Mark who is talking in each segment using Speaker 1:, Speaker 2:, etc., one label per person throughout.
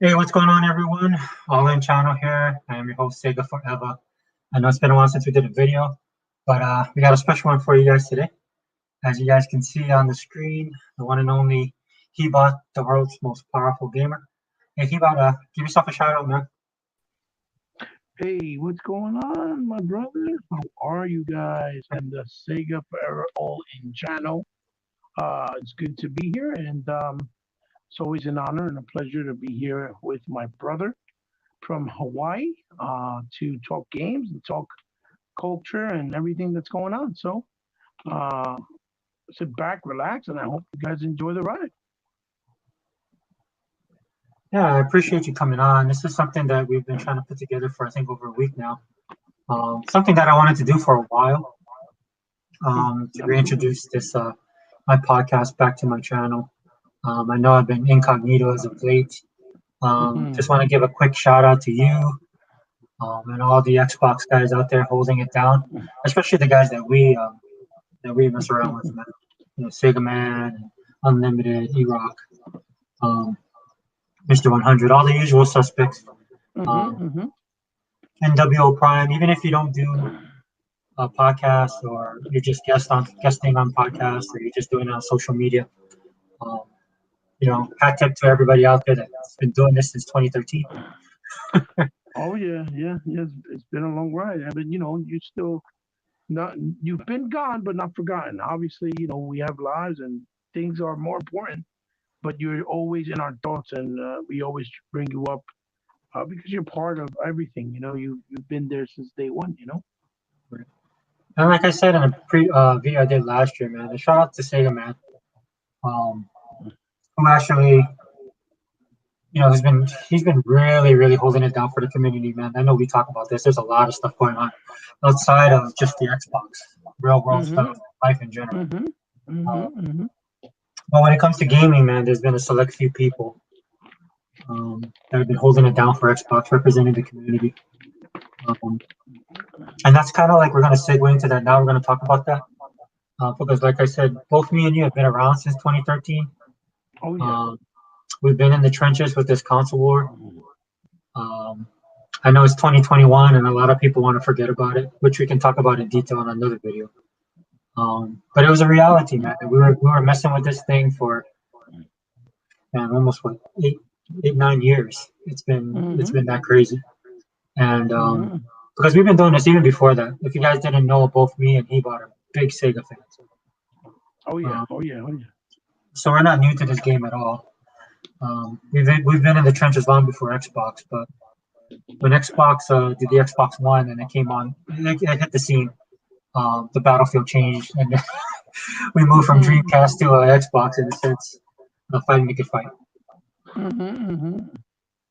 Speaker 1: Hey, what's going on, everyone? All in channel here. I am your host, Sega Forever. I know it's been a while since we did a video, but we got a special one for you guys today. As you guys can see on the screen, the one and only Hebot, the world's most powerful gamer. Hey, Hebot, give yourself a shout out, man.
Speaker 2: Hey, what's going on, my brother? How are you guys? I'm the Sega Forever All In channel. It's good to be here, and it's always an honor and a pleasure to be here with my brother from Hawaii to talk games and talk culture and everything that's going on. So uh, sit back, relax, and I hope you guys enjoy the ride.
Speaker 1: Yeah, I appreciate you coming on. This is something that we've been trying to put together for, I think, over a week now. Something that I wanted to do for a while, to
Speaker 2: Absolutely.
Speaker 1: reintroduce this my podcast back to my channel. I know I've been incognito as of late.
Speaker 2: Hmm.
Speaker 1: Just want to give a quick shout out to you, and all the Xbox guys out there holding it down, especially the guys that we mess around with, man. You know, Sega Man, Unlimited, E-Rock, um, Mr. 100, all the usual suspects.
Speaker 2: Hmm.
Speaker 1: Um,
Speaker 2: Hmm.
Speaker 1: NWO Prime, even if you don't do a podcast or you're just guesting on podcasts or you're just doing it on social media. Um, hat tip to everybody out there that's been doing this since 2013.
Speaker 2: Oh yeah, yeah. It's been a long ride. I mean, you still not you've been gone but not forgotten. Obviously, we have lives and things are more important, but you're always in our thoughts, and we always bring you up because you're part of everything. You've been there since day one.
Speaker 1: And like I said in a video I did last year, man, a shout out to Sega Man, um, who actually, he's been really, really holding it down for the community, man. I know we talk about this. There's a lot of stuff going on outside of just the Xbox, real world
Speaker 2: Mm-hmm.
Speaker 1: stuff, life in general.
Speaker 2: Mm-hmm. Mm-hmm.
Speaker 1: Um,
Speaker 2: Mm-hmm.
Speaker 1: but when it comes to gaming, man, there's been a select few people that have been holding it down for Xbox, representing the community. Um, and that's kind of like we're going to segue into that now. We're going to talk about that because, like I said, both me and you have been around since 2013.
Speaker 2: Oh yeah.
Speaker 1: Um, we've been in the trenches with this console war. Um, I know it's 2021, and a lot of people want to forget about it, which we can talk about in detail in another video. But it was a reality, man. We were messing with this thing for, man, almost what, 9 years. It's been that crazy, and
Speaker 2: Mm-hmm.
Speaker 1: because we've been doing this even before that. If you guys didn't know, both me and Ebot are big Sega fans.
Speaker 2: Oh yeah.
Speaker 1: Um,
Speaker 2: Oh yeah. Oh yeah.
Speaker 1: so we're not new to this game at all. We've been in the trenches long before Xbox, but when Xbox did the Xbox One and it came on, it hit the scene. The battlefield changed, and we moved from
Speaker 2: Mm-hmm.
Speaker 1: Dreamcast to Xbox in a sense, fighting to get fight.
Speaker 2: Mm-hmm. Mm-hmm.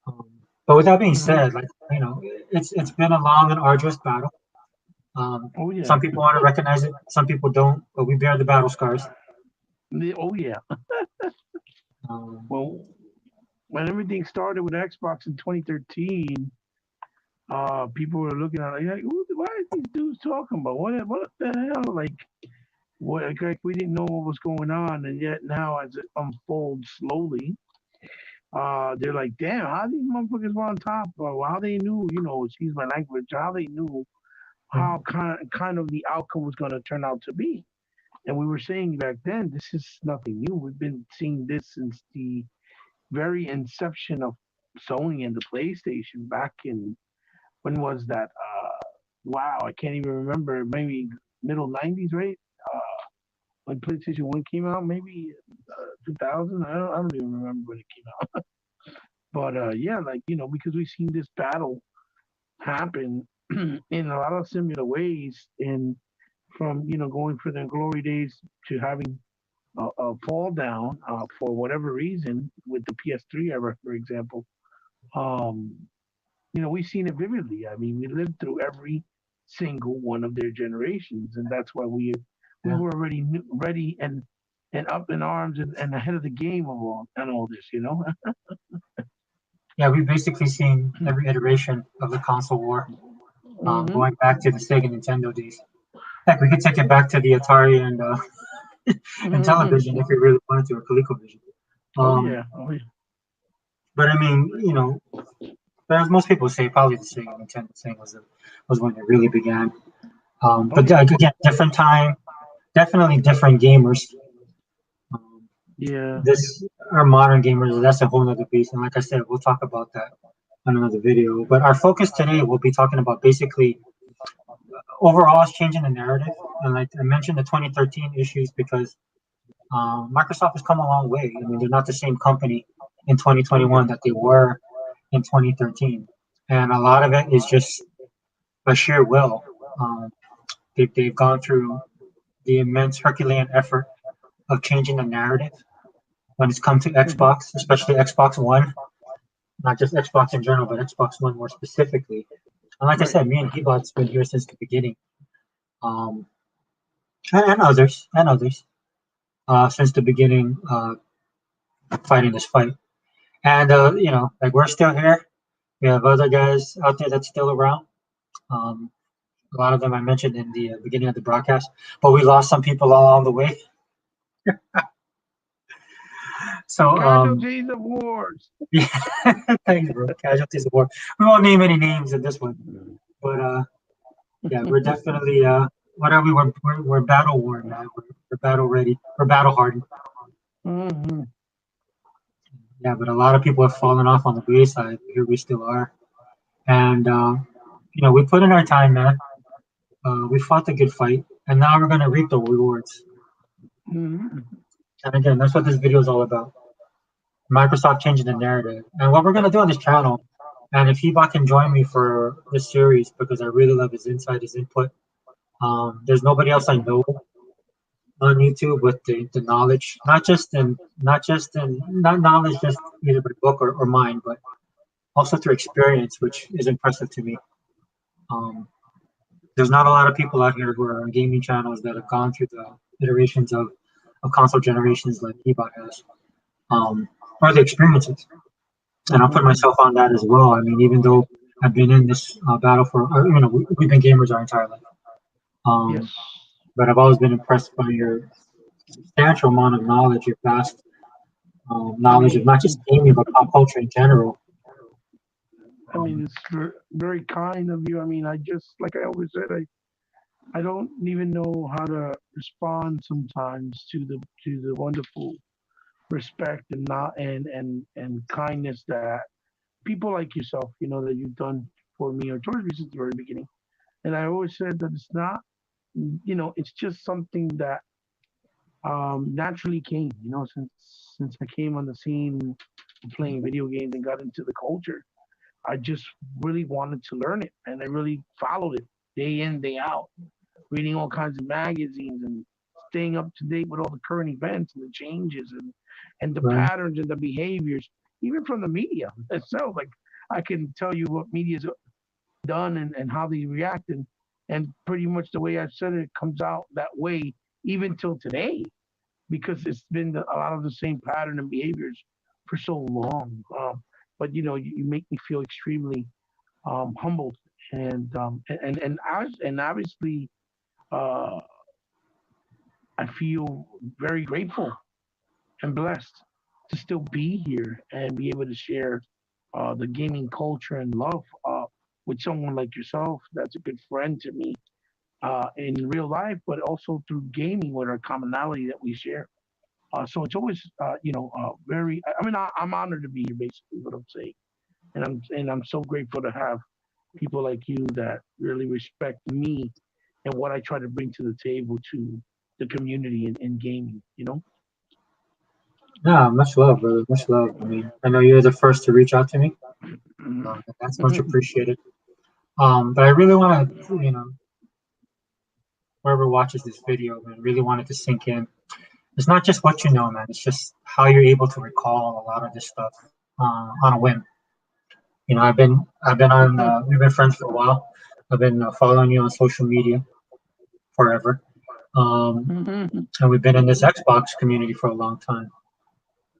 Speaker 1: Um, but with that being
Speaker 2: Mm-hmm.
Speaker 1: said, like it's been a long and arduous battle.
Speaker 2: Oh
Speaker 1: Some
Speaker 2: yeah.
Speaker 1: people want to recognize it, some people don't, but we bear the battle scars.
Speaker 2: Oh yeah.
Speaker 1: Um,
Speaker 2: Well, when everything started with Xbox in 2013, people were looking at it like, why are these dudes talking about what the hell? Like we didn't know what was going on, and yet now as it unfolds slowly, they're like, damn, how these motherfuckers were on top? Or how they knew, excuse my language, how they knew how kind of the outcome was going to turn out to be. And we were saying back then, this is nothing new. We've been seeing this since the very inception of Sony and the PlayStation back in when was that? Wow, I can't even remember. Maybe middle '90s, right? Uh, when PlayStation One came out, maybe 2000. I don't even remember when it came out. But yeah, because we've seen this battle happen in a lot of similar ways, and from going for the glory days to having a fall down for whatever reason with the PS3 era, for example. Um, we've seen it vividly. I mean, we lived through every single one of their generations, and that's why we
Speaker 1: yeah,
Speaker 2: were already ready and up in arms and ahead of the game of all this.
Speaker 1: yeah, we've basically seen every iteration of the console war,
Speaker 2: Hmm.
Speaker 1: going back to the Sega Nintendo days. Heck, we could take it back to the Atari and
Speaker 2: Hmm.
Speaker 1: television if we really wanted to, or ColecoVision.
Speaker 2: Oh
Speaker 1: Um,
Speaker 2: yeah, oh yeah.
Speaker 1: But I mean, as most people say, probably the Sega Nintendo thing was when it really began.
Speaker 2: Oh
Speaker 1: But
Speaker 2: yeah,
Speaker 1: again, different time, definitely different gamers. Um,
Speaker 2: yeah.
Speaker 1: this our modern gamers, that's a whole other beast. And like I said, we'll talk about that on another video. But our focus today, we'll be talking about basically overall is changing the narrative. And like I mentioned, the 2013 issues because Microsoft has come a long way. I mean, they're not the same company in
Speaker 2: Oh yeah.
Speaker 1: 2021 that they were in 2013, and a lot of it is just by sheer will. Um, they've gone through the immense Herculean effort of changing the narrative when it's come to
Speaker 2: Hmm.
Speaker 1: Xbox, especially Xbox One, not just Xbox in general, but Xbox One more specifically. And like I
Speaker 2: Right.
Speaker 1: said, me and Ebot's been here since the beginning, um, and others since the beginning, fighting this fight. And like we're still here. We have other guys out there that's still around. Um, a lot of them I mentioned in the beginning of the broadcast, but we lost some people along the way. So
Speaker 2: Casualties of wars.
Speaker 1: yeah, thanks, bro. Casualties of war. We won't name any names in this one, but yeah, we're definitely what are we? We're battle worn, man. We're battle ready. We're battle hardened.
Speaker 2: Hmm.
Speaker 1: Yeah, but a lot of people have fallen off on the wayside. Here we still are, and we put in our time, man. We fought the good fight, and now we're gonna reap the rewards.
Speaker 2: Hmm.
Speaker 1: And again, that's what this video is all about. Microsoft changing the narrative. And what we're gonna do on this channel, and if Hebot can join me for this series because I really love his insight, his input. There's nobody else I know on YouTube with the knowledge, not knowledge just either by book or mine, but also through experience, which is impressive to me. Um, there's not a lot of people out here who are on gaming channels that have gone through the iterations of console generations like Hebot has, or the experiences. And I'll put
Speaker 2: Hmm.
Speaker 1: myself on that as well. I mean, even though I've been in this battle for, we've been gamers our entire life.
Speaker 2: Yes.
Speaker 1: Um, but I've always been impressed by your substantial amount of knowledge, your vast
Speaker 2: I
Speaker 1: knowledge of
Speaker 2: mean,
Speaker 1: not just gaming but pop culture in general. Um,
Speaker 2: it's very kind of you. I mean, I just like I always said, I don't even know how to respond sometimes to the wonderful respect and not and kindness that people like yourself, that you've done for me or towards me since the very beginning. And I always said that it's not, it's just something that naturally came, since I came on the scene playing video games and got into the culture. I just really wanted to learn it, and I really followed it day in, day out, reading all kinds of magazines and staying up to date with all the current events and the changes and the
Speaker 1: right,
Speaker 2: patterns and the behaviors, even from the media itself. Like I can tell you what media's done and how they react and pretty much the way I've said it comes out that way even till today because it's been a lot of the same pattern and behaviors for so long. But you make me feel extremely humbled and obviously uh, I feel very grateful and blessed to still be here and be able to share the gaming culture and love with someone like yourself. That's a good friend to me in real life, but also through gaming with our commonality that we share. So it's always, very. I mean, I'm honored to be here. Basically, what I'm saying, and I'm so grateful to have people like you that really respect me and what I try to bring to the table to the community in gaming.
Speaker 1: yeah, much love, brother. Much love. I mean, I know you're the first to reach out to me. That's much appreciated. But I really want to, whoever watches this video, man, really want it to sink in. It's not just what you know, man. It's just how you're able to recall a lot of this stuff on a whim. I've been on. We've been friends for a while. I've been following you on social media forever, and we've been in this Xbox community for a long time.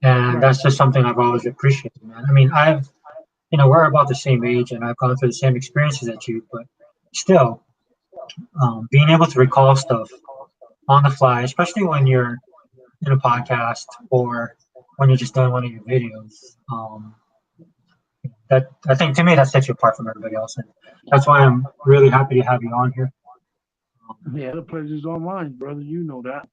Speaker 1: And
Speaker 2: Right.
Speaker 1: that's just something I've always appreciated, man. I mean, we're about the same age, and I've gone through the same experiences as you, but still, being able to recall stuff on the fly, especially when you're in a podcast or when you're just doing one of your videos. that I think to me that sets you apart from everybody else, and that's why I'm really happy to have you on here.
Speaker 2: Yeah, the pleasure's all mine, brother. You know that.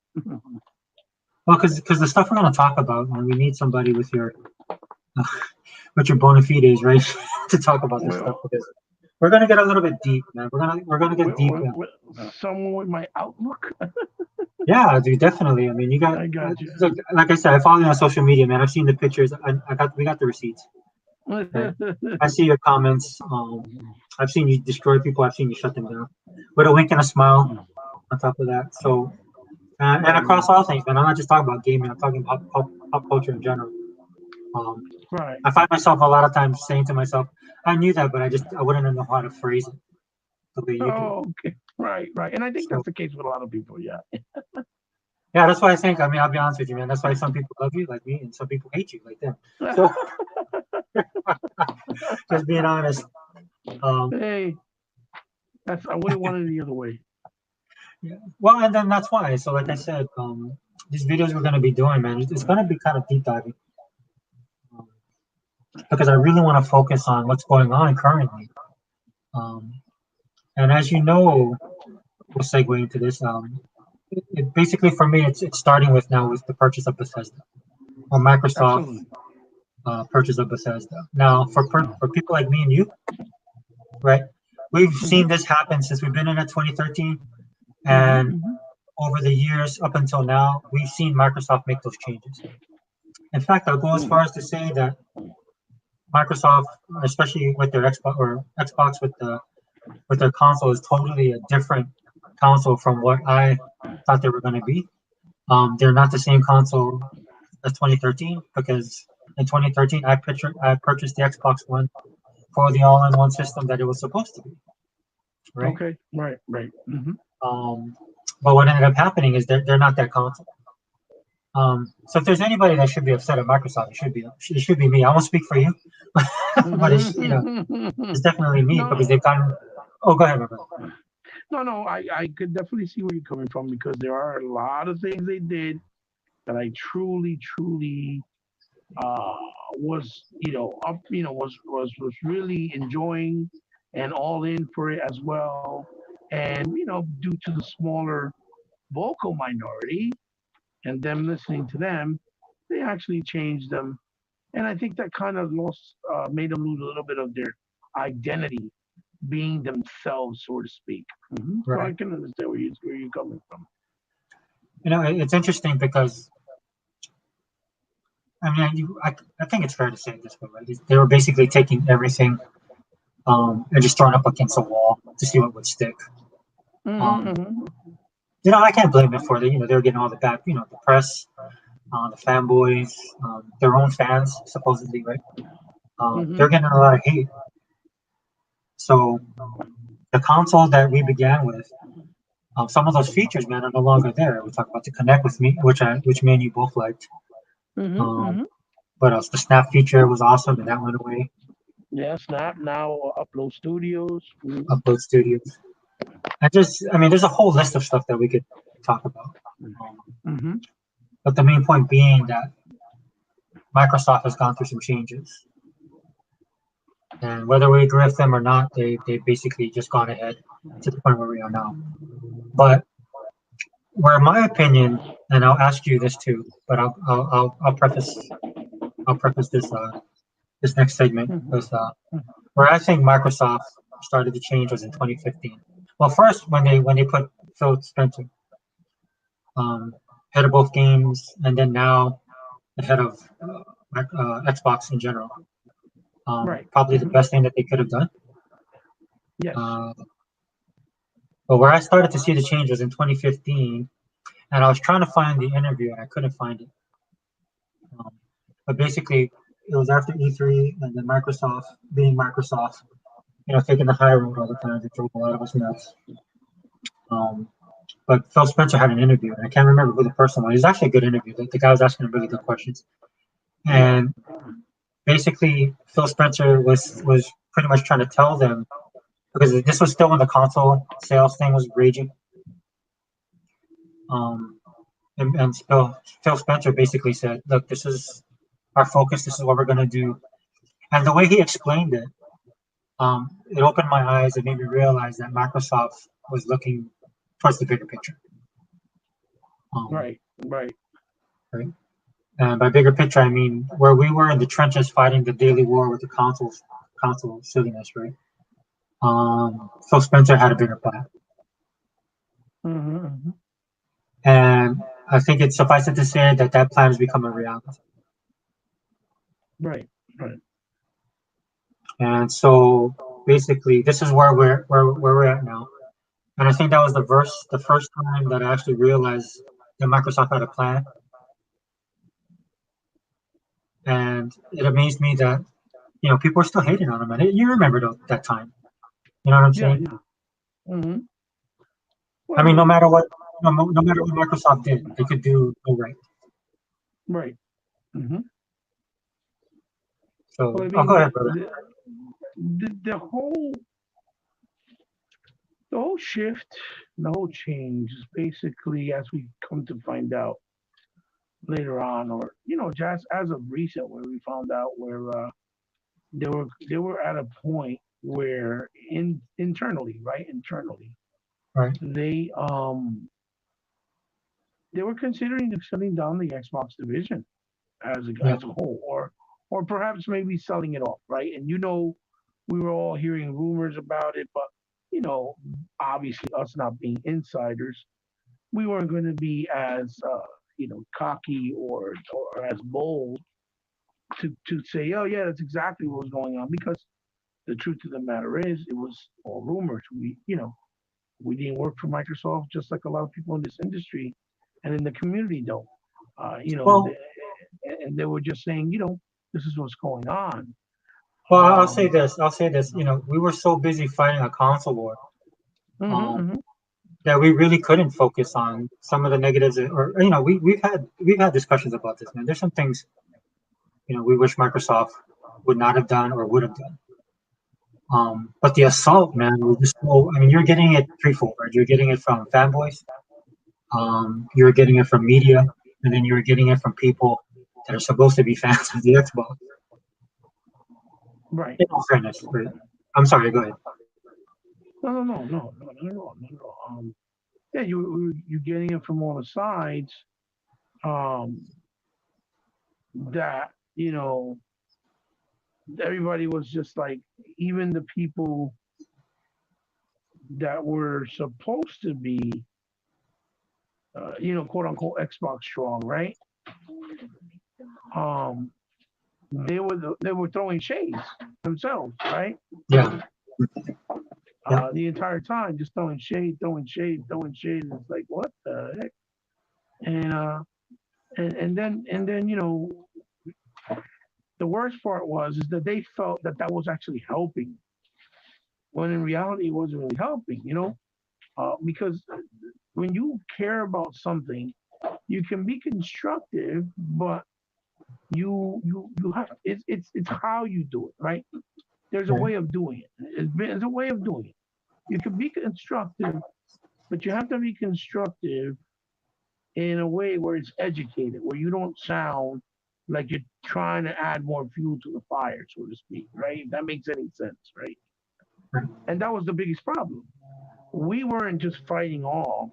Speaker 1: Well, because the stuff we're going to talk about, and we need somebody with your bona fides, right, to talk about this stuff
Speaker 2: Well,
Speaker 1: because we're going to get a little bit deep, man. We're gonna get deep.
Speaker 2: someone with my outlook.
Speaker 1: Yeah, dude, definitely. I mean, you got
Speaker 2: I got you.
Speaker 1: like I said, I follow you on social media, man. I've seen the pictures. We got the receipts. Right? I see your comments. I've seen you destroy people. I've seen you shut them down with a wink and a smile on top of that. So, and across all things, man. I'm not just talking about gaming. I'm talking about pop culture in general. Um,
Speaker 2: Right.
Speaker 1: I find myself a lot of times saying to myself, "I knew that, but I wouldn't know how to phrase it the way you do."
Speaker 2: Oh, okay. Right, right. And I think
Speaker 1: So,
Speaker 2: that's the case with a lot of people. Yeah.
Speaker 1: yeah, that's why I think. I mean, I'll be honest with you, man. That's why some people love you, like me, and some people hate you, like them. So, just being honest. Um,
Speaker 2: Hey, I wouldn't want it the other way.
Speaker 1: yeah. Well, and then that's why. So, like I said, these videos we're going to be doing, man, it's going to be kind of deep diving um, because I really want to focus on what's going on currently. Um, and as you know, we'll segue into this. Basically, for me, it's starting with now with the purchase of Bethesda or Microsoft
Speaker 2: Absolutely.
Speaker 1: purchase of Bethesda. Now, for people like me and you, right, we've
Speaker 2: Hmm.
Speaker 1: seen this happen since we've been in at 2013,
Speaker 2: Hmm.
Speaker 1: and
Speaker 2: Hmm.
Speaker 1: over the years up until now, we've seen Microsoft make those changes. In fact, I'll go as far as to say that Microsoft, especially with their Xbox or Xbox with their console, is totally a different console from what I thought they were going to be. They're not the same console as 2013 because in 2013 I purchased the Xbox One for the all-in-one system that it was supposed to be, right?
Speaker 2: Okay. Right. Right. Hmm.
Speaker 1: Um, but what ended up happening is they're not that console. So if there's anybody that should be upset at Microsoft, it should be me. I won't speak for you, but it's definitely me because
Speaker 2: No.
Speaker 1: they've gotten. Oh, go ahead, my brother.
Speaker 2: No. No. I could definitely see where you're coming from because there are a lot of things they did that I truly uh, was was really enjoying and all in for it as well. And due to the smaller vocal minority and them listening to them, they actually changed them. And I think that kind of made them lose a little bit of their identity, being themselves, so to speak. So I
Speaker 1: Right.
Speaker 2: can understand where you're coming from.
Speaker 1: It's interesting because I mean, I think it's fair to say this way, right? They were basically taking everything and just throwing up against a wall to see what would stick. Um,
Speaker 2: Hmm.
Speaker 1: I can't blame them for it. They were getting all the bad, the press, the fanboys, their own fans, supposedly, right? They're
Speaker 2: Hmm.
Speaker 1: getting a lot of hate. So the console that we began with, some of those features, man, are no longer there. We talk about the Connect with me, which me and you both liked.
Speaker 2: Hmm.
Speaker 1: Um,
Speaker 2: Hmm.
Speaker 1: what else? The Snap feature was awesome, and that went away.
Speaker 2: Yeah, Snap now Upload Studios.
Speaker 1: Upload Studios. I mean, there's a whole list of stuff that we could talk about. Um,
Speaker 2: Hmm.
Speaker 1: but the main point being that Microsoft has gone through some changes. And whether we agree with them or not, they basically just gone ahead to the point where we are now. But where my opinion, and I'll ask you this too, but I'll preface this next segment with where I think Microsoft started to change was in 2015. Well, first when they put Phil Spencer um, head of both games, and then now the head of Xbox in general.
Speaker 2: Right.
Speaker 1: Probably the
Speaker 2: Hmm.
Speaker 1: best thing that they could have done.
Speaker 2: Yes.
Speaker 1: Uh, but where I started to see the change was in 2015, and I was trying to find the interview and I couldn't find it. Um, but basically, it was after E3 and then Microsoft being Microsoft, taking the high road all the time. It drove a lot of us nuts. Um, but Phil Spencer had an interview, and I can't remember who the person was. It was actually a good interview. The guy was asking him really good questions,
Speaker 2: Yeah.
Speaker 1: and basically Phil Spencer was pretty much trying to tell them because this was still when the console sales thing was raging. Um, and Phil Spencer basically said, "Look, this is our focus. This is what we're going to do." And the way he explained it opened my eyes. It made me realize that Microsoft was looking towards the bigger picture. Um,
Speaker 2: Right, right,
Speaker 1: right? And by bigger picture, I mean where we were in the trenches fighting the daily war with the console silliness, right? Phil Spencer had a bigger plan,
Speaker 2: mm-hmm.
Speaker 1: and I think it's suffice it to say that that plan has become a reality.
Speaker 2: Right, right.
Speaker 1: And so basically, this is where we're at now. And I think that was the first time that I actually realized that Microsoft had a plan. And it amazed me that people are still hating on them. And you remember that time. You know what I'm
Speaker 2: Yeah,
Speaker 1: saying?
Speaker 2: yeah. Mm-hmm.
Speaker 1: I
Speaker 2: Well, I
Speaker 1: mean, no
Speaker 2: mean,
Speaker 1: matter what, no matter what Microsoft did, they could do no right.
Speaker 2: right. Mm-hmm. Well,
Speaker 1: So,
Speaker 2: I
Speaker 1: oh,
Speaker 2: mean,
Speaker 1: go ahead, brother.
Speaker 2: the whole shift, the whole change is basically, as we come to find out later on, or just as of recent, where we found out where they were at a point where internally, right, internally,
Speaker 1: Right.
Speaker 2: they they were considering shutting down the Xbox division
Speaker 1: Yeah.
Speaker 2: as a whole, or perhaps maybe selling it off, right? And we were all hearing rumors about it, but you know, obviously us not being insiders, we weren't going to be as cocky or as bold to say, oh yeah, that's exactly what was going on, because the truth of the matter is, it was all rumors. We didn't work for Microsoft, just like a lot of people in this industry and in the community don't.
Speaker 1: Well,
Speaker 2: And they were just saying, this is what's going on.
Speaker 1: well, I'll say
Speaker 2: Um,
Speaker 1: this. I'll say this. We were so busy fighting a console war,
Speaker 2: mhm,
Speaker 1: um,
Speaker 2: mhm.
Speaker 1: that we really couldn't focus on some of the negatives. Or we've had discussions about this, man. There's some things we wish Microsoft would not have done or would have done. But the assault, man, was just so. I mean, you're getting it threefold, right? You're getting it from fanboys, you're getting it from media, and then you're getting it from people that are supposed to be fans of the Xbox.
Speaker 2: Right.
Speaker 1: In all fairness, right? I'm sorry. Go ahead.
Speaker 2: No, no, no, no, no, not at all, not at all. Yeah, you're getting it from all the sides. Um, that everybody was just like, even the people that were supposed to be, quote unquote Xbox strong, right? Um, they were throwing shades themselves, right?
Speaker 1: Yeah. Yeah.
Speaker 2: The entire time, just throwing shade, throwing shade, throwing shade. And it's like, what the heck? And and then the worst part was is that they felt that that was actually helping, when in reality it wasn't really helping. Because when you care about something, you can be constructive, but you have it's how you do it, right? There's a
Speaker 1: Right.
Speaker 2: way of doing it. There's a way of doing it. You can be constructive, but you have to be constructive in a way where it's educated, where you don't sound like you're trying to add more fuel to the fire, so to speak, right? If that makes any sense, right?
Speaker 1: Right.
Speaker 2: And that was the biggest problem. We weren't just fighting off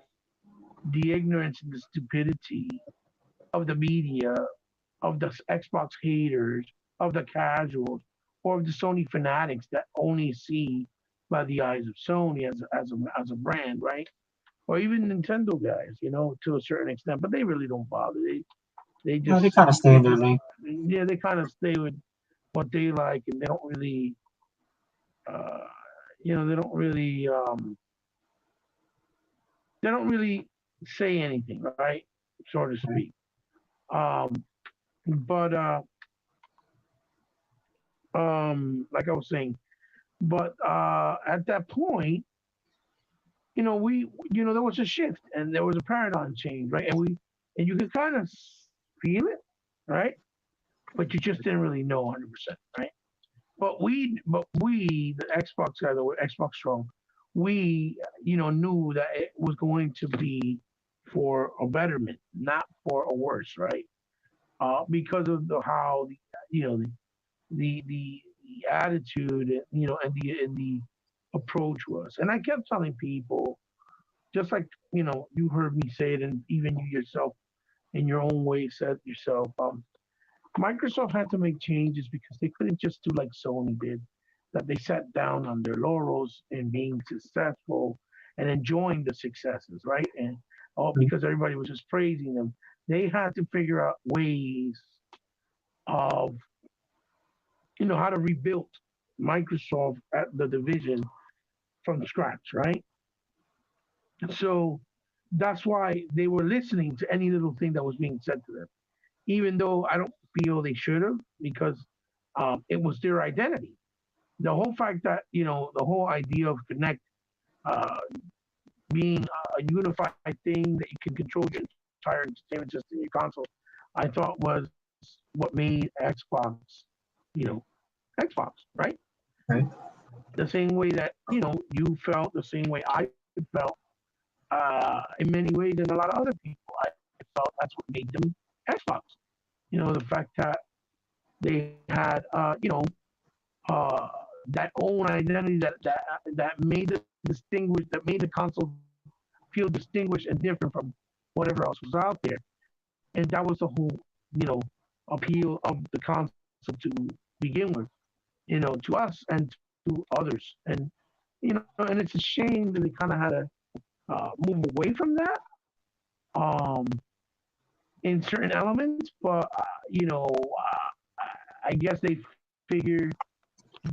Speaker 2: the ignorance and the stupidity of the media, of the Xbox haters, of the casuals, or of the Sony fanatics that only see by the eyes of Sony as a brand, right? Or even Nintendo guys, to a certain extent, but they really don't bother. They
Speaker 1: No, they
Speaker 2: just
Speaker 1: kind of stay
Speaker 2: they
Speaker 1: in their
Speaker 2: just
Speaker 1: lane.
Speaker 2: yeah, they kind of stay with what they like, and uh, they don't really say anything, right, so to
Speaker 1: Right.
Speaker 2: speak. Um, but like I was saying, but at that point, there was a shift and there was a paradigm change, right? And you could kind of feel it, right? But you just didn't really know 100%, right? But we, the Xbox guys that were Xbox strong, we, knew that it was going to be for a betterment, not for a worse, right? Because of how, you know, the attitude, and the approach was. And I kept telling people, just like you heard me say it, and even you yourself, in your own way, said yourself. Microsoft had to make changes because they couldn't just do like Sony did, that they sat down on their laurels and being successful and enjoying the successes, right? And all because everybody was just praising them. They had to figure out ways of, how to rebuild Microsoft at the division from scratch, right? So that's why they were listening to any little thing that was being said to them, even though I don't feel they should have, because it was their identity. The whole fact that the whole idea of Connect uh, being a unified thing that you can control your entire entertainment system, your console, I thought was what made Xbox, you know, Xbox, right?
Speaker 1: Right.
Speaker 2: The same way that you felt, the same way I felt, in many ways, and a lot of other people, I felt that's what made them Xbox. The fact that they had, uh, that own identity that made it distinguished, that made the console feel distinguished and different from whatever else was out there. And that was the whole, you know, appeal of the console to begin with, to us and to others. And and it's a shame that they kind of had to move away from that um, in certain elements, but I guess they figured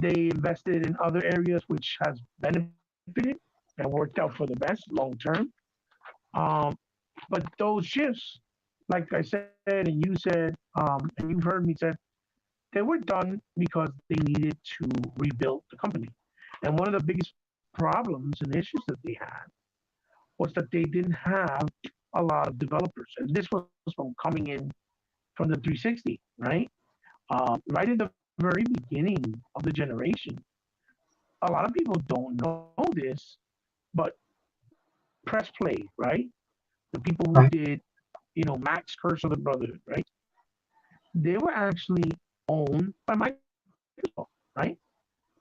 Speaker 2: they invested in other areas which has benefited and worked out for the best long term. Um, but those shifts, like I said, and you said, and you've heard me say, they were done because they needed to rebuild the company. And one of the biggest problems and issues that they had was that they didn't have a lot of developers. And this was from coming in from the 360, right? Right at the very beginning of the generation. A lot of people don't know this, but press play, right? The people who
Speaker 1: Right.
Speaker 2: did, Max Curse of the Brotherhood, right? They were actually owned by Microsoft, right?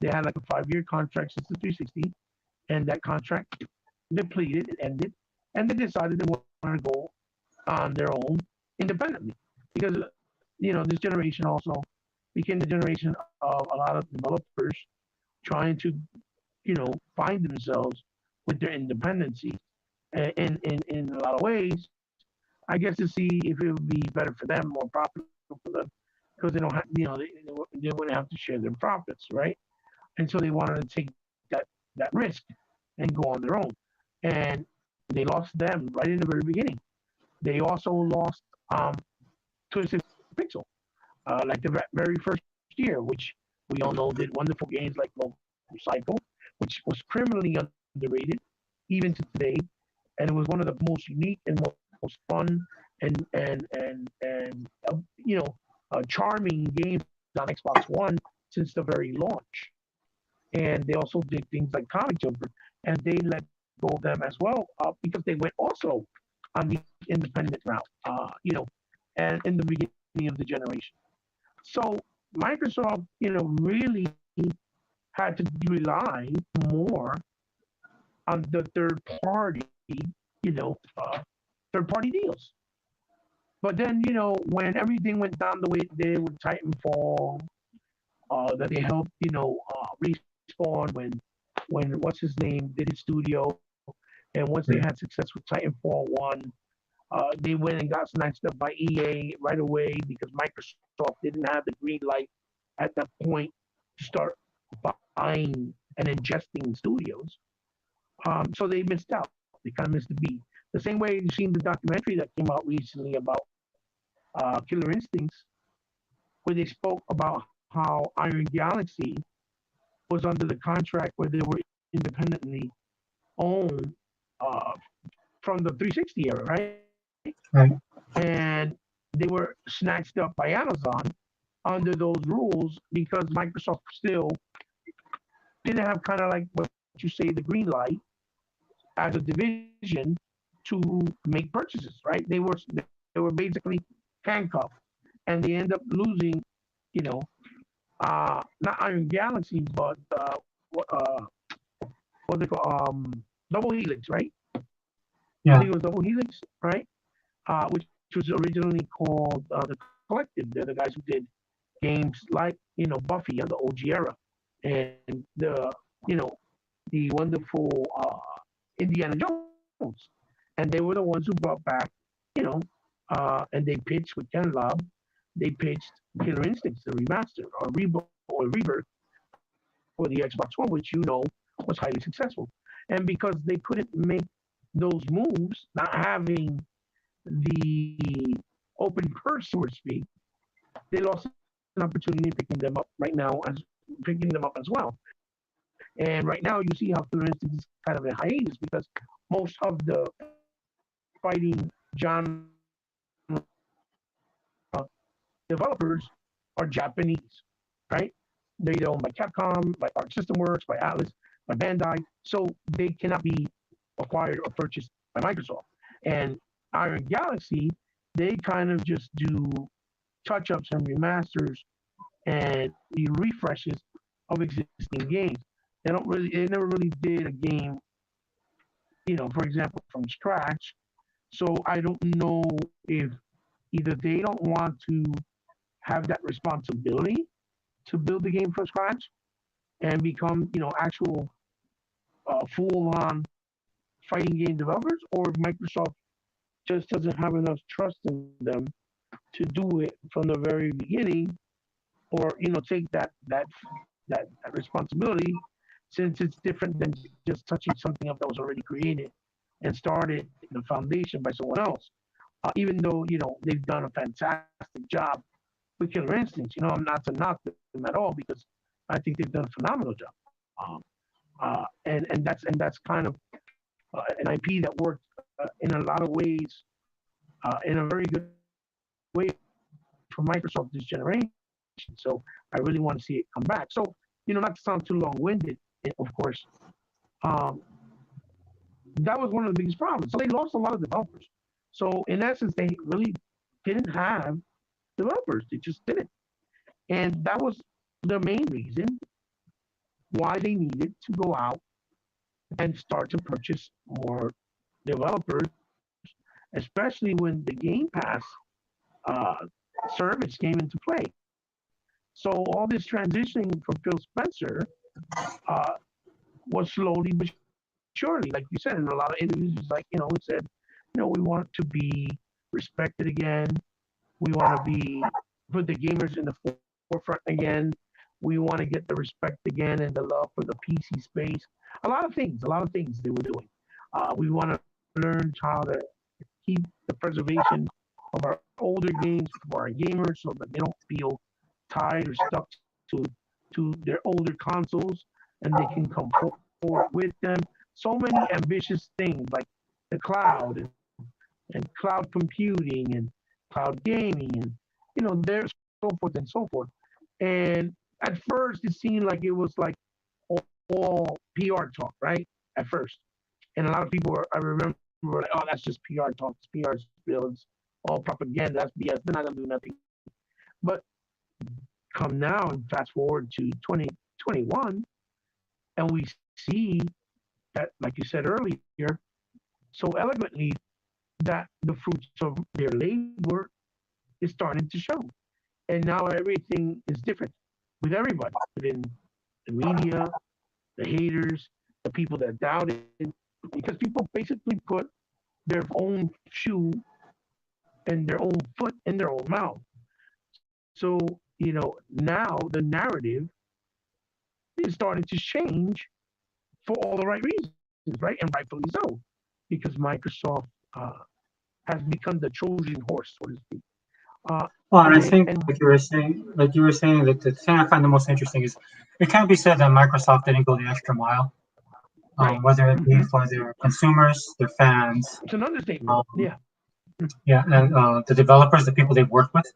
Speaker 2: They had like a 5-year contract since the 360, and that contract depleted, it ended, and they decided they wanted to go on their own independently because this generation also became the generation of a lot of developers trying to find themselves with their independency in a lot of ways. I guess to see if it would be better for them, more profitable for them, because they don't have, they wouldn't have to share their profits, right? And so they wanted to take that risk and go on their own. And they lost them right in the very beginning. They also lost Twisted Pixel, like the very first year, which we all know did wonderful games like Motorcycle, which was criminally underrated even to today, and it was one of the most unique and most fun and charming games on Xbox One since the very launch. And they also did things like Comic Joker, and they let go of them as well because they went also on the independent route, and in the beginning of the generation. So Microsoft, really had to rely more on the you know, uh, third party deals. But then, when everything went down the way it did with Titanfall, that they helped, respawn when what's his name did his studio, and once they had
Speaker 1: Right.
Speaker 2: success with Titanfall 1, they went and got snatched up by EA right away because Microsoft didn't have the green light at that point to start buying and ingesting studios. So they missed out. They kind of missed the beat. The same way you've seen the documentary that came out recently about Killer Instincts, where they spoke about how Iron Galaxy was under the contract where they were independently owned uh, from the 360 era, right?
Speaker 1: Right.
Speaker 2: And they were snatched up by Amazon under those rules because Microsoft still didn't have kind of like what you say the green light as a division to make purchases, right? They were basically handcuffed, and they end up losing, you know, not Iron Galaxy, but what they call Double Helix, right? I think
Speaker 1: Yeah.
Speaker 2: it was Double Helix, right? Which was originally called the Collective. They're the guys who did games like Buffy on the OG era, and you know the wonderful Indiana Jones, and they were the ones who brought back you know and they pitched with Ken Love, they pitched Killer Instincts, the remaster or reboot or rebirth for the Xbox One, which was highly successful, and because they couldn't make those moves, not having the open purse, so to speak, they lost an opportunity in picking them up right now as picking them up as well. And right now, you see how Killer Instinct is kind of in hiatus because most of the fighting genre developers are Japanese, right? They're either owned by Capcom, by Arc System Works, by Atlas, by Bandai, so they cannot be acquired or purchased by Microsoft. And Iron Galaxy, they kind of just do touch-ups and remasters and the refreshes of existing games. They never really did a game, for example, from scratch. So I don't know if either they don't want to have that responsibility to build the game from scratch and become, actual full-on fighting game developers, or if Microsoft just doesn't have enough trust in them to do it from the very beginning, or take that responsibility, since it's different than just touching something up that was already created and started the foundation by someone else. Even though they've done a fantastic job with Killer Instincts, I'm not to knock them at all because I think they've done a phenomenal job. Um, and that's kind of an IP that worked in a lot of ways in a very good way for Microsoft this generation. So I really want to see it come back. So not to sound too long-winded, of course, um, that was one of the biggest problems. So they lost a lot of developers. So in essence, they really didn't have developers. They just didn't. And that was the main reason why they needed to go out and start to purchase more developers, especially when the Game Pass uh, service came into play. So all this transitioning from Phil Spencer uh, was slowly but surely, like you said, in a lot of interviews, he's like, he said, we want to be respected again. We want to be put the gamers in the forefront again. We want to get the respect again and the love for the PC space. A lot of things they were doing. We want to learn how to keep the preservation of our older games for our gamers so that they don't feel tied or stuck to their older consoles and they can come forward with them. So many ambitious things like the cloud and cloud computing and cloud gaming and there so forth and so forth. And at first it seemed like it was like all PR talk, right? At first. And a lot of people were, I remember, were like, oh, that's just PR talk, it's PR spills, all propaganda, that's BS, they're not gonna do nothing. But come now and fast forward to 2021, and we see that, like you said earlier, so eloquently, that the fruits of their labor is starting to show. And now everything is different with everybody, within the media, the haters, the people that doubted, because people basically put their own shoe and their own foot in their own mouth. So, now the narrative is starting to change for all the right reasons, right? And rightfully so, because Microsoft has become the Trojan horse, so to speak.
Speaker 1: Well, and I
Speaker 2: And
Speaker 1: think, like you were saying, that the thing I find the most interesting is it can't be said that Microsoft didn't go the extra mile,
Speaker 2: right,
Speaker 1: whether it be for their consumers, their fans,
Speaker 2: it's an understatement.
Speaker 1: um,
Speaker 2: Yeah.
Speaker 1: yeah, and the developers, the people they've worked with.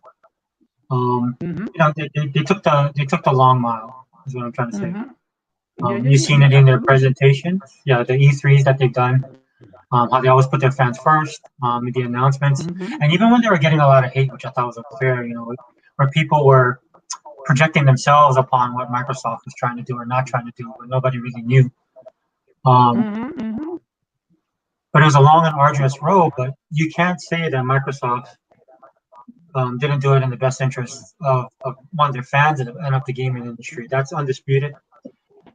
Speaker 2: Hmm.
Speaker 1: They took the long mile, is what I'm trying to say.
Speaker 2: Hmm. Yeah, yeah,
Speaker 1: You've
Speaker 2: yeah,
Speaker 1: seen
Speaker 2: yeah.
Speaker 1: it in their
Speaker 2: Absolutely.
Speaker 1: presentations, yeah, the E3s that they've done, how they always put their fans first, in the announcements,
Speaker 2: Hmm.
Speaker 1: and even when they were getting a lot of hate, which I thought was unfair, where people were projecting themselves upon what Microsoft was trying to do or not trying to do, but nobody really knew. Um,
Speaker 2: Mm-hmm.
Speaker 1: but it was a long and arduous road. But you can't say that Microsoft didn't do it in the best interest of one, their fans and of the gaming industry. That's undisputed.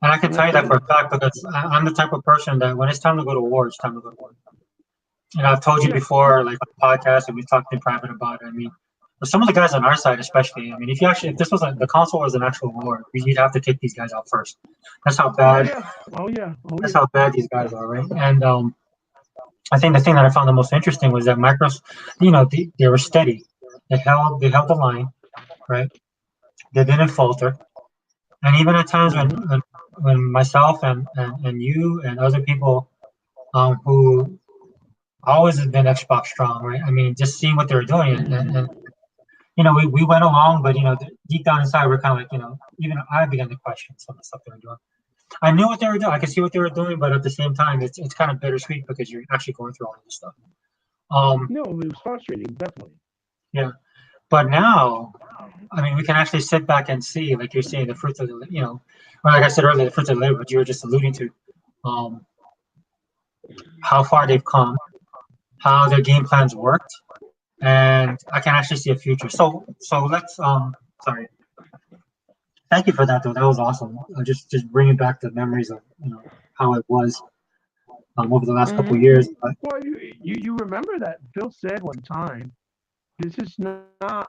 Speaker 1: And I can tell you
Speaker 2: That's
Speaker 1: that for
Speaker 2: it.
Speaker 1: a fact because I'm the type of person that when it's time to go to war, it's time to go to war. And I've told you
Speaker 2: Yeah.
Speaker 1: before, like on podcast, and we've talked in private about it. I mean, for some of the guys on our side, especially, I mean, if this was like the console was an actual war, you'd have to take these guys out first. That's how
Speaker 2: Oh
Speaker 1: bad.
Speaker 2: yeah. Oh yeah. Oh
Speaker 1: That's
Speaker 2: yeah.
Speaker 1: how bad these guys are, right? And I think the thing that I found the most interesting was that Microsoft, they were steady. They held the line, right? They didn't falter. And even at times when
Speaker 2: Mm-hmm.
Speaker 1: when, when myself and you and other people who always have been Xbox strong, right? I mean, just seeing what they were doing, and we went along, but deep down inside, we're kind of like, even I began to question some of the stuff they were doing. I knew what they were doing, I could see what they were doing, but at the same time, it's kind of bittersweet because you're actually going through all of this stuff. Um,
Speaker 2: No, it was frustrating, definitely.
Speaker 1: yeah, but now, I mean, we can actually sit back and see, like you're saying, the fruits of or like I said earlier, the fruits of the labor, but you were just alluding to, um, how far they've come, how their game plans worked, and I can actually see a future. So let's sorry. Thank you for that though. That was awesome. Just bringing back the memories of how it was over the last couple of
Speaker 2: Mm-hmm.
Speaker 1: years. But
Speaker 2: Well, you remember that Phil said one time, "This is not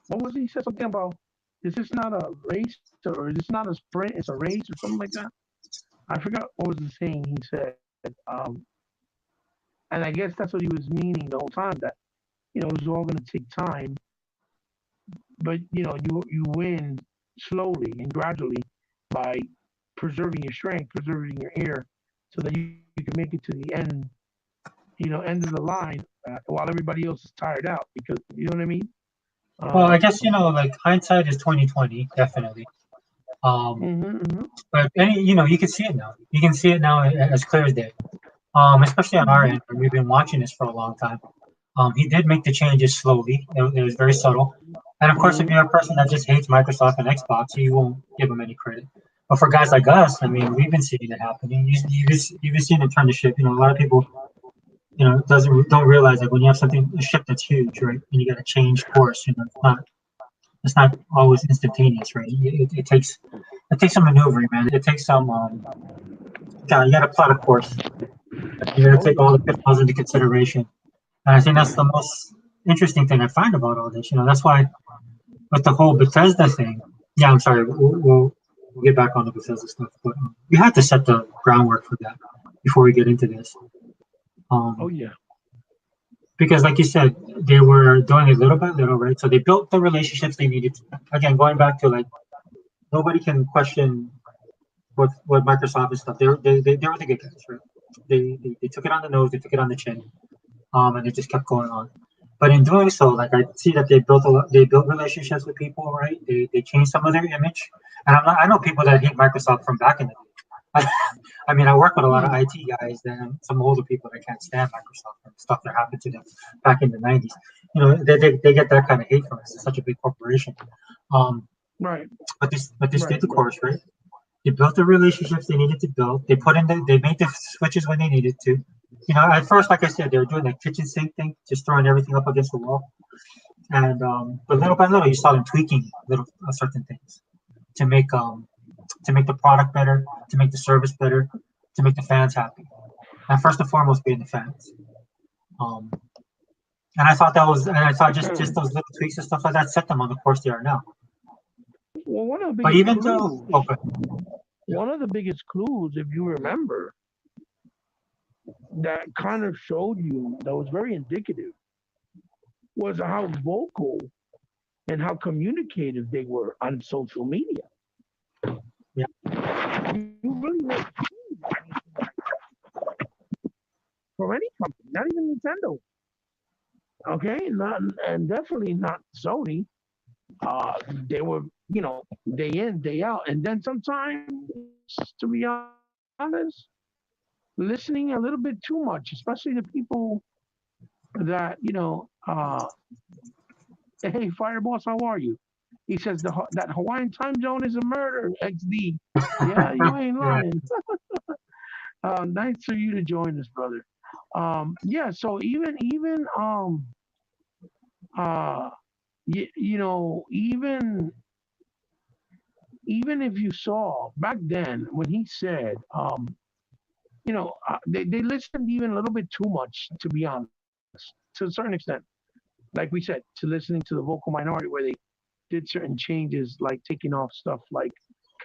Speaker 2: what was he said something about? This is not a race or is this not a sprint? It's a race or something like that." I forgot what was the saying he said. And I guess that's what he was meaning the whole time, that it was all going to take time, but you win slowly and gradually by preserving your strength, preserving your air, so that you can make it to the end, end of the line, while everybody else is tired out. Because you know what I mean.
Speaker 1: well, I
Speaker 2: Um,
Speaker 1: guess like hindsight is 2020, definitely. Um,
Speaker 2: mm-hmm,
Speaker 1: but you can see it now. You can see it now as clear as day. Especially on our
Speaker 2: mm-hmm,
Speaker 1: end, and we've been watching this for a long time. He did make the changes slowly. It was very subtle. And of course, if
Speaker 2: mm-hmm.
Speaker 1: you're a person that just hates Microsoft and Xbox, you won't give them any credit. But for guys like us, I mean, we've been seeing it happening. You've been seeing it turn to ship. A lot of people, don't realize that when you have a ship that's huge, right, and you got to change course, it's not always instantaneous, right? It takes some maneuvering, man. It takes some, you got to plot a course. You got to
Speaker 2: Oh
Speaker 1: take all
Speaker 2: yeah.
Speaker 1: the pitfalls into consideration. And I think that's the most interesting thing I find about all this. That's why with the whole Bethesda thing. Yeah, I'm sorry. We'll get back on the Bethesda stuff, but we had to set the groundwork for that before we get into this.
Speaker 2: Oh
Speaker 1: Um,
Speaker 2: yeah.
Speaker 1: because, like you said, they were doing it little by little, right? So they built the relationships they needed. Again, going back to like nobody can question what Microsoft and stuff. They were the good guys, right? They took it on the nose, they took it on the chin, and it just kept going on. But in doing so, like I see that they built relationships with people, right? They changed some of their image, and I know people that hate Microsoft from back in the day. I mean, I work with a lot of
Speaker 2: Hmm.
Speaker 1: IT guys, and some older people that can't stand Microsoft and stuff that happened to them back in the '90s. They get that kind of hate from us. It's such a big corporation. Um,
Speaker 2: Right.
Speaker 1: but they
Speaker 2: Right.
Speaker 1: stayed the
Speaker 2: Right.
Speaker 1: course, right? They built the relationships they needed to build. They made the switches when they needed to. At first, like I said, they were doing the kitchen sink thing, just throwing everything up against the wall. And but little by little, you saw them tweaking little certain things to make um to make the product better, to make the service better, to make the fans happy. And first and foremost, being the fans. Um, and I thought just those little tweaks and stuff like that set them on the course they are now.
Speaker 2: Well, one of the
Speaker 1: But
Speaker 2: biggest
Speaker 1: even though,
Speaker 2: clues,
Speaker 1: okay, yeah,
Speaker 2: one of the biggest clues, if you remember, that kind of showed you that was very indicative was how vocal and how communicative they were on social media.
Speaker 1: yeah,
Speaker 2: You really never see from any company, not even Nintendo. Okay, not and definitely not Sony. They were, day in, day out, and then sometimes, to be honest, listening a little bit too much, especially the people that hey, Fireboss, how are you? He says that Hawaiian time zone is a murder. XD. Yeah, you ain't
Speaker 1: Yeah.
Speaker 2: lying. Nice for you to join us, brother. Yeah. So uh, even if you saw back then when he said, they listened even a little bit too much, to be honest, to a certain extent. Like we said, to listening to the vocal minority where they did certain changes, like taking off stuff like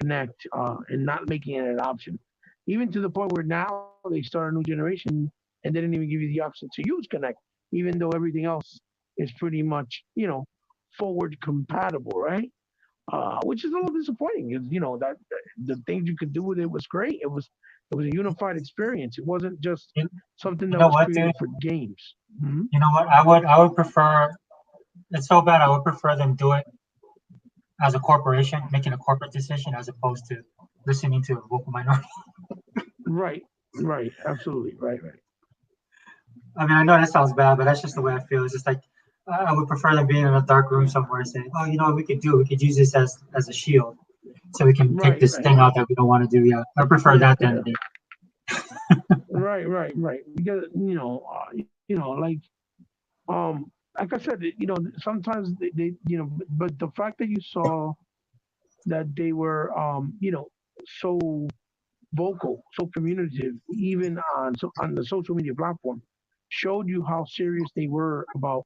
Speaker 2: connect and not making it an option. Even to the point where now they start a new generation and they didn't even give you the option to use connect, even though everything else is pretty much, forward compatible, right? Which is a little disappointing. Because that the things you could do with it was great. It was a unified experience. It wasn't just
Speaker 1: You,
Speaker 2: something
Speaker 1: you
Speaker 2: that
Speaker 1: know
Speaker 2: was
Speaker 1: what, dude?
Speaker 2: created for games. Hmm.
Speaker 1: You know what? I would prefer. It's so bad. I would prefer them do it as a corporation, making a corporate decision as opposed to listening to a vocal minority.
Speaker 2: Right, right, absolutely, right, right.
Speaker 1: I mean, I know that sounds bad, but that's just the way I feel. It's just like I would prefer them being in a dark room somewhere saying, "Oh, you know what we could do? We could use this as a shield, so we can take
Speaker 2: Right,
Speaker 1: this
Speaker 2: right.
Speaker 1: thing out that we don't want to do." Yeah, I prefer
Speaker 2: Yeah,
Speaker 1: that
Speaker 2: yeah.
Speaker 1: than the.
Speaker 2: Right, right, right. Because like like I said, sometimes they but the fact that you saw that they were so vocal, so communicative, even on the social media platform, showed you how serious they were about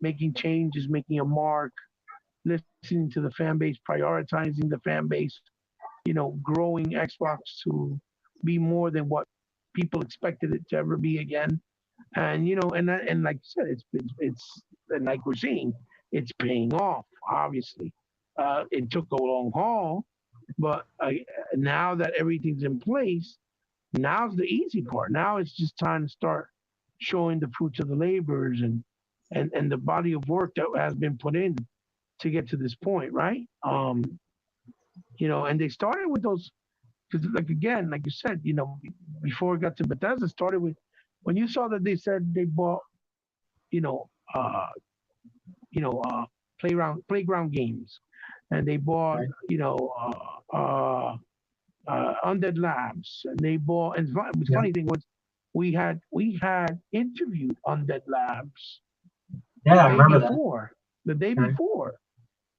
Speaker 2: making changes, making a mark, listening to the fan base, prioritizing the fan base, growing Xbox to be more than what people expected it to ever be again. And and like you said, it's and like we're seeing, it's paying off. Obviously, it took a long haul, but now that everything's in place, now's the easy part. Now it's just time to start showing the fruits of the labors and the body of work that has been put in to get to this point, right? And they started with those because, like again, like you said, before it got to Bethesda, started with when you saw that they said they bought, you know, uh, playground games, and they bought,
Speaker 1: Right.
Speaker 2: Undead Labs, and they bought. And the
Speaker 1: Yeah,
Speaker 2: funny thing was, we had interviewed Undead Labs the
Speaker 1: yeah, I
Speaker 2: day
Speaker 1: remember that.
Speaker 2: before, the day
Speaker 1: Right.
Speaker 2: before,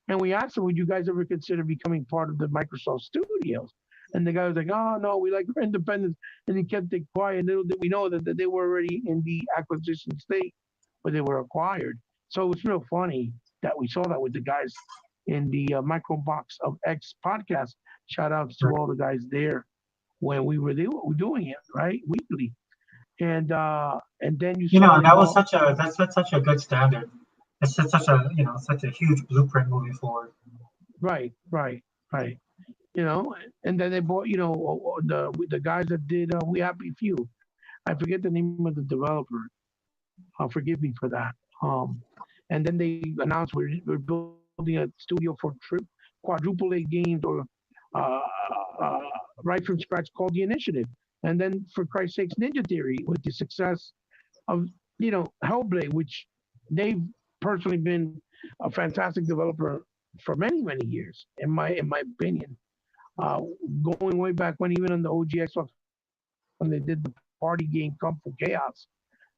Speaker 2: and we asked him, would you guys ever consider becoming part of the Microsoft Studios? And the guy was like, oh, no, we like our independence. And he kept it quiet. Little did we know that they were already in the acquisition state, but they were acquired. So it was real funny that we saw that with the guys in the Microbox of X podcast. Shout outs to
Speaker 1: Right.
Speaker 2: all the guys there when we were there, doing it, right? Weekly. And then you
Speaker 1: You
Speaker 2: saw
Speaker 1: know, and
Speaker 2: they
Speaker 1: that was
Speaker 2: bought.
Speaker 1: such a good standard. It's such a such a huge blueprint moving forward.
Speaker 2: Right, right, right. And then they bought, the guys that did We Happy Few. I forget the name of the developer. Forgive me for that. Um, and then they announced we're building a studio for quadruple A games or uh, uh, right from scratch called the Initiative. And then, for Christ's sakes, Ninja Theory with the success of Hellblade, which they've personally been a fantastic developer for many many years, in my opinion. Uh, Going way back when, even on the OG Xbox, when they did the party game Kung Fu Chaos,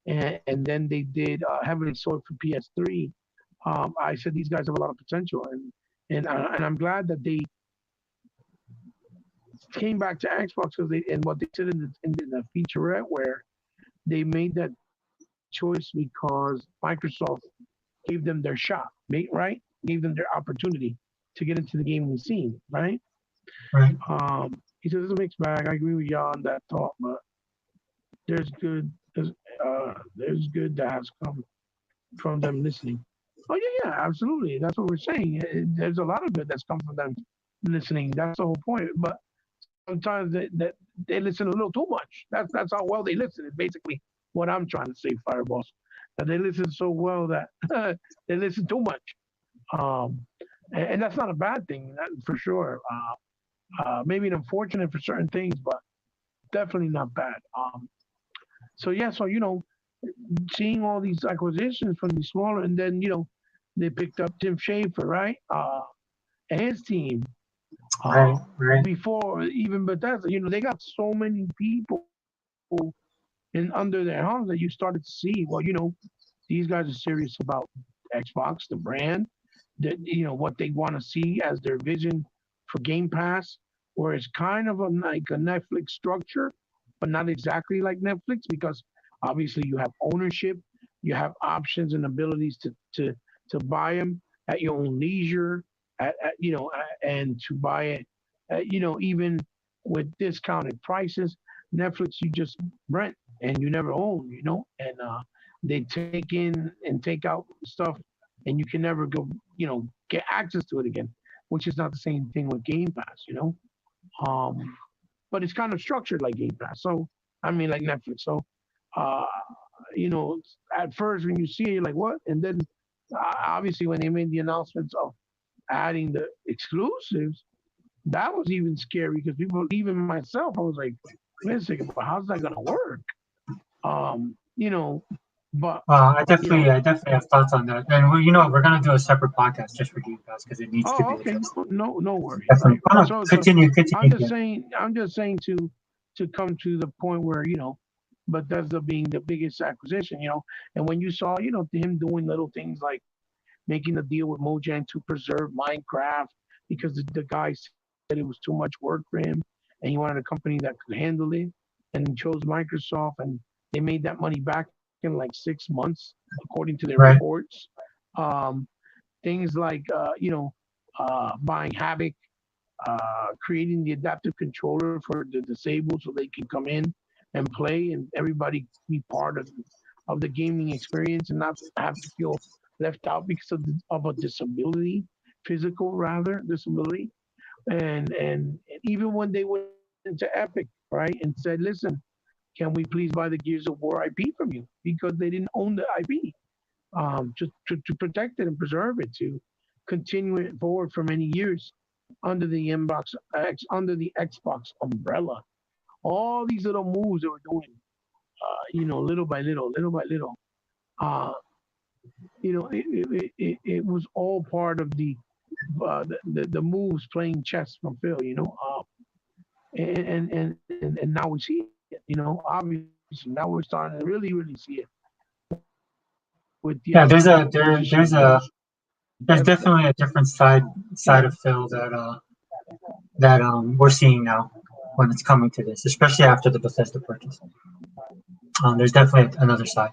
Speaker 2: and then they did Heavenly Sword for PS3. I said these guys have a lot of potential, and I'm glad that they came back to Xbox because they and what they said in the featurette where they made that choice because Microsoft gave them their shot, right? Gave them their opportunity to get into the gaming scene, right?
Speaker 1: Right.
Speaker 2: He says it's a mixed bag. I agree with y'all on that thought, but there's good there's good that has come from them listening. Oh yeah, yeah, absolutely. That's what we're saying. There's a lot of good that's come from them listening. That's the whole point. But sometimes they listen a little too much. That's how well they listen. Is basically what I'm trying to say, Fireballs. That they listen so well that they listen too much. Um, and that's not a bad thing, for sure. Maybe unfortunate for certain things, but definitely not bad. So yeah, so seeing all these acquisitions from these smaller, and then they picked up Tim Schafer, right? and his team,
Speaker 1: Right,
Speaker 2: uh,
Speaker 1: right.
Speaker 2: before even Bethesda, they got so many people in under their arms that you started to see. Well, these guys are serious about Xbox, the brand, that what they want to see as their vision for Game Pass, where it's kind of like a Netflix structure, but not exactly like Netflix because obviously you have ownership, you have options and abilities to buy them at your own leisure, and to buy it, even with discounted prices. Netflix you just rent and you never own, and they take in and take out stuff and you can never go, get access to it again, which is not the same thing with Game Pass. Um, but it's kind of structured like Game Pass. So I mean, like Netflix. So, uh, you know, at first when you see it, you're like, what? And then obviously when they made the announcements of adding the exclusives, that was even scary because people, even myself, I was like, wait a second, but how's that gonna work? Um, you know, but
Speaker 1: I
Speaker 2: you know,
Speaker 1: definitely, I definitely have thoughts on that, and we're gonna do a separate podcast just for Game Pass because it needs to
Speaker 2: oh,
Speaker 1: be
Speaker 2: okay,
Speaker 1: addressed.
Speaker 2: no worries,
Speaker 1: Definitely.
Speaker 2: right?
Speaker 1: Oh, no,
Speaker 2: So
Speaker 1: continue. Yeah.
Speaker 2: I'm just saying to come to the point where Bethesda being the biggest acquisition, and when you saw him doing little things like making a deal with Mojang to preserve Minecraft because the guy said it was too much work for him and he wanted a company that could handle it, and he chose Microsoft, and they made that money back in like 6 months according to their
Speaker 1: Right.
Speaker 2: reports. Um, Things like buying Havoc, creating the adaptive controller for the disabled so they can come in and play and everybody be part of the gaming experience and not have to feel left out because of a disability, physical rather disability. And even when they went into Epic, right, and said, listen, can we please buy the Gears of War IP from you because they didn't own the IP, to protect it and preserve it, to continue it forward for many years under the Xbox umbrella. All these little moves they were doing, little by little, little by little. Uh, it was all part of the moves playing chess from Phil. And now we see it. Obviously now we're starting to really see it with the
Speaker 1: Yeah. There's
Speaker 2: acquisition
Speaker 1: a
Speaker 2: of
Speaker 1: there there's
Speaker 2: Bethesda.
Speaker 1: definitely a different side of Phil that we're seeing now when it's coming to this, especially after the Bethesda purchase. There's definitely another side.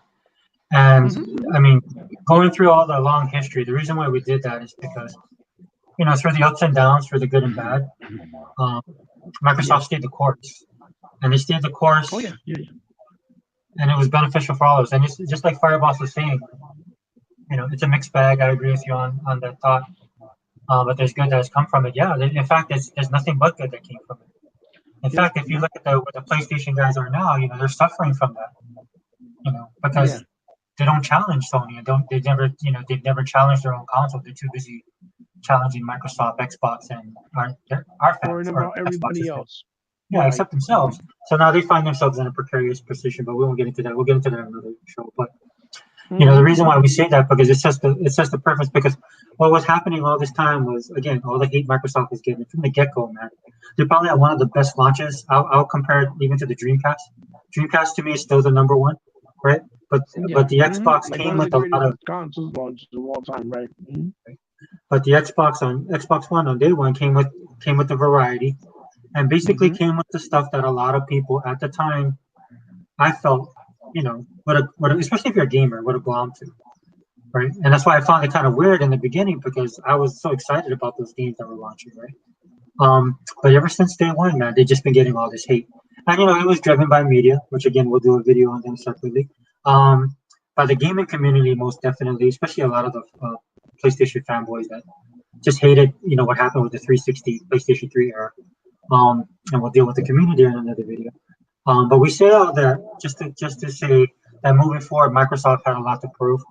Speaker 1: And
Speaker 2: Hmm.
Speaker 1: I mean, going through all the long history, the reason why we did that is because, through the ups and downs, through the good and bad, um,
Speaker 2: Yeah.
Speaker 1: Microsoft stayed the course. And they stayed the
Speaker 2: Oh
Speaker 1: course,
Speaker 2: yeah. Yeah.
Speaker 1: and it was beneficial for all of us. And just like Fireboss was saying, it's a mixed bag. I agree with you on that thought. But there's good that has come from it. Yeah, in fact, there's nothing but good that came from it. In
Speaker 2: Yeah.
Speaker 1: fact, if you
Speaker 2: Yeah.
Speaker 1: look at where the PlayStation guys are now, they're suffering from that,
Speaker 2: Yeah.
Speaker 1: because they don't challenge Sony and they've never challenged their own console. They're too busy challenging Microsoft, Xbox, and our
Speaker 2: Worrying
Speaker 1: fans or
Speaker 2: about
Speaker 1: Xbox's
Speaker 2: everybody
Speaker 1: fans.
Speaker 2: else.
Speaker 1: Yeah,
Speaker 2: Right.
Speaker 1: except themselves. So now they find themselves in a precarious position, but we won't get into that. We'll get into that in another show. But the
Speaker 2: Hmm.
Speaker 1: reason why we say that because it's just the purpose. Because what was happening all this time was, again, all the hate Microsoft was getting from the get go, man. They probably had one of the best launches. I'll compare it even to the Dreamcast. Dreamcast to me is still the number one, right? But
Speaker 2: Yeah.
Speaker 1: the Xbox
Speaker 2: Like
Speaker 1: came
Speaker 2: one of the
Speaker 1: with a lot
Speaker 2: greatest
Speaker 1: of
Speaker 2: consoles launches of all time. Right. Hmm.
Speaker 1: but the Xbox One on day one came with the variety, and basically
Speaker 2: Hmm.
Speaker 1: came with the stuff that a lot of people at the time, I felt, especially if you're a gamer, would have glommed to, right? And that's why I found it kind of weird in the beginning because I was so excited about those games that were launching, right? But ever since day one, man, they've just been getting all this hate, and it was driven by media, which again we'll do a video on them separately. Um, by the gaming community, most definitely, especially a lot of the PlayStation fanboys that just hated, what happened with the 360 PlayStation 3 era. And we'll deal with the community in another video. But we say all that just to say that moving forward, Microsoft had a lot to prove.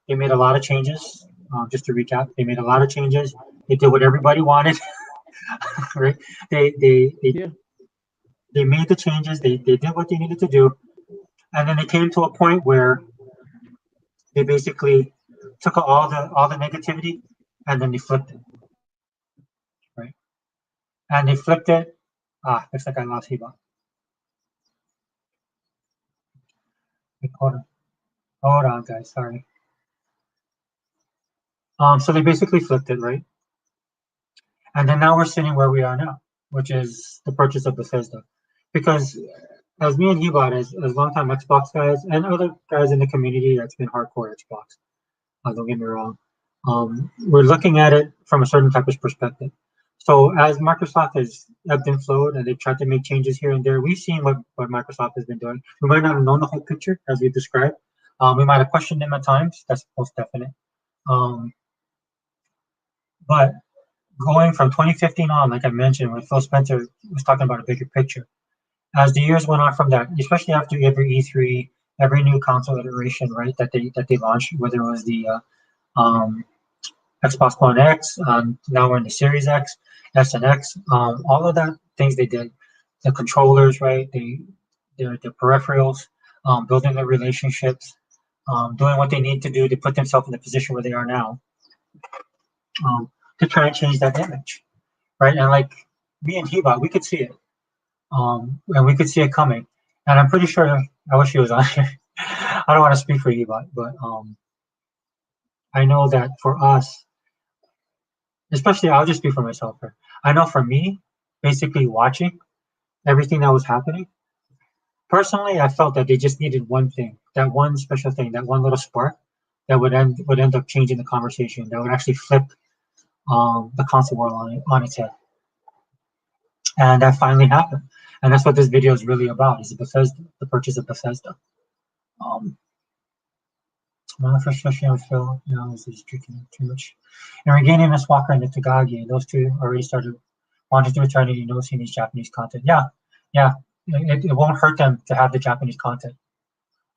Speaker 1: They made a lot of changes. Just to recap, they made a lot of changes. They did what everybody wanted, right? They they they,
Speaker 2: Yeah.
Speaker 1: they made the changes. They did what they needed to do, and then they came to a point where they basically took all the negativity and then they flipped it. and they flipped it. Looks like I lost Heba. Hold on, guys. Sorry. So they basically flipped it, right? And then now we're sitting where we are now, which is the purchase of Bethesda. Because as me and Hebot, as longtime Xbox guys and other guys in the community that's been hardcore Xbox, don't get me wrong, we're looking at it from a certain type of perspective. So as Microsoft has ebbed and flowed and they've tried to make changes here and there, we've seen what Microsoft has been doing. We might not have known the whole picture as we described. We might have questioned them at times. That's most definite. Um, but going from 2015 on, like I mentioned, when Phil Spencer was talking about a bigger picture, as the years went on from that, especially after every E3, every new console iteration, right, that they launched, whether it was the Xbox One X, now we're in the Series X, S and X, all of that things they did, the controllers, right, the peripherals, building their relationships, doing what they need to do to put themselves in the position where they are now, to try and change that image, right? And like me and Heba, we could see it, and we could see it coming. And I'm pretty sure. I wish he was on here. I don't want to speak for Heba, but I know that for us, especially, I'll just speak for myself here. I know for me, basically watching everything that was happening, personally, I felt that they just needed one thing, that one special thing, that one little spark that would end up changing the conversation, that would actually flip the console world on its head. And that finally happened. And that's what this video is really about, is Bethesda, the purchase of Bethesda. My first frustration with Phil, is he's drinking too much. And regaining Miss Walker and the Tagagi, those two already started wanting to return to seeing these Japanese content. Yeah. It won't hurt them to have the Japanese content.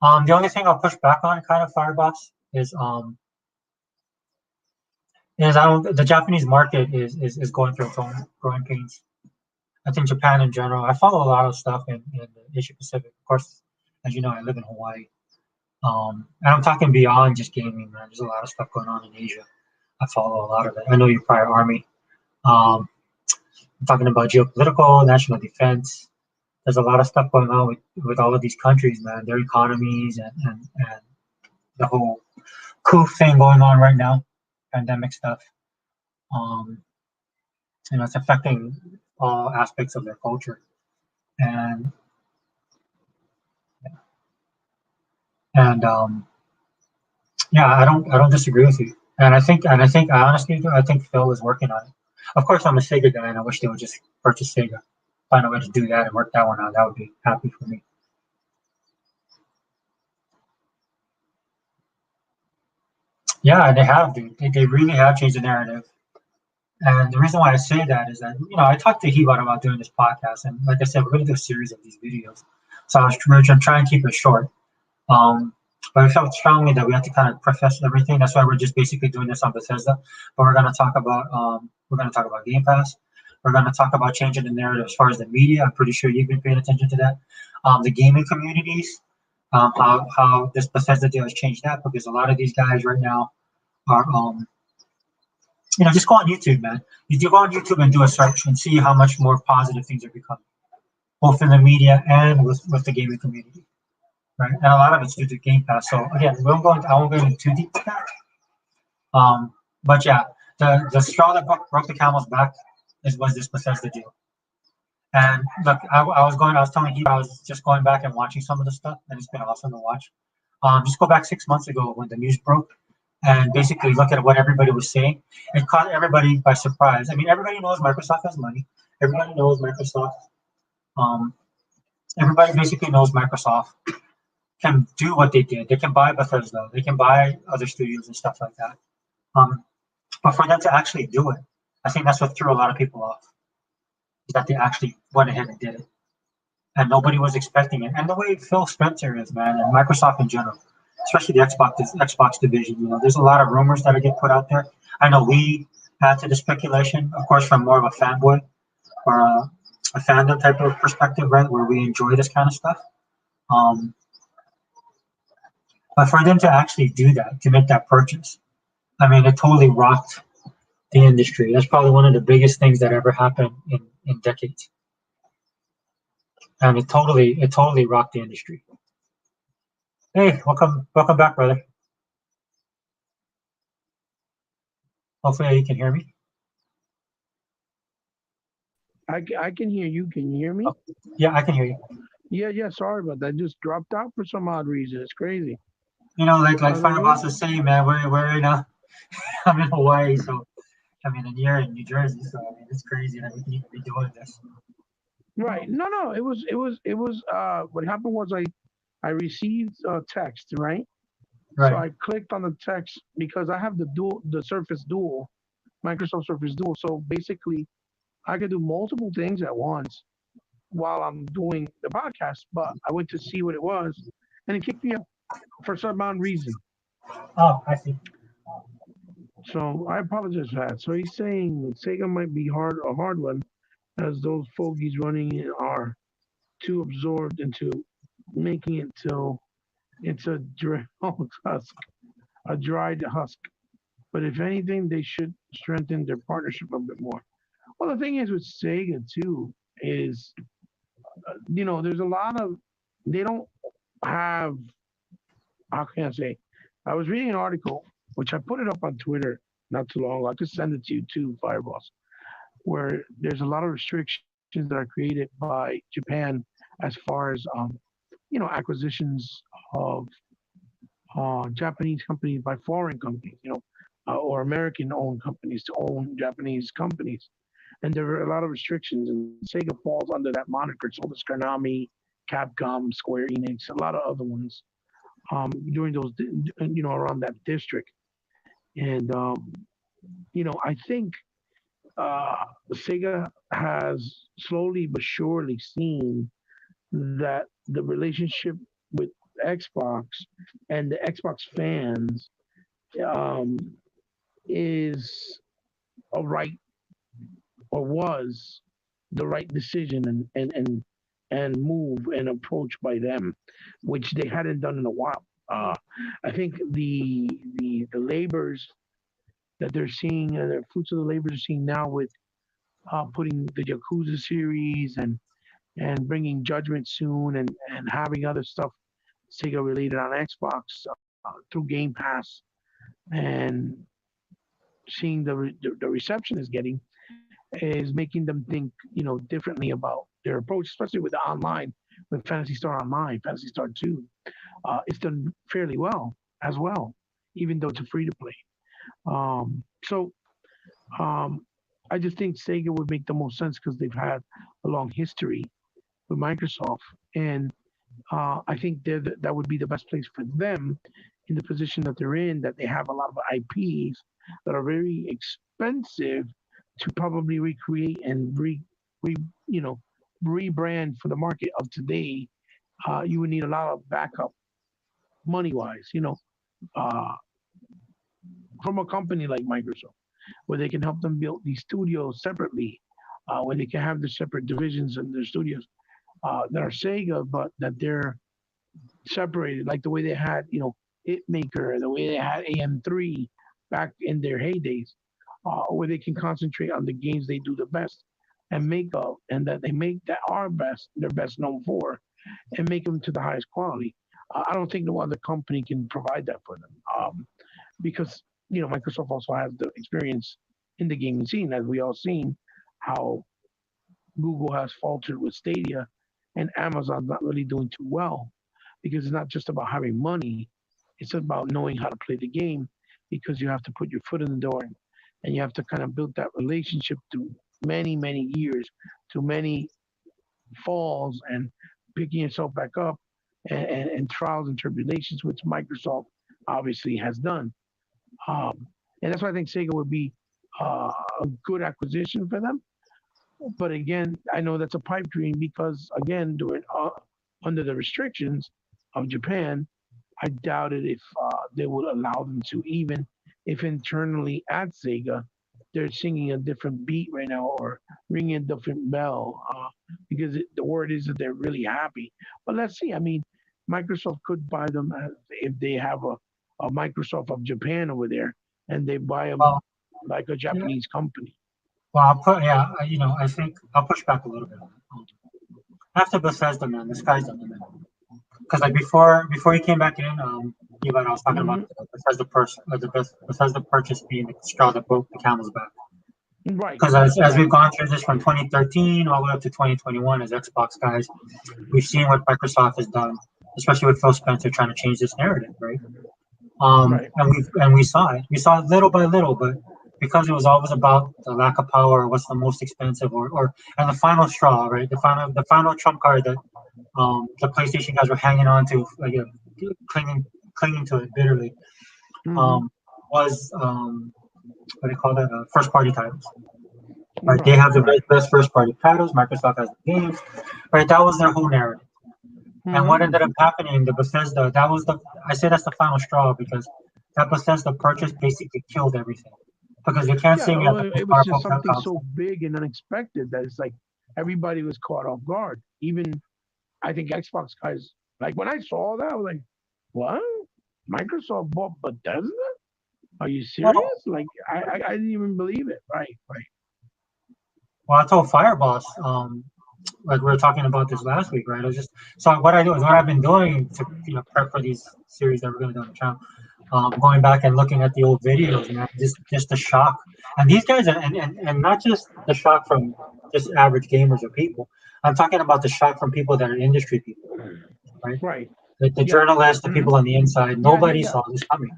Speaker 1: The only thing I'll push back on, kind of, Firebox, is the Japanese market is going through its own growing pains. I think Japan in general. I follow a lot of stuff in Asia Pacific. Of course, as you know, I live in Hawaii. And I'm talking beyond just gaming, man. There's a lot of stuff going on in Asia. I follow a lot of it. I know your prior army. I'm talking about geopolitical, national defense. There's a lot of stuff going on with all of these countries, man. Their economies and the whole coup thing going on right now, pandemic stuff. It's affecting all aspects of their culture. And yeah, I don't disagree with you. And I honestly do. I think Phil is working on it. Of course, I'm a Sega guy, and I wish they would just purchase Sega, find a way to do that and work that one out. That would be happy for me. Yeah, they have, dude. They really have changed the narrative. And the reason why I say that is that I talked to Hebot about doing this podcast, and like I said, we're going to do a series of these videos. So we're going to try and keep it short. But I felt strongly that we have to kind of preface everything. That's why we're just basically doing this on Bethesda. But we're going to talk about Game Pass. We're going to talk about changing the narrative as far as the media. I'm pretty sure you've been paying attention to that. The gaming communities, how this Bethesda deal has changed that, because a lot of these guys right now are just go on YouTube, man. You go on YouTube and do a search and see how much more positive things are becoming, both in the media and with the gaming community. Right, and a lot of it's due to Game Pass. So again, I won't go into too deep with that. But yeah, the straw that broke the camel's back was this Bethesda deal. And look, I was telling you, I was just going back and watching some of the stuff, and it's been awesome to watch. Just go back 6 months ago when the news broke, and basically look at what everybody was saying. It caught everybody by surprise. I mean, everybody knows Microsoft has money. Everybody knows Microsoft. Everybody basically knows Microsoft can do what they did. They can buy Bethesda. They can buy other studios and stuff like that. But for them to actually do it, I think that's what threw a lot of people off. Is that they actually went ahead and did it, and nobody was expecting it. And the way Phil Spencer is, man, and Microsoft in general, especially the Xbox division, there's a lot of rumors that get put out there. I know we add to the speculation, of course, from more of a fanboy or a fandom type of perspective, right, where we enjoy this kind of stuff. But for them to actually do that, to make that purchase, I mean, it totally rocked the industry. That's probably one of the biggest things that ever happened in decades. And it totally rocked the industry. Hey, welcome back, brother. Hopefully you can hear me.
Speaker 2: I can hear you. Can you hear
Speaker 1: Oh,
Speaker 2: me?
Speaker 1: yeah, I can hear you.
Speaker 2: Yeah, yeah. Sorry about that. Just dropped out for some odd reason. It's crazy.
Speaker 1: Like
Speaker 2: How's it
Speaker 1: Fireboss
Speaker 2: going?
Speaker 1: was saying, man, we're in I'm in Hawaii, so I mean, and you're in New Jersey, so I mean, it's crazy that we can even be doing this.
Speaker 2: Right. No, no. It was. What happened was I received a text, right? So
Speaker 1: Right.
Speaker 2: I clicked on the text because I have the Surface Dual, Microsoft Surface Dual. So basically, I could do multiple things at once while I'm doing the podcast. But I went to see what it was, and it kicked me out for some odd reason.
Speaker 1: Oh, I see.
Speaker 2: So I apologize for that. So he's saying Sega might be a hard one, as those fogies running it are too absorbed into making it till it's a husk, a dried husk. But if anything, they should strengthen their partnership a bit more. Well, the thing is with Sega too is, there's a lot of they don't have. How can I say? I was reading an article which I put it up on Twitter not too long ago. I could send it to you too, Fireballs, where there's a lot of restrictions that are created by Japan as far as acquisitions of Japanese companies by foreign companies, or American-owned companies to own Japanese companies. And there are a lot of restrictions, and Sega falls under that moniker. So does Konami, Capcom, Square Enix, a lot of other ones during those, around that district. And I think Sega has slowly but surely seen that the relationship with Xbox and the Xbox fans um, is a right, or was the right decision, and move and approach by them, which they hadn't done in a while. I think the labors that they're seeing, the fruits of the labors they're seeing now with putting the Yakuza series and bringing Judgment soon, and having other stuff Sega related on Xbox through Game Pass, and seeing the reception is getting, is making them think differently about their approach, especially with the online, with Fantasy Star Online, Fantasy Star 2. It's done fairly well as well, even though it's a free to play. So um, I just think Sega would make the most sense because they've had a long history with Microsoft, and I think that would be the best place for them in the position that they're in, that they have a lot of IPs that are very expensive to probably recreate and re you know rebrand for the market of today. You would need a lot of backup money wise, uh, from a company like Microsoft, where they can help them build these studios separately, where they can have their separate divisions and their studios that are Sega, but that they're separated, like the way they had, Hitmaker, the way they had AM3 back in their heydays, where they can concentrate on the games they do the best and make up, and that they make that are best, they're best known for, and make them to the highest quality. I don't think no other company can provide that for them, because Microsoft also has the experience in the gaming scene, as we all seen how Google has faltered with Stadia, and Amazon's not really doing too well, because it's not just about having money, it's about knowing how to play the game, because you have to put your foot in the door, and you have to kind of build that relationship through many, many years, to many falls and picking yourself back up, and trials and tribulations, which Microsoft obviously has done. Um, and that's why I think Sega would be a good acquisition for them. But again, I know that's a pipe dream because, again, during under the restrictions of Japan, I doubted if they would allow them to, even if internally at Sega they're singing a different beat right now, or ringing a different bell, because the word is that they're really happy. But let's see. I mean, Microsoft could buy them if they have a Microsoft of Japan over there, and they buy them.
Speaker 1: Well,
Speaker 2: like a
Speaker 1: Yeah.
Speaker 2: Japanese company.
Speaker 1: Well, I think I'll push back a little bit on it. After Bethesda, man, the sky's the limit. Because like before he came back in, Eli, I was talking about
Speaker 2: Hmm.
Speaker 1: Bethesda purchase being the straw that broke the camel's back.
Speaker 2: Right,
Speaker 1: Because as we've
Speaker 2: right.
Speaker 1: gone through this from 2013 all the way up to 2021 as Xbox guys, we've seen what Microsoft has done, especially with Phil Spencer trying to change this narrative, right?
Speaker 2: Right.
Speaker 1: And we saw it. We saw it little by little, but because it was always about the lack of power, what's the most expensive, or and the final straw, right? The final trump card that the PlayStation guys were hanging on to, like clinging to it bitterly,
Speaker 2: Hmm.
Speaker 1: um, was what do you call that? First party titles, right? They
Speaker 2: Right,
Speaker 1: have the
Speaker 2: right.
Speaker 1: best first party titles. Microsoft has the games, right? That was their whole narrative. And what
Speaker 2: Hmm.
Speaker 1: ended up happening, the Bethesda, I say that's the final straw because that Bethesda purchase basically killed everything. Because you can't
Speaker 2: Yeah,
Speaker 1: say you have the most
Speaker 2: it was just
Speaker 1: powerful
Speaker 2: something so
Speaker 1: console.
Speaker 2: big and unexpected that it's like everybody was caught off guard. Even I think Xbox guys, like when I saw that, I was like, "What? Microsoft bought Bethesda? Are you
Speaker 1: Well,
Speaker 2: serious?" Like I didn't even believe it. Right, right.
Speaker 1: well, I told Fireboss, like we were talking about this last week, right? I was just so what I do is what I've been doing to prep for these series that we're going to do on the channel. Going back and looking at the old videos, man, just the shock. And these guys, and not just the shock from just average gamers or people. I'm talking about the shock from people that are industry people, right?
Speaker 2: Right.
Speaker 1: The
Speaker 2: Yeah.
Speaker 1: journalists, the
Speaker 2: Hmm.
Speaker 1: people on the inside,
Speaker 2: Yeah, yeah,
Speaker 1: nobody
Speaker 2: yeah.
Speaker 1: saw this coming.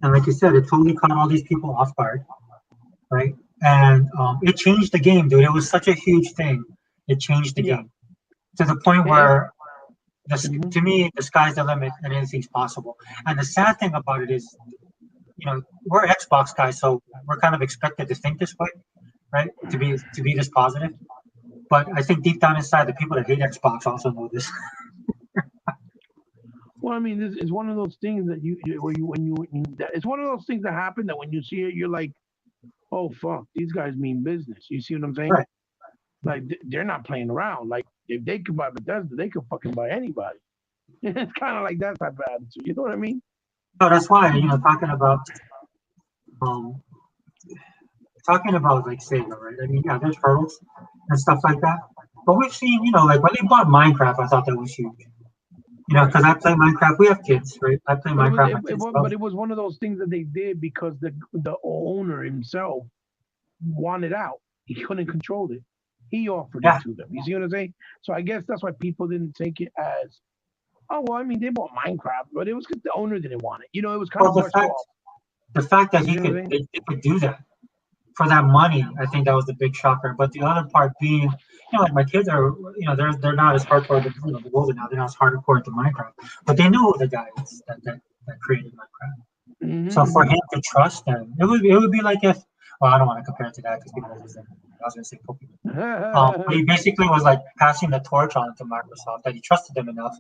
Speaker 1: And like you said, it totally caught all these people off guard, right? And it changed the game, dude. It was such a huge thing. It changed the
Speaker 2: Yeah.
Speaker 1: game to the point
Speaker 2: It,
Speaker 1: where
Speaker 2: mhm.
Speaker 1: to me, the sky's the limit and anything's possible. And the sad thing about it is, we're Xbox guys, so we're kind of expected to think this way, right? To be this positive. But I think deep down inside, the people that hate Xbox also know this.
Speaker 2: Well, I mean, this is one of those things that where you it's one of those things that happen that when you see it, you're like, "Oh fuck, these guys mean business." You see what I'm saying?
Speaker 1: Right.
Speaker 2: Like they're not playing around. Like if they could buy Bethesda, they could fucking buy anybody. It's kind of like that type of attitude. You know what I mean?
Speaker 1: So that's why, um, talking about like Sega, right? I mean, yeah, there's hurdles and stuff like that. But we've seen, like when they bought Minecraft, I thought that was huge.
Speaker 2: Right.
Speaker 1: Because I play Minecraft. We have kids, right? I play
Speaker 2: But
Speaker 1: Minecraft. My kids love
Speaker 2: but
Speaker 1: it.
Speaker 2: it was one of those things that they did because the owner himself wanted out. He couldn't control it. He offered it
Speaker 1: Yeah.
Speaker 2: to them. You see what I'm saying? So I guess that's why people didn't take it as, oh well. I mean, they bought Minecraft, but it was because the owner didn't want it. It was kind
Speaker 1: Well,
Speaker 2: of brushed off.
Speaker 1: the fact that
Speaker 2: You see what I'm saying?
Speaker 1: they could do that for that money, I think that was the big shocker. But the other part being, like my kids are, they're not as hardcore. They're older now. They're not as hardcore into Minecraft, but they know the guy that created Minecraft. So for
Speaker 2: Hmm.
Speaker 1: him to trust them, it would be like if, well, I don't want to compare it to that because people are just, I was going to say Pokemon. But he basically was like passing the torch on to Microsoft that he trusted them enough.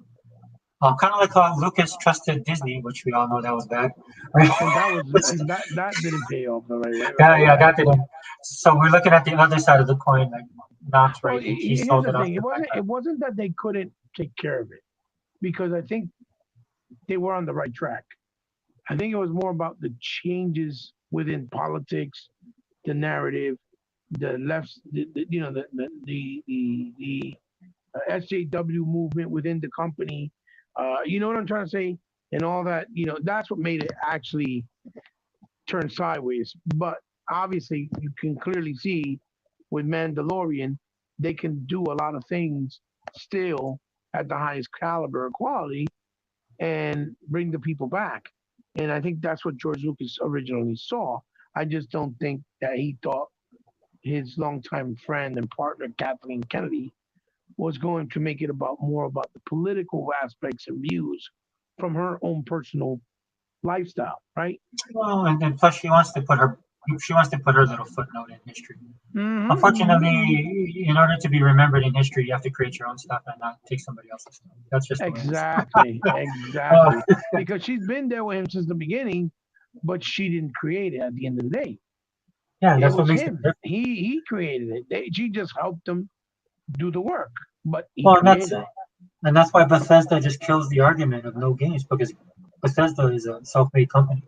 Speaker 1: Kind of like how Lucas trusted Disney, which we all know that was bad, right?
Speaker 2: And that was
Speaker 1: But
Speaker 2: and that didn't pay off. Right, right, right,
Speaker 1: yeah,
Speaker 2: right,
Speaker 1: yeah,
Speaker 2: right.
Speaker 1: that didn't. So we're looking at the other side of the coin, like Knox,
Speaker 2: Well,
Speaker 1: right? He
Speaker 2: here's
Speaker 1: sold
Speaker 2: the
Speaker 1: it off
Speaker 2: thing.
Speaker 1: to
Speaker 2: It
Speaker 1: Minecraft.
Speaker 2: wasn't that they couldn't take care of it because I think they were on the right track. I think it was more about the changes within politics, the narrative, the left, the SJW movement within the company. You know what I'm trying to say, and all that. That's what made it actually turn sideways. But obviously, you can clearly see with Mandalorian, they can do a lot of things still at the highest caliber of quality and bring the people back. And I think that's what George Lucas originally saw. I just don't think that he thought his longtime friend and partner Kathleen Kennedy was going to make it about more about the political aspects and views from her own personal lifestyle, right?
Speaker 1: Well, and plus she wants to put her little footnote in history.
Speaker 2: Mm-hmm, mm-hmm.
Speaker 1: Unfortunately, in order to be remembered in history, you have to create your own stuff and not take somebody else's stuff. That's just the way it is.
Speaker 2: Exactly,
Speaker 1: Uh,
Speaker 2: exactly. Because she's been there with him since the beginning, but she didn't create it at the end of the day.
Speaker 1: yeah,
Speaker 2: It
Speaker 1: that's what
Speaker 2: was
Speaker 1: makes it
Speaker 2: him.
Speaker 1: different.
Speaker 2: He created it. She just helped him do the work, but he
Speaker 1: Well, and that's
Speaker 2: created it.
Speaker 1: and that's why Bethesda just kills the argument of no games because Bethesda is a self-made company.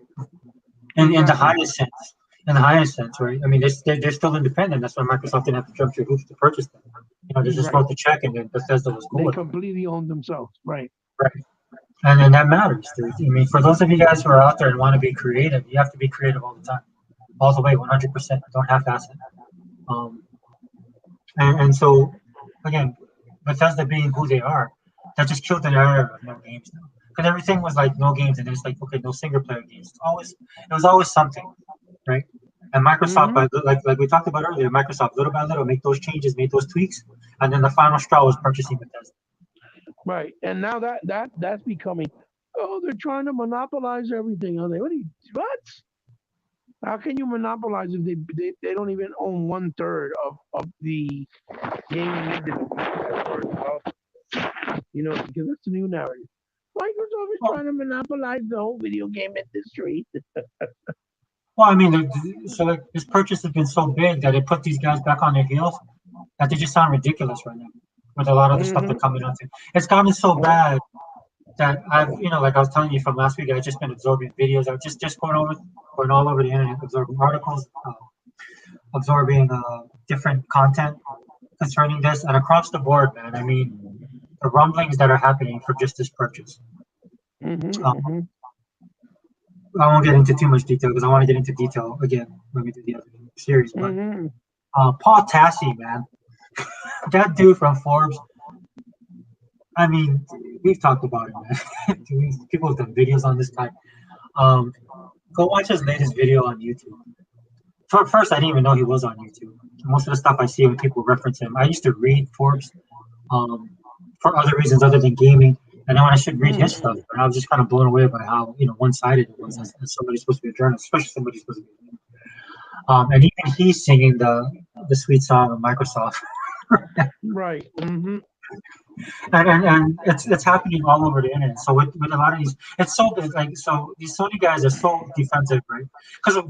Speaker 1: in the
Speaker 2: Exactly.
Speaker 1: highest sense. In the highest sense, right? I mean, they're still independent. That's why Microsoft didn't have to jump through hoops to purchase them. They just
Speaker 2: Right.
Speaker 1: wrote the check, and then Bethesda was cool
Speaker 2: They
Speaker 1: with it.
Speaker 2: completely own themselves. Right.
Speaker 1: Right. And that matters, dude. I mean, for those of you guys who are out there and want to be creative, you have to be creative all the time, all the way, 100%. Don't half-ass it. Um, and so, again, Bethesda being who they are, that just killed the era of no games now. Because everything was like no games, and it's like, okay, no single player games. It was always something, right? And Microsoft,
Speaker 2: Mm-hmm.
Speaker 1: like we talked about earlier, Microsoft little by little make those changes, make those tweaks, and then the final straw was purchasing Bethesda.
Speaker 2: Right. And now that's becoming. Oh, they're trying to monopolize everything. Are they? What? How can you monopolize if they don't even own 1/3 of the gaming industry? Because that's the new narrative. Microsoft is
Speaker 1: Well,
Speaker 2: trying to monopolize the whole video game industry.
Speaker 1: well, I mean, so like this purchase has been so big that it put these guys back on their heels that they just sound ridiculous right now with a lot of the stuff they're
Speaker 2: Mm-hmm.
Speaker 1: coming onto. It's gotten so bad that like I was telling you from last week, I've just been absorbing videos. I've just going all over the internet, absorbing articles, absorbing different content concerning this, and across the board, man. I mean, the rumblings that are happening for just this purchase.
Speaker 2: Mm-hmm.
Speaker 1: Uh,
Speaker 2: Mm-hmm.
Speaker 1: I won't get into too much detail because I want to get into detail again when we do the other series. But
Speaker 2: Mm-hmm.
Speaker 1: Paul Tassi, man, that dude from Forbes. I mean, we've talked about him, man. People have done videos on this guy. Um, Go watch his latest video on YouTube. First, I didn't even know he was on YouTube. Most of the stuff I see when people reference him, I used to read Forbes um, for other reasons other than gaming, and then when I should read his stuff, and I was just kind of blown away by how one-sided it was as somebody supposed to be a journalist, especially somebody supposed to be. And even he's singing the sweet song of Microsoft,
Speaker 2: Right. Mm-hmm.
Speaker 1: and it's happening all over the internet. So with a lot of these, it's like so these Sony guys are so defensive, right? Because
Speaker 2: Uh-oh.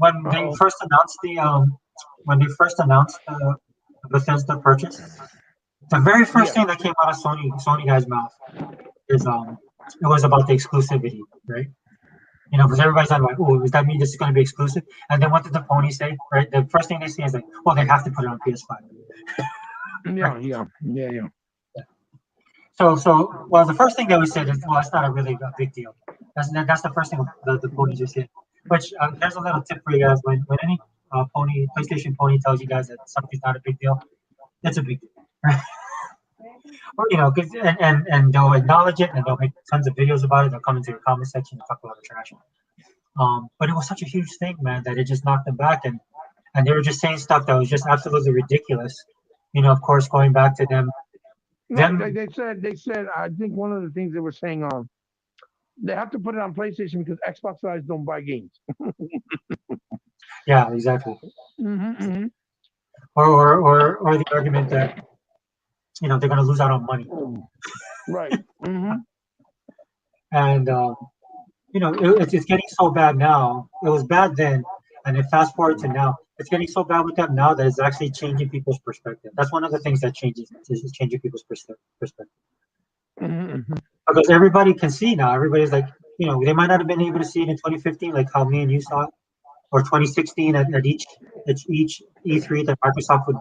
Speaker 1: when they first announced the Bethesda purchase, the very first
Speaker 2: Yeah.
Speaker 1: thing that came out of Sony guy's mouth is it was about the exclusivity, right? Because everybody's like, oh, does that mean this is going to be exclusive? And then what did the pony say, right? The first thing they say is like, well, they have to put it on PS5, right?
Speaker 2: Yeah. Yeah. Yeah. Yeah.
Speaker 1: Yeah. Well, the first thing they would say is, well, it's not a really a big deal. That's the first thing the ponies just say. Which here's a little tip for you guys: when any PlayStation pony tells you guys that something's not a big deal, it's a big deal. Right? Or 'cause, and they'll acknowledge it and they'll make tons of videos about it. They'll come into your comment section and talk about the trash. But it was such a huge thing, man, that it just knocked them back, and they were just saying stuff that was just absolutely ridiculous. Of course, going back to
Speaker 2: Right. They,
Speaker 1: them,
Speaker 2: they said they said I think one of the things they were saying they have to put it on PlayStation because Xbox guys don't buy games.
Speaker 1: yeah, exactly.
Speaker 2: Mm-hmm.
Speaker 1: Or the argument that they're going to lose out on money,
Speaker 2: Mm-hmm. Right. Mm-hmm.
Speaker 1: and it's getting so bad now. It was bad then, and then fast forward to now, it's getting so bad with them now that it's actually changing people's perspective. That's one of the things that changes is changing people's perspective.
Speaker 2: Mm-hmm.
Speaker 1: Because everybody can see now. Everybody's like, they might not have been able to see it in 2015, like how me and you saw it, or 2016 at each E3 that Microsoft would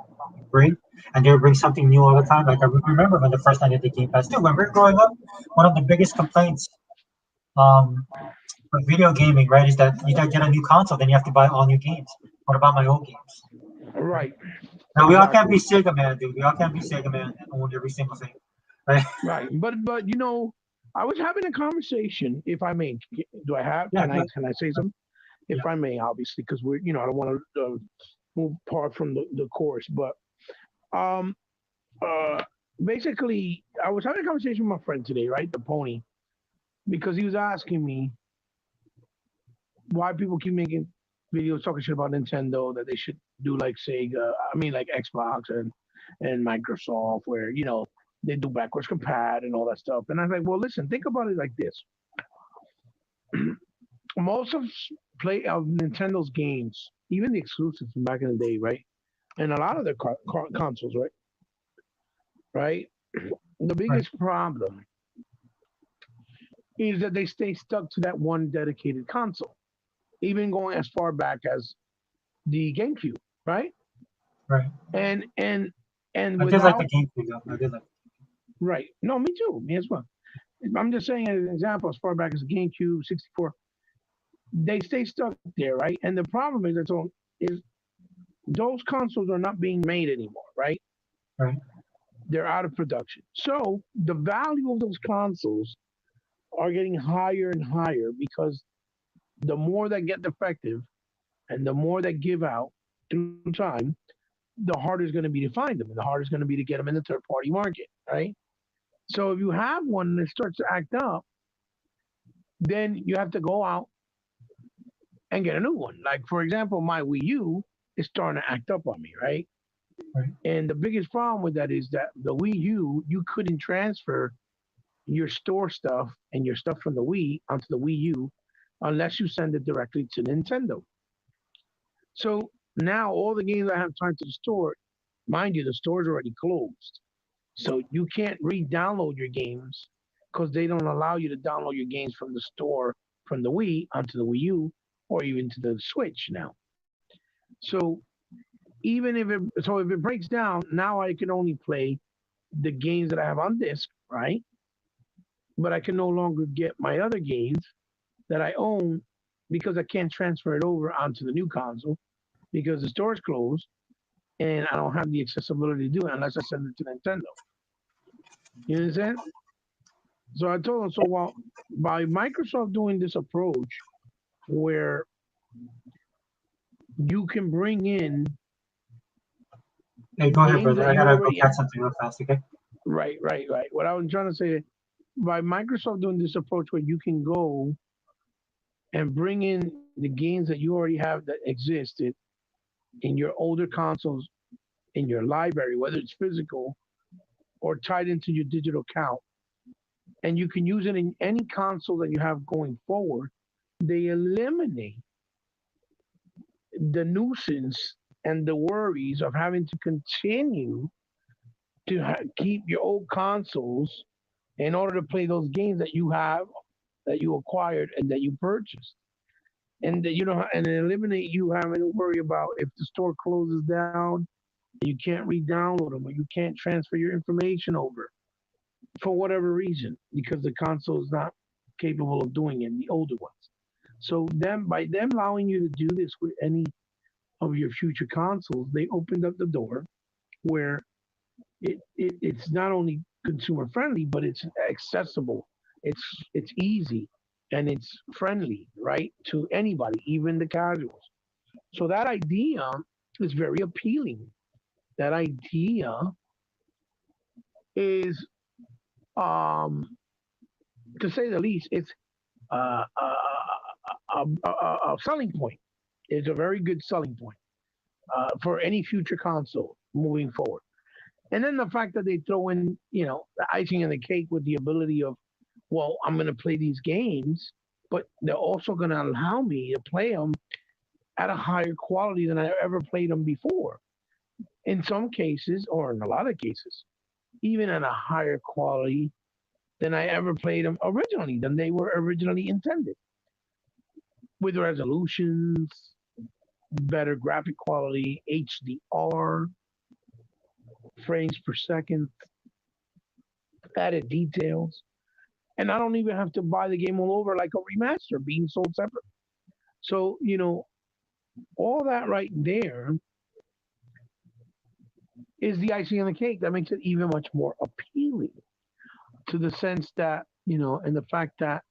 Speaker 1: bring, and they would bring something new all the time. Like I remember when the first time they did Game Pass too. When we were growing up, one of the biggest complaints with video gaming, right, is that you gotta get a new console, then you have to buy all new games. What about my old games? Right?
Speaker 2: Right.
Speaker 1: Now we all can't be
Speaker 2: Exactly.
Speaker 1: Sega Man, dude. We all can't be Sega Man and own every single thing, right?
Speaker 2: Right. But I was having a conversation. If I may, do I have?
Speaker 1: Yeah, good.
Speaker 2: Can I say something?
Speaker 1: Yeah.
Speaker 2: If I may, obviously, because we're I don't want to move apart from the course, but um uh basically I was having a conversation with my friend today, right? The pony, because he was asking me why people keep making videos talking shit about Nintendo that they should do like Sega, I mean like Xbox and Microsoft, where they do backwards compat and all that stuff. And I was like, well, listen, think about it like this: most of Nintendo's games, even the exclusives from back in the day, right, and a lot of their consoles, right. The
Speaker 1: Right.
Speaker 2: biggest problem is that they stay stuck to that one dedicated console. even going as far back as the GameCube, right?
Speaker 1: Right.
Speaker 2: And and and
Speaker 1: I did like
Speaker 2: without
Speaker 1: the GameCube though. I did like.
Speaker 2: right, no, me too, me as well. I'm just saying as an example, as far back as the GameCube, 64, they stay stuck there, right? And the problem is is those consoles are not being made anymore, right?
Speaker 1: Right.
Speaker 2: They're out of production. So the value of those consoles are getting higher and higher because the more that get defective and the more that give out through time, the harder it's going to be to find them, and the harder it's going to be to get them in the third party market, right? So if you have one that starts to act up, then you have to go out and get a new one. Like for example, my Wii U is starting to act up on me, right?
Speaker 1: Right.
Speaker 2: And the biggest problem with that is that the Wii U, you couldn't transfer your store stuff and your stuff from the Wii onto the Wii U unless you send it directly to Nintendo. So now all the games I have time to the store, mind you, the store's already closed. So you can't re-download your games because they don't allow you to download your games from the store from the Wii onto the Wii U or even to the Switch now. So if it breaks down, now I can only play the games that I have on disc, right? But I can no longer get my other games that I own because I can't transfer it over onto the new console because the store is closed and I don't have the accessibility to do it unless I send it to Nintendo. You understand? So I told him, so while by Microsoft doing this approach where you can bring in
Speaker 1: Hey, go ahead,
Speaker 2: games
Speaker 1: brother.
Speaker 2: that
Speaker 1: I
Speaker 2: you
Speaker 1: gotta go
Speaker 2: already
Speaker 1: catch something real fast. Okay.
Speaker 2: right. What I was trying to say, by Microsoft doing this approach where you can go and bring in the games that you already have that existed in your older consoles in your library, whether it's physical or tied into your digital account, and you can use it in any console that you have going forward, they eliminate the nuisance and the worries of having to continue to keep your old consoles in order to play those games that you have, that you acquired, and that you purchased. And you know, and eliminate you having to worry about if the store closes down, you can't re-download them, or you can't transfer your information over for whatever reason because the console is not capable of doing it. The older ones. So them by them allowing you to do this with any of your future consoles, they opened up the door where it's not only consumer friendly, but it's accessible. It's easy and it's friendly, right, to anybody, even the casuals. So that idea is very appealing. That idea is, um, to say the least, it's a selling point. It's a very good selling point for any future console moving forward. And then the fact that they throw in, you know, the icing on the cake with the ability of, well, I'm going to play these games, but they're also going to allow me to play them at a higher quality than I ever played them before. In some cases, or in a lot of cases, even at a higher quality than I ever played them originally, than they were originally intended, with resolutions, better graphic quality, HDR, frames per second, added details. And I don't even have to buy the game all over like a remaster being sold separate. So, you know, all that right there is the icing on the cake that makes it even much more appealing to the sense that, you know, and the fact that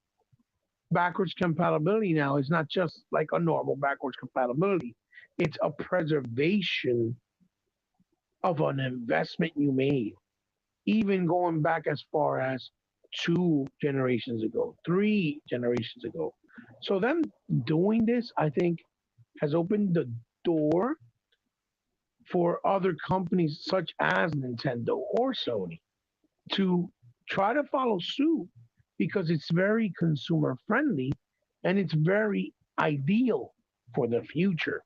Speaker 2: backwards compatibility now is not just like a normal backwards compatibility, it's a preservation of an investment you made, even going back as far as 2 generations ago, 3 generations ago. So, them doing this, I think, has opened the door for other companies such as Nintendo or Sony to try to follow suit because it's very consumer friendly and it's very ideal for the future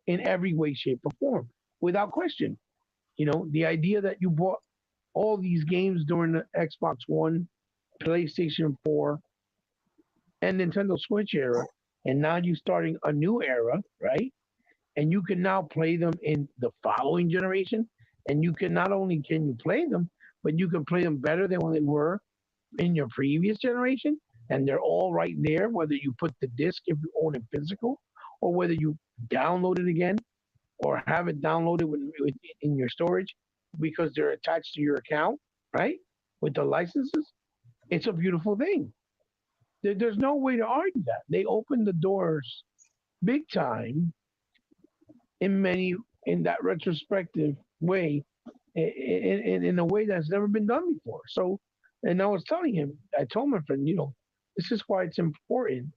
Speaker 2: in every way, shape, or form, without question. You know, the idea that you bought all these games during the Xbox One, PlayStation 4, and Nintendo Switch era, and now you're starting a new era, right? And you can now play them in the following generation, and you can not only can you play them, but you can play them better than when they were in your previous generation, and they're all right there. Whether you put the disc if you own it physical, or whether you download it again, or have it downloaded in your storage because they're attached to your account, right? With the licenses, it's a beautiful thing. There's no way to argue that. They opened the doors big time in many in that retrospective way, in a way that's never been done before. So, and I was telling him, I told my friend, this is why it's important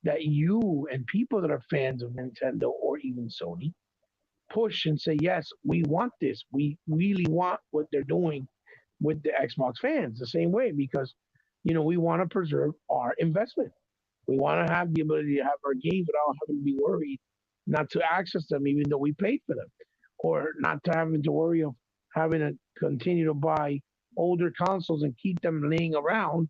Speaker 2: that you and people that are fans of Nintendo or even Sony push and say, yes, we want this. We really want what they're doing with the Xbox fans the same way because, we want to preserve our investment. We want to have the ability to have our games without having to be worried not to access them, even though we paid for them, or not to having to worry of having to continue to buy older consoles and keep them laying around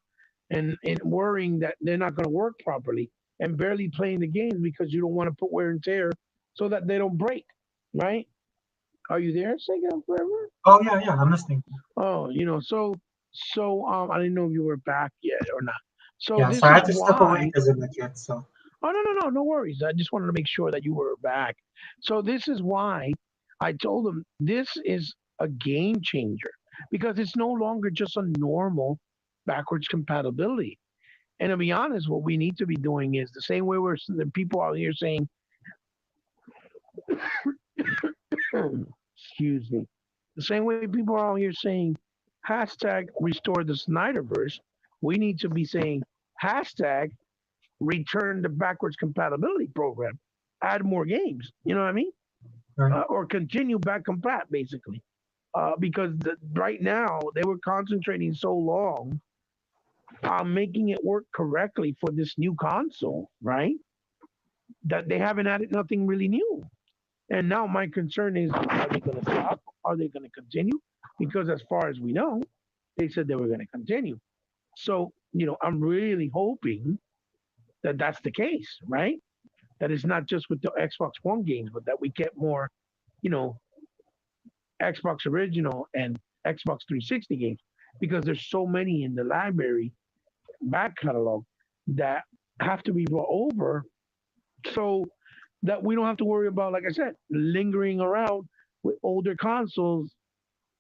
Speaker 2: and worrying that they're not going to work properly and barely playing the games because you don't want to put wear and tear so that they don't break, right? Are you there, Sega Forever?
Speaker 1: Oh yeah, yeah, I'm listening.
Speaker 2: Oh, I didn't know if you were back yet or not. So
Speaker 1: Yeah, so
Speaker 2: this
Speaker 1: I
Speaker 2: is
Speaker 1: had to step away
Speaker 2: why.
Speaker 1: because of my kids. So
Speaker 2: Oh, no, no, no, no worries. I just wanted to make sure that you were back. So this is why I told them this is a game changer because it's no longer just a normal backwards compatibility. And to be honest, what we need to be doing is the same way the people out here saying, excuse me, the same way people are out here saying hashtag restore the Snyderverse, we need to be saying hashtag return the backwards compatibility program, add more games. You know what I mean?
Speaker 1: right.
Speaker 2: Or continue back compat basically. Because right now they were concentrating so long on making it work correctly for this new console, right? That they haven't added nothing really new. And now my concern is, are they going to stop? Are they going to continue? Because as far as we know, they said they were going to continue. So, I'm really hoping that that's the case, right? That it's not just with the Xbox One games, but that we get more, you know, Xbox original and Xbox 360 games because there's so many in the library back catalog that have to be brought over so that we don't have to worry about, like I said, lingering around with older consoles,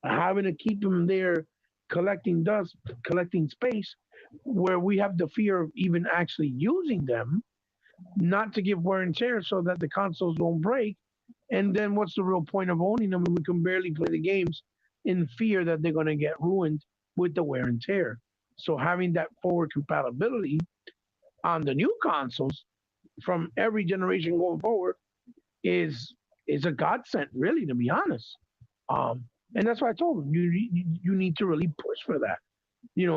Speaker 2: having to keep them there collecting dust, collecting space, where we have the fear of even actually using them, not to give wear and tear so that the consoles don't break. And then what's the real point of owning them when we can barely play the games in fear that they're going to get ruined with the wear and tear? So having that forward compatibility on the new consoles from every generation going forward is is a godsend, really, to be honest. And that's why I told them you need to really push for that. You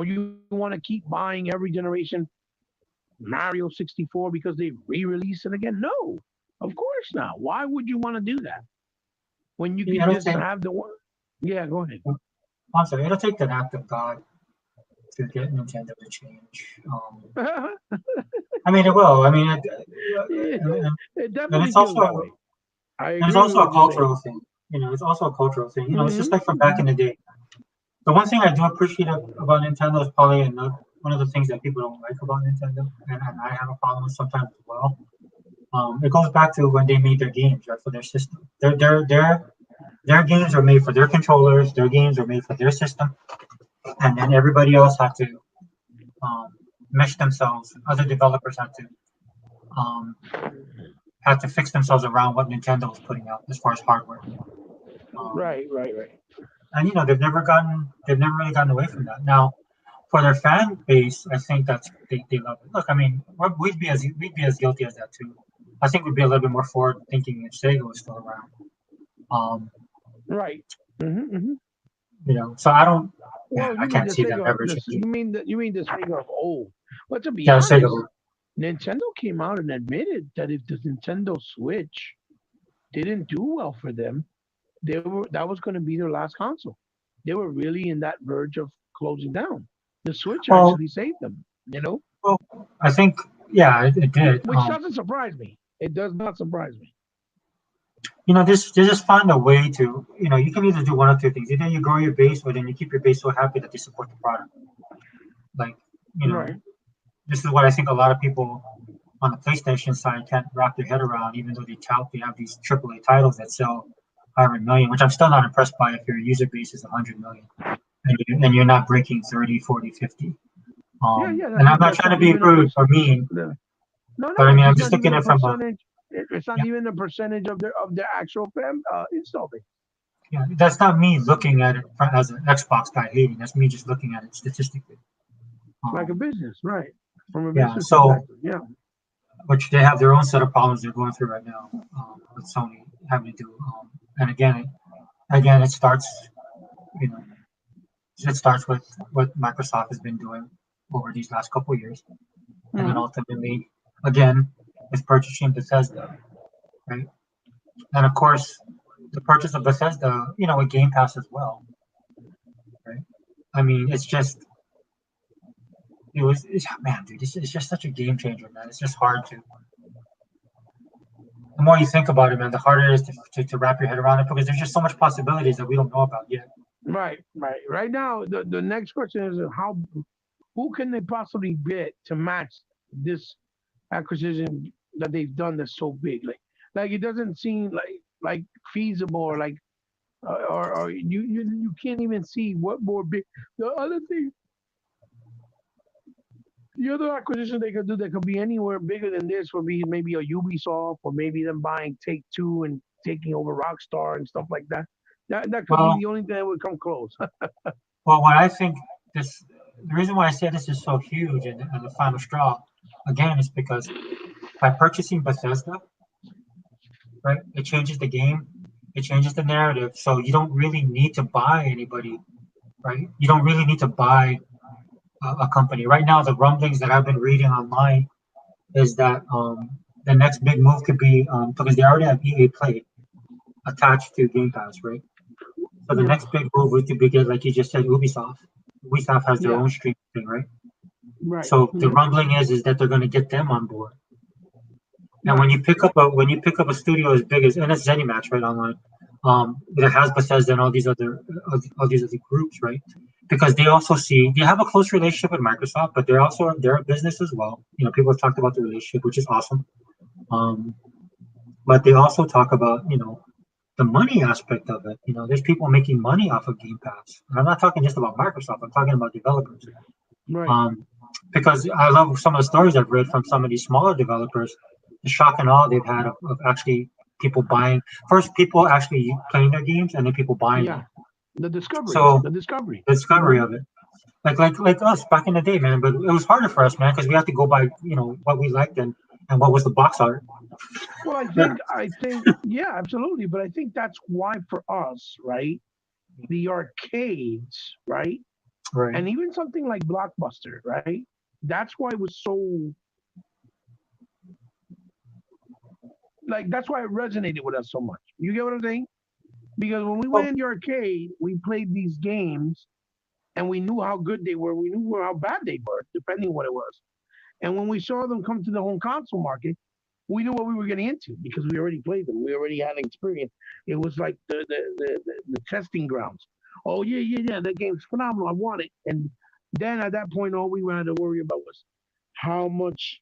Speaker 2: want to keep buying every generation Mario 64 because they re-release it again. No, of course not. Why would you want to do that when you
Speaker 1: Yeah,
Speaker 2: could
Speaker 1: it'll
Speaker 2: just
Speaker 1: take.
Speaker 2: have the one? Yeah, go ahead.
Speaker 1: Also, it'll take an act of God to get Nintendo to change. I mean, it will. I mean,
Speaker 2: Yeah,
Speaker 1: and
Speaker 2: it
Speaker 1: and
Speaker 2: definitely
Speaker 1: it's
Speaker 2: feels
Speaker 1: also
Speaker 2: that way. I
Speaker 1: and it's
Speaker 2: agree with
Speaker 1: also a
Speaker 2: what you're saying.
Speaker 1: cultural thing. It's also a cultural thing. It's just
Speaker 2: Hmm.
Speaker 1: like from back in the day. The one thing I do appreciate about Nintendo is probably one of the things that people don't like about Nintendo, and I have a problem with sometimes as well. It goes back to when they made their games, right, for their system. Their games are made for their controllers. Their games are made for their system, and then everybody else had to um, mesh themselves. Other developers um, had to fix themselves around what Nintendo was putting out as far as hardware. Um,
Speaker 2: Right, right, right.
Speaker 1: and they've never really gotten away from that. Now, for their fan base, I think they love it. Look, I mean, we'd be as guilty as that too. I think we'd be a little bit more forward thinking if Sega was still around. Um,
Speaker 2: Right. Hmm.
Speaker 1: so I don't,
Speaker 2: Well,
Speaker 1: I
Speaker 2: you mean
Speaker 1: can't
Speaker 2: the
Speaker 1: see them
Speaker 2: Sega?
Speaker 1: ever changing.
Speaker 2: You mean the Sega of old? But to be
Speaker 1: Yeah, Sega.
Speaker 2: honest, Nintendo came out and admitted that if the Nintendo Switch didn't do well for them, that was going to be their last console. They were really in that verge of closing down. The Switch
Speaker 1: Well,
Speaker 2: actually saved them. You know.
Speaker 1: well, I think. Yeah, it did.
Speaker 2: which doesn't surprise me. It does not surprise me.
Speaker 1: They just find a way to, you can either do one of two things. Either you grow your base, or then you keep your base so happy that they support the product. Like, you know,
Speaker 2: Right.
Speaker 1: this is what I think a lot of people on the PlayStation side can't wrap their head around, even though they tout they have these AAA titles that sell 500 million, which I'm still not impressed by if your user base is 100 million and you're not breaking 30, 40, 50.
Speaker 2: Yeah, yeah.
Speaker 1: And I'm not
Speaker 2: That's
Speaker 1: trying to
Speaker 2: not
Speaker 1: be
Speaker 2: even a
Speaker 1: rude or mean,
Speaker 2: no,
Speaker 1: but I
Speaker 2: no.
Speaker 1: mean, I'm
Speaker 2: It's
Speaker 1: just
Speaker 2: not
Speaker 1: looking
Speaker 2: even a
Speaker 1: at it from a,
Speaker 2: percentage. It's not
Speaker 1: yeah,
Speaker 2: even a percentage of the actual install base.
Speaker 1: yeah, that's not me looking at it as an Xbox guy hating. That's me just looking at it statistically.
Speaker 2: Like a
Speaker 1: Um,
Speaker 2: business, right? From a
Speaker 1: yeah,
Speaker 2: business
Speaker 1: so
Speaker 2: perspective, yeah.
Speaker 1: which they have their own set of problems they're going through right now with Sony having to do. And again, it starts, you know, it starts with what Microsoft has been doing over these last couple of years, and then
Speaker 2: Hmm.
Speaker 1: ultimately, again, with purchasing Bethesda, right? And of course, the purchase of Bethesda, with Game Pass as well, right? I mean, man, dude, it's just such a game changer, man. It's just hard to. The more you think about it, man, the harder it is to wrap your head around it because there's just so much possibilities that we don't know about yet.
Speaker 2: Right, right. Right now, the next question is how who can they possibly get to match this acquisition that they've done that's so big? Like it doesn't seem like feasible or like or you can't even see what more big. The other thing, the other acquisition they could do that could be anywhere bigger than this would be maybe a Ubisoft or maybe them buying Take Two and taking over Rockstar and stuff like that. That could be
Speaker 1: Well,
Speaker 2: the only thing that would come close.
Speaker 1: what I think this, the reason why I say this is so huge and the final straw, again, is because by purchasing Bethesda, right, it changes the game, it changes the narrative. So you don't really need to buy anybody, right? You don't really need to buy a company. Right now, the rumblings that I've been reading online is that the next big move could be because they already have EA Play attached to Game Pass, right? So the
Speaker 2: Yeah,
Speaker 1: next big move would be get, like you just said, Ubisoft. Ubisoft has their
Speaker 2: yeah,
Speaker 1: own streaming thing, right?
Speaker 2: right,
Speaker 1: So the
Speaker 2: yeah,
Speaker 1: rumbling is that they're going to get them on board. And
Speaker 2: right,
Speaker 1: when you pick up a studio as big as, and it's ZeniMax, right, online, that has Bethesda and all these other groups, right? Because they have a close relationship with Microsoft, but they're a business as well. People have talked about the relationship, which is awesome. Um, but they also talk about the money aspect of it. There's people making money off of Game Pass. And I'm not talking just about Microsoft. I'm talking about developers.
Speaker 2: right.
Speaker 1: Um, because I love some of the stories I've read from some of these smaller developers, the shock and awe they've had of actually people buying, first people actually playing their games and then people buying
Speaker 2: Yeah,
Speaker 1: them.
Speaker 2: the
Speaker 1: So
Speaker 2: discovery.
Speaker 1: the discovery
Speaker 2: Hmm.
Speaker 1: of it, like us back in the day, man. But it was harder for us, man, because we had to go by what we liked and what was the box art.
Speaker 2: Well,
Speaker 1: Yeah,
Speaker 2: yeah, absolutely. But I think that's why for us, right, the arcades, right,
Speaker 1: right.
Speaker 2: and even something like Blockbuster, right, that's why it was so that's why it resonated with us so much. You get what I'm saying? Because when we went
Speaker 1: Well,
Speaker 2: in the arcade, we played these games and we knew how good they were. We knew how bad they were, depending what it was. And when we saw them come to the home console market, we knew what we were getting into because we already played them. We already had experience. It was like the testing grounds. Oh yeah, yeah, yeah. That game's phenomenal. I want it. And then at that point, all we had to worry about was how much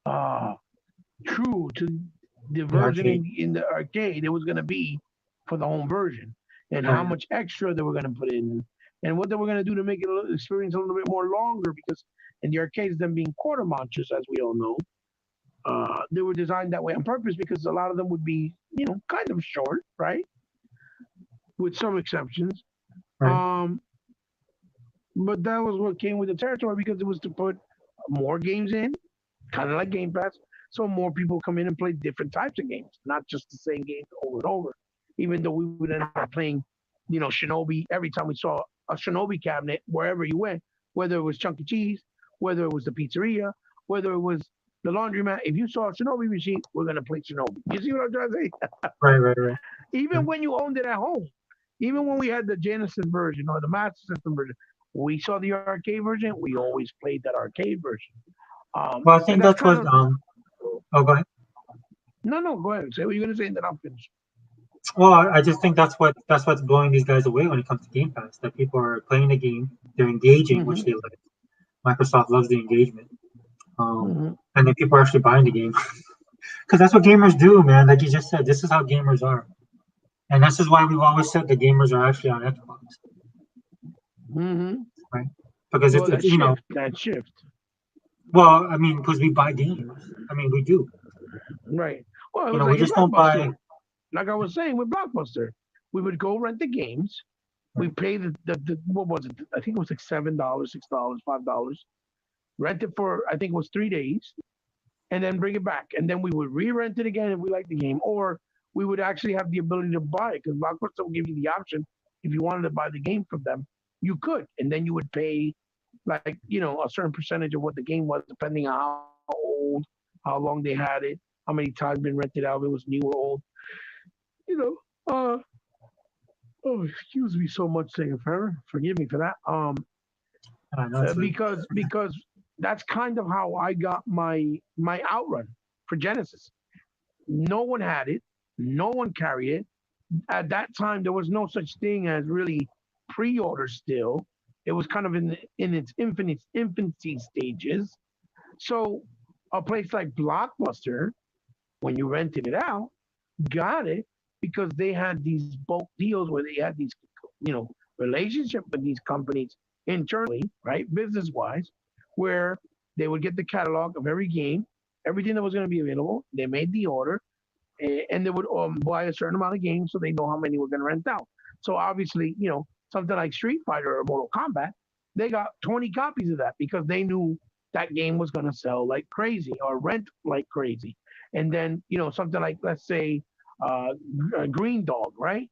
Speaker 2: uh, true to the
Speaker 1: the
Speaker 2: version
Speaker 1: arcade,
Speaker 2: in the arcade it was going to be for the home version, and how
Speaker 1: right,
Speaker 2: much extra they were going to put in, and what they were going to do to make it experience a little bit more longer. Because in the arcades, them being quarter monsters, as we all know, they were designed that way on purpose because a lot of them would be, kind of short, right? With some exceptions.
Speaker 1: right,
Speaker 2: Um, but that was what came with the territory because it was to put more games in, kind of like Game Pass, so more people come in and play different types of games, not just the same games over and over. Even though we would end up playing, Shinobi every time we saw a Shinobi cabinet wherever you went, whether it was Chunky Cheese, whether it was the pizzeria, whether it was the laundromat. If you saw a Shinobi machine, we're gonna play Shinobi. You see what I'm trying to say?
Speaker 1: right, right, right,
Speaker 2: Even
Speaker 1: right,
Speaker 2: when you owned it at home, even when we had the Genesis version or the Master System version, we saw the arcade version. We always played that arcade version.
Speaker 1: Well, I
Speaker 2: And
Speaker 1: think
Speaker 2: that's
Speaker 1: that's
Speaker 2: kind
Speaker 1: what.
Speaker 2: of
Speaker 1: Oh, go ahead.
Speaker 2: no, no. Go ahead. Say what you're gonna say, and then I'll finish.
Speaker 1: Well, I just think that's what's blowing these guys away when it comes to Game Pass. That people are playing the game, they're engaging, which
Speaker 2: Hmm.
Speaker 1: they like. Microsoft loves the engagement,
Speaker 2: Hmm.
Speaker 1: and then people are actually buying the game because that's what gamers do, man. Like you just said, this is how gamers are, and this is why we've always said that gamers are actually on Xbox,
Speaker 2: Hmm.
Speaker 1: right? Because
Speaker 2: Well,
Speaker 1: it's
Speaker 2: that shift, that shift.
Speaker 1: well, I mean, because we buy games. I mean, we do.
Speaker 2: Right. Well, it was
Speaker 1: We
Speaker 2: like in
Speaker 1: just don't buy.
Speaker 2: Blockbuster. Like I was saying with Blockbuster, we would go rent the games. We pay the what was it? I think it was like $7, $6, $5. Rent it for I think it was 3 days, and then bring it back, and then we would re-rent it again if we liked the game, or we would actually have the ability to buy it because Blockbuster will give you the option if you wanted to buy the game from them, you could, and then you would pay like a certain percentage of what the game was, depending on how old, how long they had it, how many times been rented out, if it was new or old. You know, oh, excuse me so much, saying forgive me for that.
Speaker 1: I know it's like,
Speaker 2: Because that's kind of how I got my outrun for Genesis. No one had it, no one carried it. At that time, there was no such thing as really pre-order. Still, it was kind of in its infancy stages. So a place like Blockbuster, when you rented it out, got it because they had these bulk deals where they had these, you know, relationship with these companies internally, right, business wise, where they would get the catalog of every game, everything that was going to be available. They made the order, and they would buy a certain amount of games so they know how many we're going to rent out. So obviously, something like Street Fighter or Mortal Kombat, they got 20 copies of that because they knew that game was going to sell like crazy or rent like crazy. And then, something like, let's say, Green Dog, right?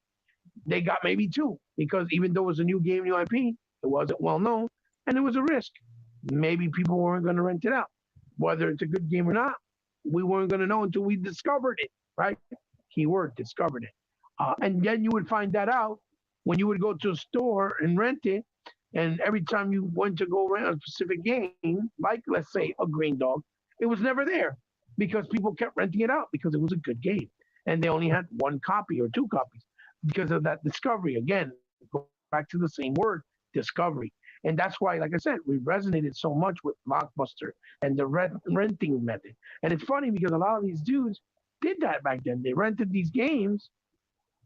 Speaker 2: They got maybe two because even though it was a new game, new IP, it wasn't well known and it was a risk. Maybe people weren't going to rent it out. Whether it's a good game or not, we weren't going to know until we discovered it, right? Keyword discovered it. And then you would find that out when you would go to a store and rent it. And every time you went to go rent a specific game, like let's say a Green Dog, it was never there because people kept renting it out because it was a good game. And they only had one copy or two copies because of that discovery. Again, go back to the same word, discovery. And that's why, like I said, we resonated so much with Blockbuster and the renting method. And it's funny because a lot of these dudes did that back then. They rented these games,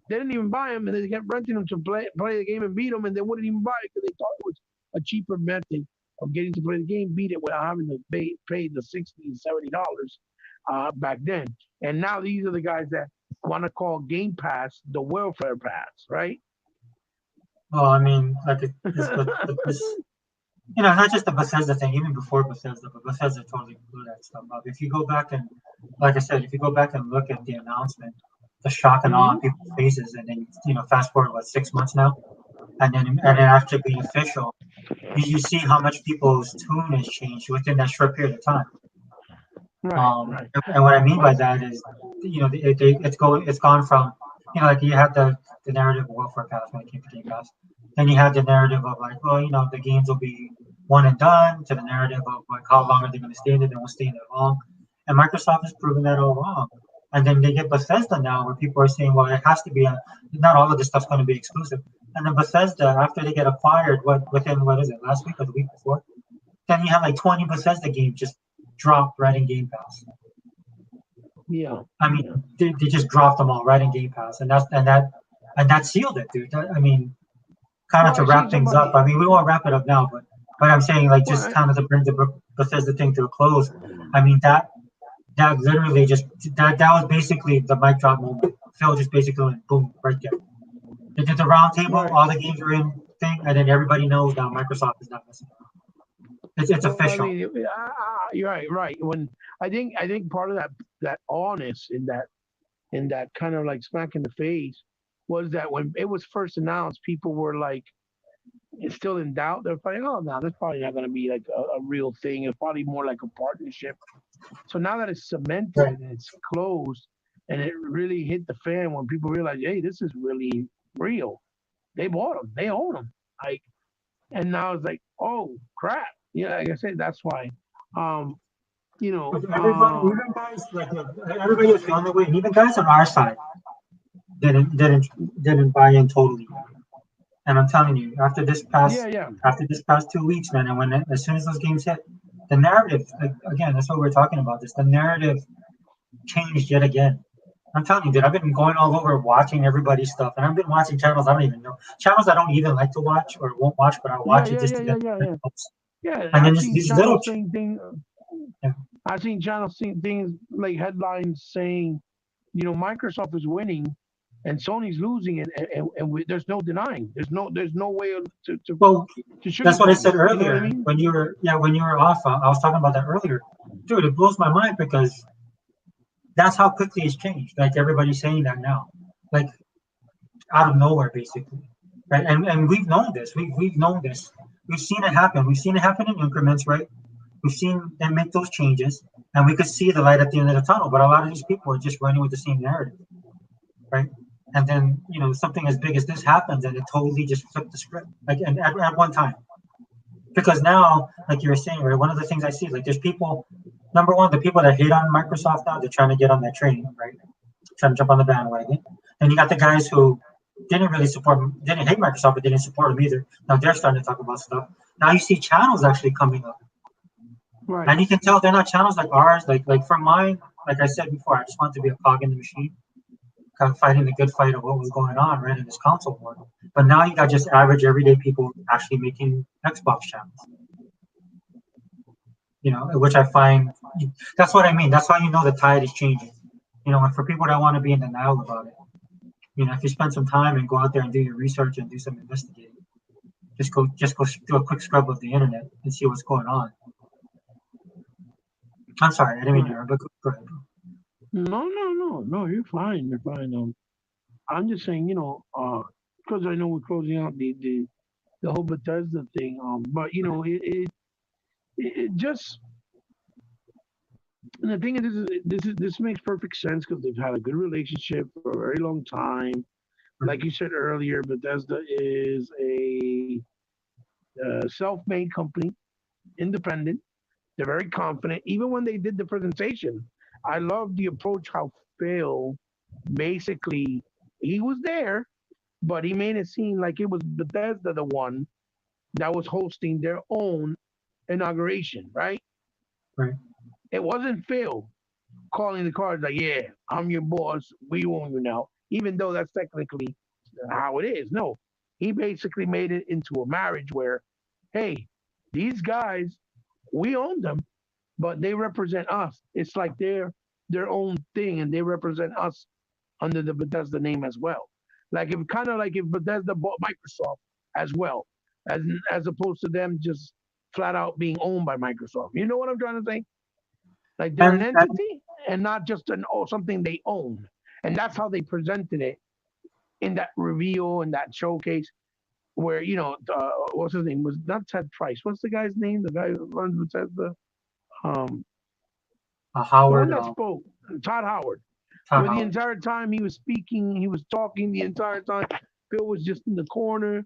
Speaker 2: they didn't even buy them, and they kept renting them to play the game and beat them, and they wouldn't even buy it because they thought it was a cheaper method of getting to play the game, beat it without having to pay the $60 and $70 back then. And now these are the guys that want to call Game Pass the welfare pass, right?
Speaker 1: well, I mean, like but this, not just the Bethesda thing, even before Bethesda, but Bethesda totally blew that stuff up. If you go back and, like I said, if you go back and look at the announcement, the shock and awe on
Speaker 2: Hmm.
Speaker 1: people's faces, and then fast forward what 6 months now, and then
Speaker 2: Right,
Speaker 1: after being official, you see how much people's tune has changed within that short period of time.
Speaker 2: right.
Speaker 1: And what I mean by
Speaker 2: Well,
Speaker 1: that is, it's gone from, like you have the narrative of welfare pass when it came to Game Pass. Then you have the narrative of like, well, the games will be one and done, to the narrative of like how long are they going to stay in it? They won't stay in it long. And Microsoft has proven that all wrong. And then they get Bethesda now, where people are saying, well, it has to be not all of this stuff's going to be exclusive. And then Bethesda, after they get acquired, what is it, last week or the week before? Then you have like 20 Bethesda games just dropped right in Game Pass.
Speaker 2: yeah,
Speaker 1: I mean,
Speaker 2: yeah.
Speaker 1: they just dropped them all right in Game Pass, and that sealed it, dude. I mean, kind of
Speaker 2: Well,
Speaker 1: to
Speaker 2: I
Speaker 1: wrap
Speaker 2: seen
Speaker 1: things up. I
Speaker 2: somebody.
Speaker 1: mean, we won't wrap it up now, but I'm saying like
Speaker 2: Well,
Speaker 1: just kind of to bring the Bethesda thing to a close. I mean that literally just that was basically the mic drop moment. Phil just basically went boom right there. They did the round table,
Speaker 2: right.
Speaker 1: all the games were in thing, and then everybody knows now Microsoft is not messing around. It's
Speaker 2: Well, I
Speaker 1: official.
Speaker 2: mean, you're right, right. When I think part of that awness in that kind of like smack in the face was that when it was first announced, people were like still in doubt. They're like, oh, no, that's probably not going to be like a real thing. It's probably more like a partnership. So now that it's
Speaker 1: Right.
Speaker 2: cemented and it's closed, and it really hit the fan when people realize, hey, this is really real. They bought them, they own them. Like, and now it's like, oh crap. Yeah, like I said, that's why. Um, you know,
Speaker 1: But everybody, even guys like everybody was feeling the way, and even guys on our side didn't didn't didn't buy in totally. And I'm telling you,
Speaker 2: yeah, yeah,
Speaker 1: after this past 2 weeks, man, and as soon as those games hit, the narrative, like, again, that's what we're talking about. This the narrative changed yet again. I'm telling you, dude, I've been going all over watching everybody's stuff, and I've been watching channels I don't even know, channels I don't even like to watch or won't watch, but I'll
Speaker 2: yeah,
Speaker 1: watch it
Speaker 2: yeah,
Speaker 1: just
Speaker 2: yeah,
Speaker 1: to
Speaker 2: yeah,
Speaker 1: get
Speaker 2: yeah,
Speaker 1: the
Speaker 2: yeah.
Speaker 1: clips.
Speaker 2: Yeah,
Speaker 1: And then
Speaker 2: I've
Speaker 1: just
Speaker 2: seen
Speaker 1: these little,
Speaker 2: channels saying things.
Speaker 1: yeah.
Speaker 2: I've seen channels saying things like headlines saying, Microsoft is winning and Sony's losing, and there's no denying. There's no way
Speaker 1: Well,
Speaker 2: to
Speaker 1: that's what I
Speaker 2: sugarcoat it.
Speaker 1: said
Speaker 2: You know what I
Speaker 1: earlier
Speaker 2: mean?
Speaker 1: when you were, yeah, when you were off. I was talking about that earlier, dude. It blows my mind because that's how quickly it's changed. Like everybody's saying that now, like out of nowhere, basically, right? And we've known this. We've known this. We've seen it happen. We've seen it happen in increments, right? We've seen them make those changes, and we could see the light at the end of the tunnel. But a lot of these people are just running with the same narrative, right? And then something as big as this happens, and it totally just flipped the script, like and at one time. Because now, like you were saying, right? One of the things I see, like there's people. Number one, the people that hate on Microsoft now, they're trying to get on that train, right? Trying to jump on the bandwagon. And you got the guys who didn't hate Microsoft, but didn't support them either. Now they're starting to talk about stuff. Now you see channels actually coming up,
Speaker 2: Right.
Speaker 1: and you can tell they're not channels like ours. Like for mine, like I said before, I just want to be a cog in the machine, kind of fighting the good fight of what was going on right in this console war. But now you got just average everyday people actually making Xbox channels. Which I find that's what I mean. That's how you know the tide is changing. And for people that want to be in denial about it, if you spend some time and go out there and do your research and do some investigating, just go do a quick scrub of the internet and see what's going on. I'm sorry, I didn't mean to
Speaker 2: Right.
Speaker 1: interrupt, but go ahead.
Speaker 2: No, no, no, no. You're fine. You're fine. I'm just saying, because I know we're closing out the whole Bethesda thing. But it just, and the thing is, this makes perfect sense because they've had a good relationship for a very long time. Like you said earlier, Bethesda is a self-made company, independent. They're very confident. Even when they did the presentation, I love the approach how Phil basically he was there, but he made it seem like it was Bethesda the one that was hosting their own inauguration, right?
Speaker 1: Right,
Speaker 2: It wasn't Phil calling the cards like, yeah, I'm your boss. We own you now. Even though that's technically how it is. No, he basically made it into a marriage where, hey, these guys, we own them, but they represent us. It's like they're their own thing, and they represent us under the Bethesda name as well. Like if kind of like if Bethesda bought Microsoft as well, as as opposed to them just flat out being owned by Microsoft. You know what I'm trying to say? Like they're an
Speaker 1: and
Speaker 2: entity and not just something they own. And that's how they presented it in that reveal and that showcase where what's his name was not Ted Price. What's the guy's name? The guy who runs Bethesda. Um, the one
Speaker 1: Howard,
Speaker 2: that spoke, Todd Howard.
Speaker 1: Todd
Speaker 2: Where the
Speaker 1: Howard.
Speaker 2: entire time he was speaking, he was talking the entire time. Bill was just in the corner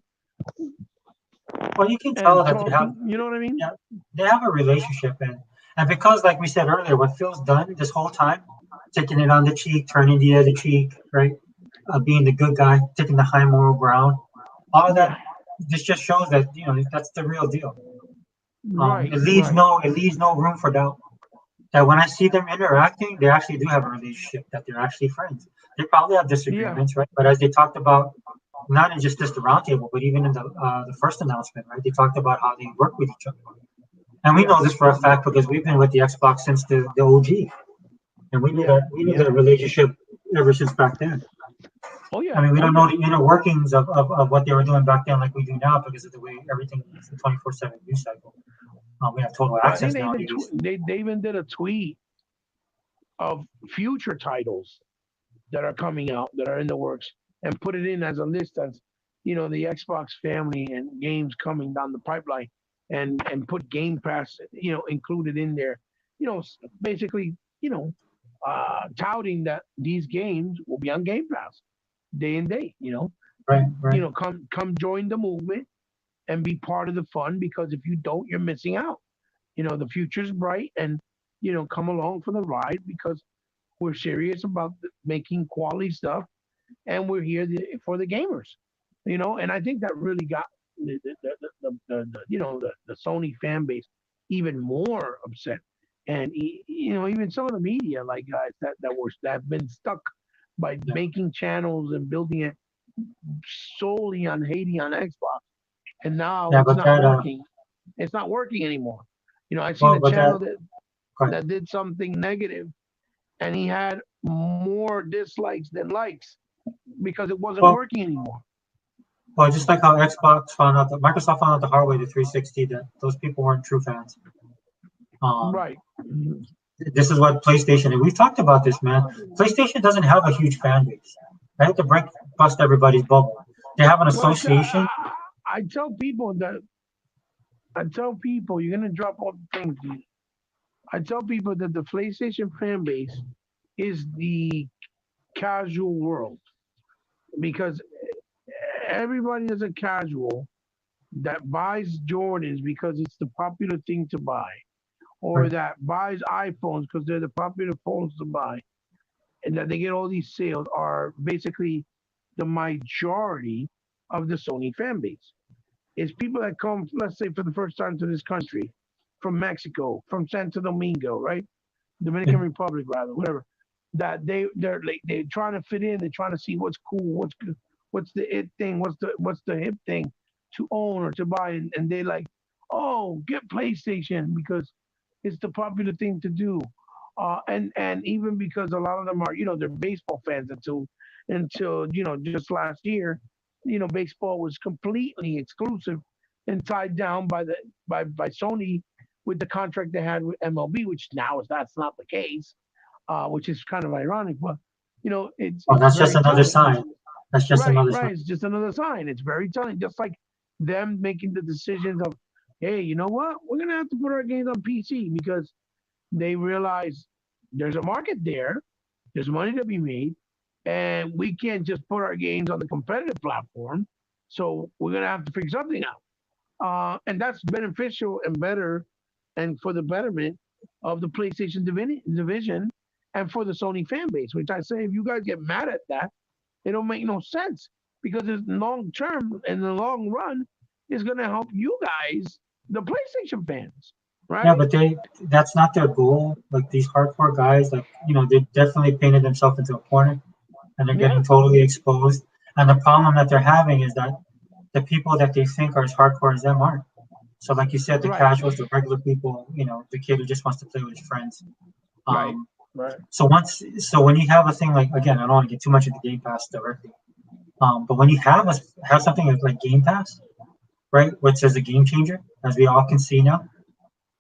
Speaker 1: Well, you can tell
Speaker 2: and
Speaker 1: that they have,
Speaker 2: talking. You know what I mean?
Speaker 1: yeah, they have a relationship, and because, like we said earlier, what Phil's done this whole time, taking it on the cheek, turning the other cheek, right, being the good guy, taking the high moral ground, all of that,
Speaker 2: Yeah.
Speaker 1: this just shows that that's the real deal.
Speaker 2: Right. Right.
Speaker 1: It leaves no room for doubt that when I see them interacting, they actually do have a relationship, that they're actually friends. They probably have
Speaker 2: Yeah.
Speaker 1: disagreements, right? But as they talked about, not in just the roundtable, but even in the first announcement, right? They talked about how they work with each other, and we
Speaker 2: Yeah.
Speaker 1: know this for a fact because we've been with the Xbox since the OG, and
Speaker 2: Yeah.
Speaker 1: we knew
Speaker 2: Yeah.
Speaker 1: that relationship ever since back then.
Speaker 2: Oh
Speaker 1: I
Speaker 2: yeah.
Speaker 1: mean, we
Speaker 2: Oh
Speaker 1: don't know
Speaker 2: yeah.
Speaker 1: the inner workings of what they were doing back then like we do now because of the way everything is a 24/7 news cycle. We have total
Speaker 2: Well, I think
Speaker 1: access nowadays.
Speaker 2: they even did a tweet of future titles that are coming out that are in the works and put it in as a list as the Xbox family and games coming down the pipeline and put Game Pass included in there. Basically touting that these games will be on Game Pass day and day.
Speaker 1: Right, right.
Speaker 2: Come join the movement and be part of the fun because if you don't, you're missing out. The future's bright and come along for the ride because we're serious about making quality stuff, and we're here for the gamers. And I think that really got the Sony fan base even more upset, and even some of the media, like guys that have been stuck by
Speaker 1: Yeah.
Speaker 2: making channels and building it solely on hating on Xbox, and now
Speaker 1: Yeah,
Speaker 2: it's
Speaker 1: but
Speaker 2: not
Speaker 1: that
Speaker 2: working. It's not working anymore. I seen
Speaker 1: well,
Speaker 2: a
Speaker 1: but that
Speaker 2: channel that
Speaker 1: go ahead.
Speaker 2: that did something negative, and he had more dislikes than likes because it wasn't
Speaker 1: Well,
Speaker 2: working anymore.
Speaker 1: well, just like how Xbox found out that Microsoft found out the hard way to 360 that those people weren't true fans. Um,
Speaker 2: Right. Mhm.
Speaker 1: this is what PlayStation, and we've talked about this, man. PlayStation doesn't have a huge fan base. They have to bust everybody's bubble. They have an
Speaker 2: Well,
Speaker 1: association.
Speaker 2: I tell people that you're gonna drop all the things. I tell people that the PlayStation fan base is the casual world because everybody is a casual that buys Jordans because it's the popular thing to buy, or
Speaker 1: Right.
Speaker 2: that buys iPhones because they're the popular phones to buy, and that they get all these sales are basically the majority of the Sony fan base. It's people that come, let's say, for the first time to this country from Mexico, from Santo Domingo, right?
Speaker 1: Yeah.
Speaker 2: Dominican Republic, rather, whatever. That they're trying to fit in. They're trying to see what's cool, what's good, what's the it thing, what's the hip thing to own or to buy, and they like, oh, get PlayStation because it's the popular thing to do. And even because a lot of them are, they're baseball fans until just last year, baseball was completely exclusive and tied down by Sony with the contract they had with MLB, which now is that's not the case, which is kind of ironic, but
Speaker 1: Oh,
Speaker 2: it's
Speaker 1: that's just
Speaker 2: very
Speaker 1: another
Speaker 2: telling.
Speaker 1: sign. That's just
Speaker 2: Right,
Speaker 1: another sign.
Speaker 2: right. It's just another sign. It's very telling. Just like them making the decisions of, hey, you know what? We're gonna have to put our games on PC because they realize there's a market there, there's money to be made, and we can't just put our games on the competitive platform. So we're gonna have to figure something out. And that's beneficial and better, and for the betterment of the PlayStation division and for the Sony fan base. Which I say, if you guys get mad at that, it don't make no sense because it's long term in the long run is going to help you guys, the PlayStation fans,
Speaker 1: Yeah,
Speaker 2: right?
Speaker 1: but that's not their goal. Like these hardcore guys, like, they definitely painted themselves into a corner and they're
Speaker 2: Yeah,
Speaker 1: getting totally exposed. And the problem that they're having is that the people that they think are as hardcore as them aren't. So like you said, the
Speaker 2: right,
Speaker 1: casuals, the regular people, the kid who just wants to play with his friends.
Speaker 2: right,
Speaker 1: Um,
Speaker 2: right,
Speaker 1: so when you have a thing like, again, I don't want to get too much into Game Pass directly. But when you have something like Game Pass, right, which is a game changer, as we all can see now,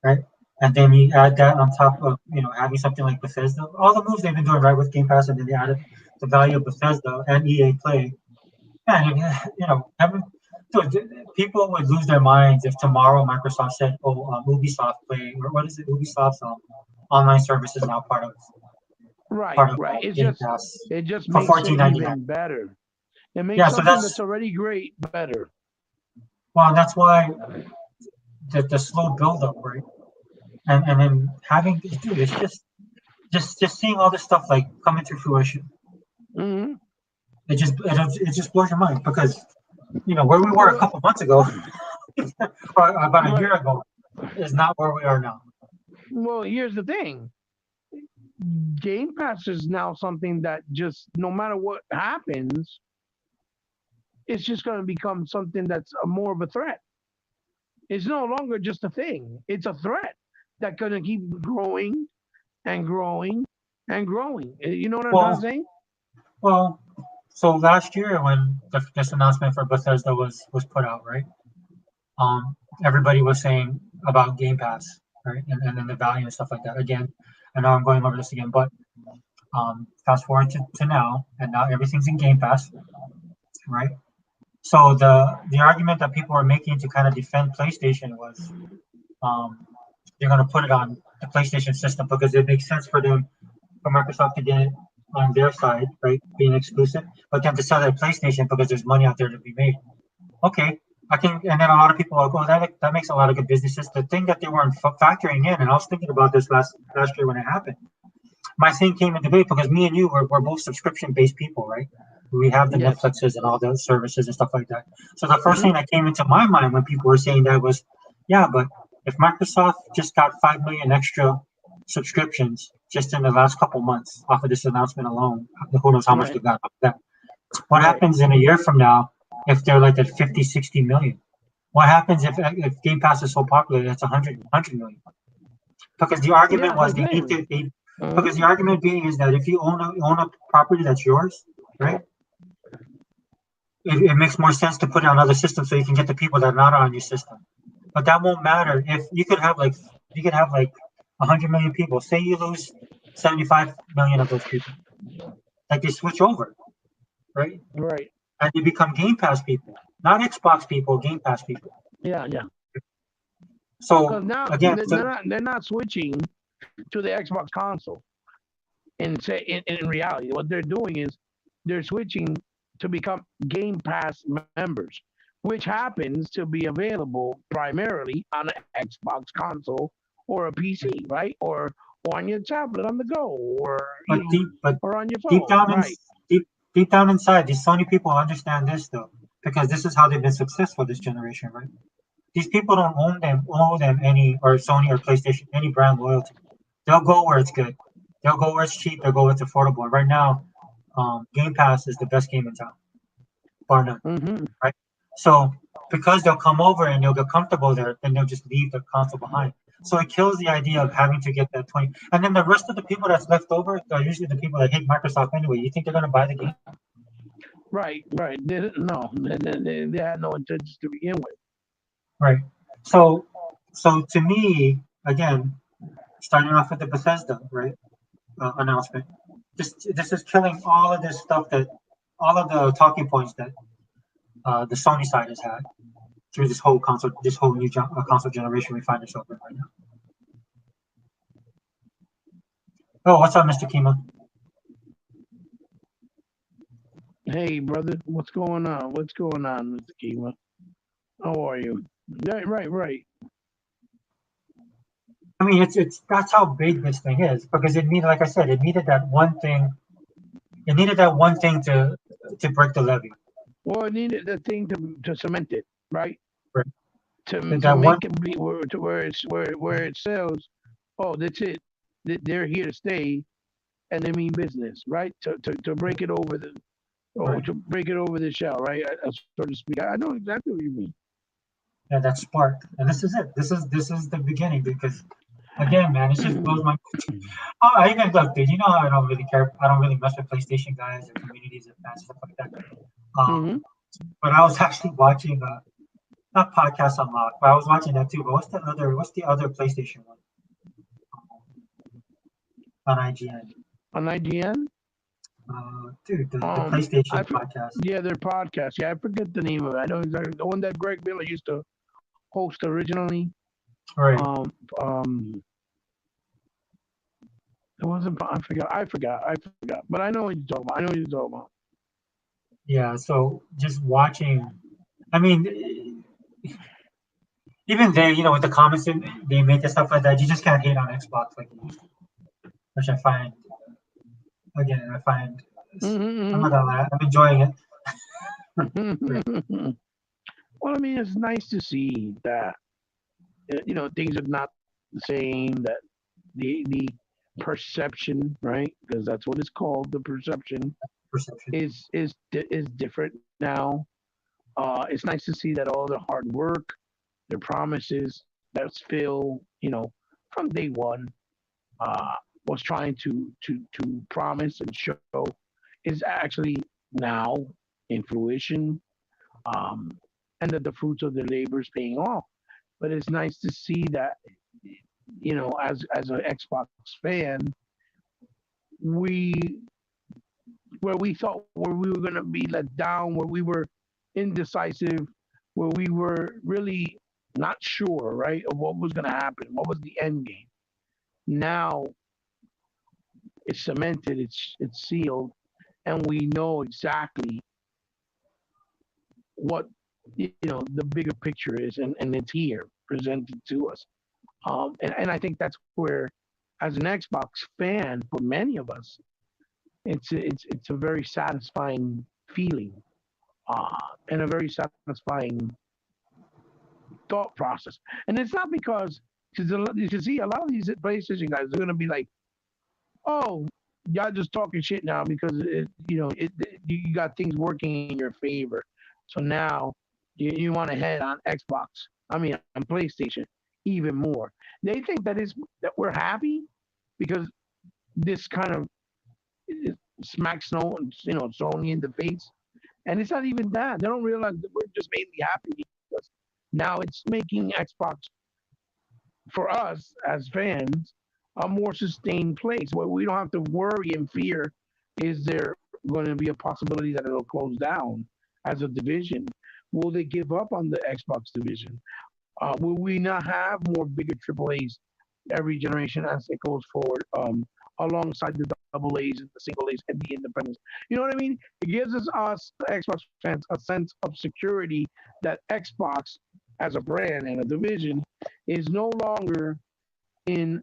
Speaker 1: right? And then you add that on top of having something like Bethesda, all the moves they've been doing right with Game Pass, and then they added the value of Bethesda and EA Play. Man, dude, people would lose their minds if tomorrow Microsoft said, "Oh, Ubisoft Play, or what is it? Ubisoft's online service is now
Speaker 2: right,
Speaker 1: part of
Speaker 2: right. It's
Speaker 1: Game
Speaker 2: just
Speaker 1: Pass
Speaker 2: it just
Speaker 1: for
Speaker 2: makes it
Speaker 1: 14.99."
Speaker 2: even better. It makes
Speaker 1: Yeah, so
Speaker 2: something that's
Speaker 1: that's
Speaker 2: already great better.
Speaker 1: well, that's why the slow build up, right? And then having, dude, it's just seeing all this stuff like coming to fruition.
Speaker 2: Hmm.
Speaker 1: It just blows your mind because where we were a
Speaker 2: Well,
Speaker 1: couple months ago or about a
Speaker 2: right.
Speaker 1: year ago is not where we are now.
Speaker 2: Well, here's the thing. Game Pass is now something that just no matter what happens, it's just going to become something that's more of a threat. It's no longer just a thing. It's a threat that's going to keep growing and growing and growing. You know what I'm trying to
Speaker 1: Well,
Speaker 2: say?
Speaker 1: well, so last year when this announcement for Bethesda was put out, right? Um, everybody was saying about Game Pass, right, and then the value and stuff like that. Again, I know I'm going over this again, but fast forward to now, and now everything's in Game Pass, right? So the argument that people were making to kind of defend PlayStation was um, they're going to put it on the PlayStation system because it makes sense for Microsoft to get it on their side, right, being exclusive, but then to sell it at PlayStation because there's money out there to be made. Okay, and then a lot of people are going, that makes a lot of good businesses. The thing that they weren't factoring in, and I was thinking about this last year when it happened. My thing came in debate because me and you we're both subscription based people, right? We have the
Speaker 2: Yes.
Speaker 1: Netflixes and all the services and stuff like that. So the first
Speaker 2: Hmm.
Speaker 1: thing that came into my mind when people were saying that was, yeah, but if Microsoft just got 5 million extra subscriptions just in the last couple months off of this announcement alone, who knows how much they
Speaker 2: Right.
Speaker 1: got off that? What
Speaker 2: Right.
Speaker 1: happens in a year from now if they're like at 50, 60 million? What happens if Game Pass is so popular that it's 100 million? Because the
Speaker 2: Yeah,
Speaker 1: argument
Speaker 2: that's what
Speaker 1: was
Speaker 2: I'm
Speaker 1: they need
Speaker 2: saying.
Speaker 1: to they,
Speaker 2: Hmm.
Speaker 1: because the argument being is that if you own a property that's yours, right? It makes more sense to put it on other systems so you can get the people that are not on your system. But that won't matter if you could have like 100 million people. Say you lose 75 million of those people, like they switch over, right?
Speaker 2: Right.
Speaker 1: And they become Game Pass people, not Xbox people, Game Pass people.
Speaker 2: Yeah. Yeah. Because
Speaker 1: So
Speaker 2: now
Speaker 1: again,
Speaker 2: they're not switching to the Xbox console. And say in reality, what they're doing is they're switching to become Game Pass members, which happens to be available primarily on an Xbox console or a PC, right? Or on your tablet on the go, or
Speaker 1: but
Speaker 2: or on your
Speaker 1: deep
Speaker 2: phone,
Speaker 1: down in
Speaker 2: right?
Speaker 1: deep deep down inside, these Sony people understand this though, because this is how they've been successful this generation, right? These people don't owe them any or Sony or PlayStation any brand loyalty. They'll go where it's good. They'll go where it's cheap. They'll go where it's affordable. And right now, Game Pass is the best game in town, bar none.
Speaker 2: Mm-hmm.
Speaker 1: Right? So because they'll come over and they'll get comfortable there, then they'll just leave the console behind. So it kills the idea of having to get that 20. And then the rest of the people that's left over are usually the people that hate Microsoft anyway. You think they're going to buy the game?
Speaker 2: Right, right. They didn't know. They had no intentions to begin with.
Speaker 1: Right. So, so to me, again, starting off with the Bethesda, right, announcement, this is killing all of this stuff that, all of the talking points that the Sony side has had through this whole new console generation we find ourselves in right now. Oh, what's up, Mr. Kima?
Speaker 2: Hey, brother, what's going on? What's going on, Mr. Kima? How are you? Right, right, right.
Speaker 1: I mean, it's that's how big this thing is because it needed, like I said, it needed that one thing. It needed that one thing to break the levee.
Speaker 2: Well, I needed the thing to cement it, right?
Speaker 1: Right.
Speaker 2: To
Speaker 1: That one.
Speaker 2: make it be where it sells. Oh, that's it. They're here to stay, and they mean business, right? To break it over the
Speaker 1: Right.
Speaker 2: to break it over the shell, right? So to speak. I know exactly what you mean.
Speaker 1: Yeah, that spark. And this is it. This is the beginning because again, man, it just blows my. Oh, I even look, dude. You know how I don't really care. I don't really mess with PlayStation guys or communities and fans and stuff like that. Um,
Speaker 2: Hmm.
Speaker 1: but I was actually watching not podcast unlock, but I was watching that too. But what's the other PlayStation one on IGN?
Speaker 2: On IGN.
Speaker 1: Dude, the
Speaker 2: Um, I
Speaker 1: PlayStation
Speaker 2: for,
Speaker 1: podcast.
Speaker 2: yeah, their podcast. Yeah, I forget the name of it. I know exactly the one that Greg Miller used to host originally.
Speaker 1: Right.
Speaker 2: Um, um, it wasn't. I forgot. I forgot. But I know what you're talking about. I know what you're talking about.
Speaker 1: Yeah. So just watching. I mean, even they, with the comments they make and stuff like that, you just can't hate on Xbox like you used to, which I find again, I find I'm not
Speaker 2: Hmm.
Speaker 1: gonna lie, I'm enjoying it. Right.
Speaker 2: Well, I mean, it's nice to see that things are not the same. That the perception, right? Because that's what it's called. The perception
Speaker 1: Perception.
Speaker 2: is different now. It's nice to see that all the hard work, their promises, that's Phil, from day one, uh, was trying to promise and show is actually now in fruition, um, and that the fruits of their labor is paying off. But it's nice to see that, as an Xbox fan, we where we thought where we were going to be let down, where we were indecisive, where we were really not sure, right, of what was going to happen, what was the end game. Now it's cemented, it's sealed, and we know exactly what the bigger picture is, and it's here presented to us. And I think that's where, as an Xbox fan, for many of us, it's a very satisfying feeling, and a very satisfying thought process. And it's not because, because you can see a lot of these PlayStation guys are going to be like, oh, y'all just talking shit now because you got things working in your favor. So now you want to head on Xbox. I mean, on PlayStation even more. They think that we're happy because this kind of smacks Sony in the face, and it's not even that. They don't realize that we're just mainly happy because now it's making Xbox for us as fans a more sustained place where we don't have to worry and fear, is there going to be a possibility that it'll close down as a division? Will they give up on the Xbox division? Will we not have more bigger triple A's every generation as it goes forward, alongside the double A's and the single A's and the independents? You know what I mean? It gives us the Xbox fans, a sense of security that Xbox as a brand and a division is no longer in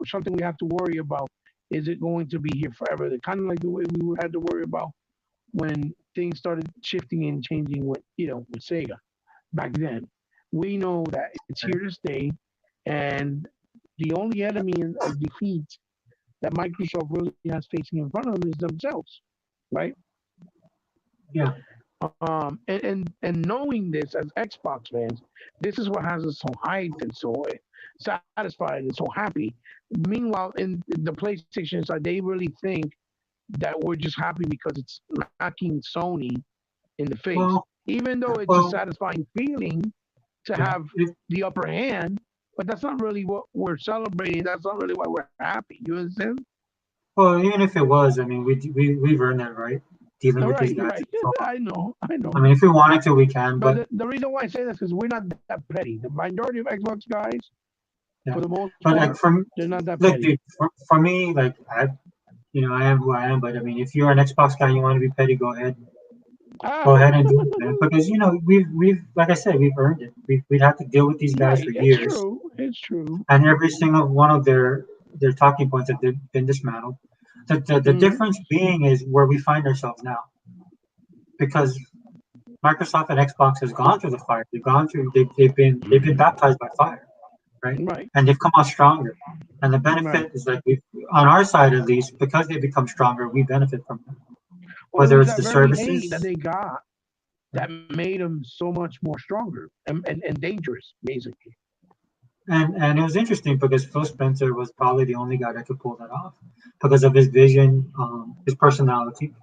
Speaker 2: something we have to worry about. Is it going to be here forever? Kind of like the way we had to worry about when things started shifting and changing with Sega back then. We know that it's here to stay, and the only enemy of defeat that Microsoft really has facing in front of them is themselves, right?
Speaker 1: Yeah.
Speaker 2: And knowing this as Xbox fans, this is what has us so hyped and so satisfied and so happy. Meanwhile, in the PlayStation side, they really think that we're just happy because it's knocking Sony in the face,
Speaker 1: Well,
Speaker 2: even though it's a
Speaker 1: well,
Speaker 2: satisfying feeling to
Speaker 1: yeah.
Speaker 2: have the upper hand. But that's not really what we're celebrating. That's not really why we're happy. You understand?
Speaker 1: Well, even if it was, I mean, we've earned that right dealing
Speaker 2: All
Speaker 1: with these
Speaker 2: right, you're
Speaker 1: guys.
Speaker 2: right.
Speaker 1: So,
Speaker 2: I know, I
Speaker 1: I
Speaker 2: know.
Speaker 1: mean, if we wanted to, we can.
Speaker 2: But
Speaker 1: But
Speaker 2: the reason why I say this is we're not that petty. The majority of Xbox guys,
Speaker 1: yeah,
Speaker 2: for the most
Speaker 1: but
Speaker 2: part,
Speaker 1: like from
Speaker 2: they're not that
Speaker 1: look,
Speaker 2: petty.
Speaker 1: dude, for me, like I am who I am. But I mean, if you're an Xbox guy, and you want to be petty,
Speaker 2: Ah,
Speaker 1: go ahead and do it, man. Because we've like I said, we've earned it. We've had to deal with these guys
Speaker 2: right.
Speaker 1: for
Speaker 2: It's
Speaker 1: years,
Speaker 2: true. It's true.
Speaker 1: and every single one of their talking points have been dismantled. The
Speaker 2: Hmm.
Speaker 1: difference being is where we find ourselves now, because Microsoft and Xbox has gone through the fire. They've been baptized by fire, right?
Speaker 2: Right.
Speaker 1: And they've come out stronger. And the
Speaker 2: Right.
Speaker 1: benefit is like on our side at least, because they become stronger, we benefit from them.
Speaker 2: Well, it
Speaker 1: Whether
Speaker 2: was
Speaker 1: it's
Speaker 2: that
Speaker 1: the
Speaker 2: very hate that
Speaker 1: services,
Speaker 2: they got
Speaker 1: right?
Speaker 2: that made them so much more stronger and dangerous, basically.
Speaker 1: And it was interesting because Phil Spencer was probably the only guy that could pull that off because of his vision, his personality,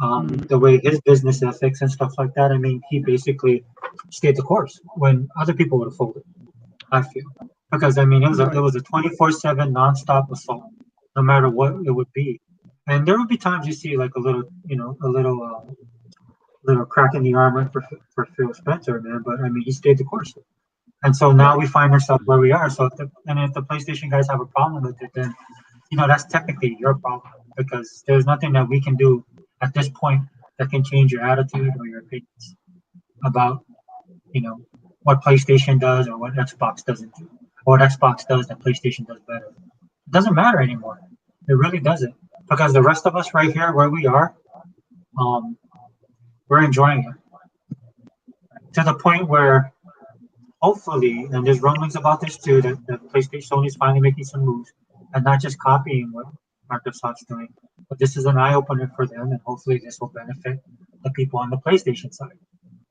Speaker 2: Hmm.
Speaker 1: the way his business ethics and stuff like that. I mean, he basically stayed the course when other people would have folded. I feel because I mean it
Speaker 2: Right.
Speaker 1: was a 24/7 nonstop assault, no matter what it would be. And there would be times you see like a little crack in the armor for Phil Spencer, man. But I mean, he stayed the course. And so now we
Speaker 2: Right.
Speaker 1: find ourselves where we are. So if the PlayStation guys have a problem with it, then that's technically your problem because there's nothing that we can do at this point that can change your attitude or your opinions about you know what PlayStation does or what Xbox doesn't do, or what Xbox does that PlayStation does better. It doesn't matter anymore. It really doesn't because the rest of us right here where we are, um, we're enjoying it to the point where hopefully, and there's rumblings about this too, that PlayStation Sony is finally making some moves and not just copying what Microsoft's doing. But this is an eye opener for them, and hopefully this will benefit the people on the PlayStation side,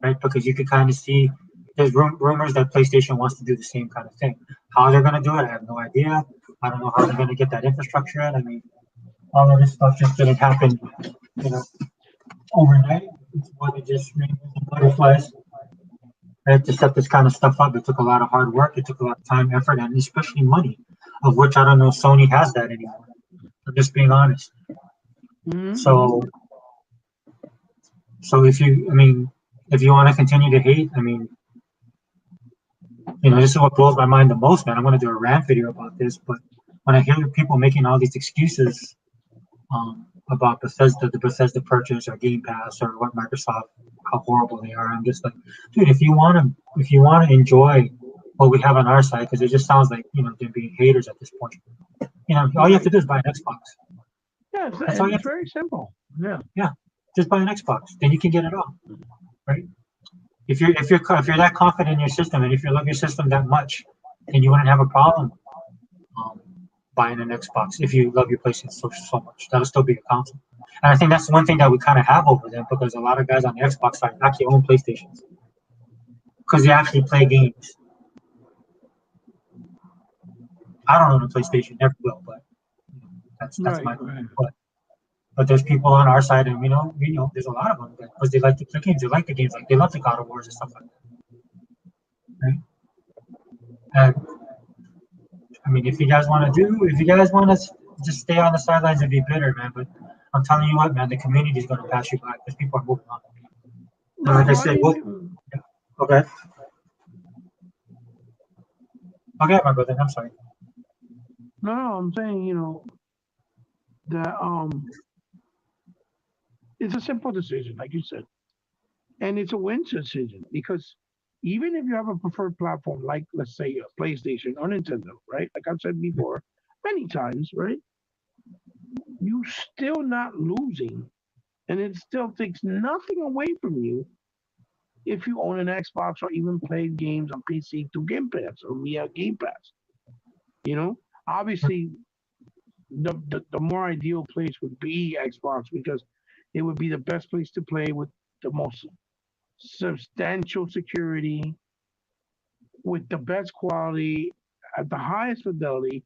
Speaker 1: right? Because you could kind of see there's rumors that PlayStation wants to do the same kind of thing. How they're going to do it, I have no idea. I don't know how they're going to get that infrastructure in. I mean, all of this stuff just didn't happen, you know, overnight. It's more than just rainbows and butterflies. Right? To set this kind of stuff up, it took a lot of hard work. It took a lot of time, effort, and especially money, of which I don't know if Sony has that anymore. I'm just being honest.
Speaker 2: Hmm.
Speaker 1: So, so if you want to continue to hate, I mean, this is what blows my mind the most, man. I'm going to do a rant video about this, but when I hear people making all these excuses about the Bethesda purchase or Game Pass or what Microsoft, how horrible they are. I'm just like, dude, if you want to enjoy what we have on our side, because it just sounds like they're being haters at this point. All you have to
Speaker 2: Right.
Speaker 1: do is buy an Xbox.
Speaker 2: Yeah,
Speaker 1: That's all
Speaker 2: and
Speaker 1: you
Speaker 2: it's
Speaker 1: have to
Speaker 2: very
Speaker 1: do.
Speaker 2: simple. Yeah.
Speaker 1: Yeah, just buy an Xbox. Then you can get it all, right? If you're that confident in your system, and if you love your system that much, then you wouldn't have a problem um, buying an Xbox. If you love your PlayStation so much, that'll still be your console. And I think that's one thing that we kind of have over them because a lot of guys on the Xbox side actually own PlayStations because they actually play games. I don't own a PlayStation, never will, but that's
Speaker 2: Right.
Speaker 1: my
Speaker 2: Right.
Speaker 1: but there's people on our side, and there's a lot of them because they like to play games. They like the games, like they love the God of Wars and stuff like that, right? And I mean, if you guys want to just stay on the sidelines and be bitter, man. But I'm telling you what, man, the community is going to pass you by because people are moving on. And like I
Speaker 2: No, I
Speaker 1: said, what?
Speaker 2: mean,
Speaker 1: Yeah. Okay, okay, my brother. I'm sorry.
Speaker 2: no, I'm saying, that it's a simple decision, like you said, and it's a win decision because even if you have a preferred platform, like let's say a PlayStation or Nintendo, right? Like I've said before, many times, right? You still not losing, and it still takes nothing away from you if you own an Xbox or even play games on PC through Game Pass or via Game Pass. You know, obviously, the more ideal place would be Xbox because it would be the best place to play with the most substantial security, with the best quality, at the highest fidelity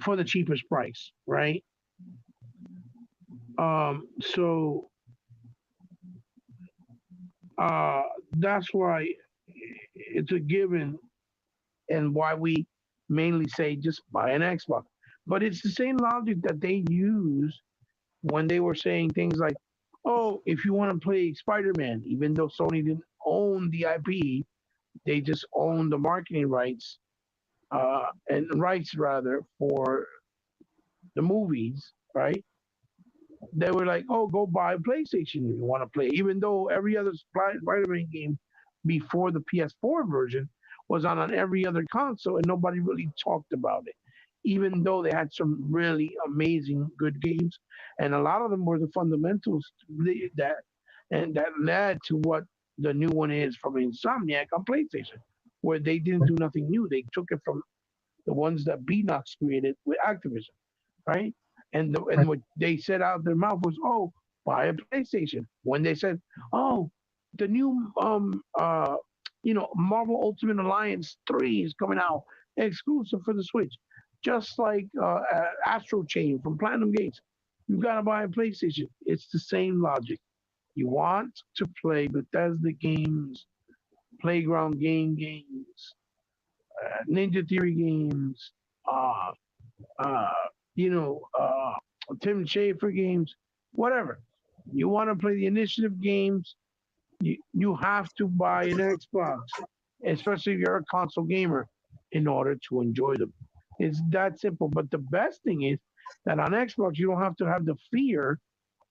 Speaker 2: for the cheapest price, right? So uh, that's why it's a given and why we mainly say just buy an Xbox. But it's the same logic that they use when they were saying things like, oh, if you want to play Spider Man, even though Sony didn't own the IP, they just owned the marketing rights and rights rather for the movies, right? They were like, oh, go buy a PlayStation if you want to play, even though every other Spider Man game before the PS4 version was on every other console and nobody really talked about it. Even though they had some really amazing good games, and a lot of them were the fundamentals that and that led to what the new one is from Insomniac on PlayStation, where they didn't do nothing new. They took it from the ones that Beanox created with Activision, right? And what they said out of their mouth was, "Oh, buy a PlayStation." When they said, "Oh, the new Marvel Ultimate Alliance 3 is coming out exclusive for the Switch," just like Astro Chain from Platinum Games, you gotta buy a PlayStation. It's the same logic. You want to play Bethesda games, Playground games, Ninja Theory games, uh, uh, you know, uh, Tim Schafer games, whatever. You want to play the initiative games, you have to buy an Xbox, especially if you're a console gamer, in order to enjoy them. It's that simple. But the best thing is that on Xbox, you don't have to have the fear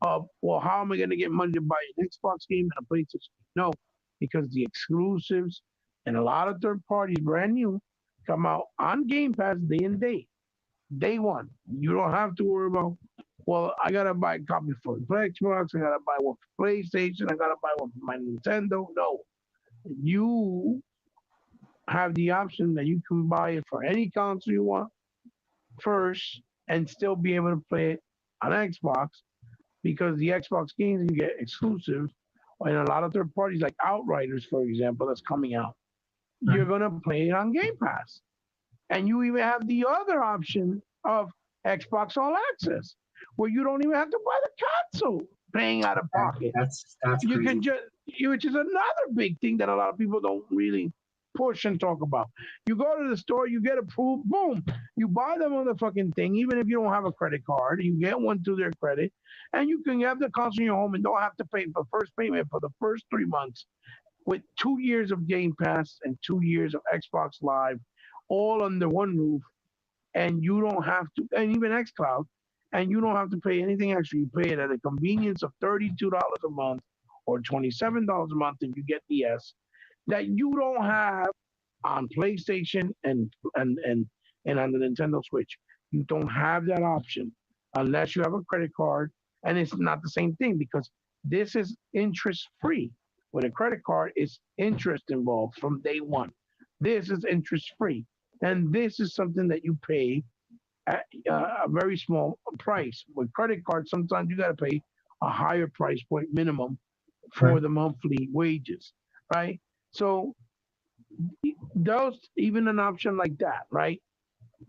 Speaker 2: of, well, how am I going to get money to buy an Xbox game and a PlayStation? No, because the exclusives and a lot of third parties, brand new, come out on Game Pass day and day one. You don't have to worry about, well, I gotta buy a copy for Xbox, I gotta buy one for PlayStation, I gotta buy one for my Nintendo. No. You have the option that you can buy it for any console you want first and still be able to play it on Xbox because the Xbox games you get exclusives and a lot of third parties like Outriders, for example, that's coming out. You're
Speaker 1: Right.
Speaker 2: gonna play it on Game Pass. And you even have the other option of Xbox All Access, where you don't even have to buy the console paying out of
Speaker 1: Exactly.
Speaker 2: pocket.
Speaker 1: That's
Speaker 2: You can
Speaker 1: crazy.
Speaker 2: just, which is another big thing that a lot of people don't really push and talk about. You go to the store, you get approved, boom, you buy the motherfucking thing, even if you don't have a credit card, you get one through their credit, and you can have the console in your home and don't have to pay for first payment for the first 3 months with 2 years of Game Pass and 2 years of Xbox Live all under one roof, and you don't have to, and even XCloud, and you don't have to pay anything extra. You pay it at a convenience of $32 a month or $27 a month if you get the S, that you don't have on PlayStation and on the Nintendo Switch. You don't have that option unless you have a credit card, and it's not the same thing because this is interest free. With a credit card, it's interest involved from day one. This is interest free, and this is something that you pay at a very small price. With credit cards, sometimes you got to pay a higher price point minimum
Speaker 1: Right.
Speaker 2: for the monthly wages, right? So those even an option like that, right?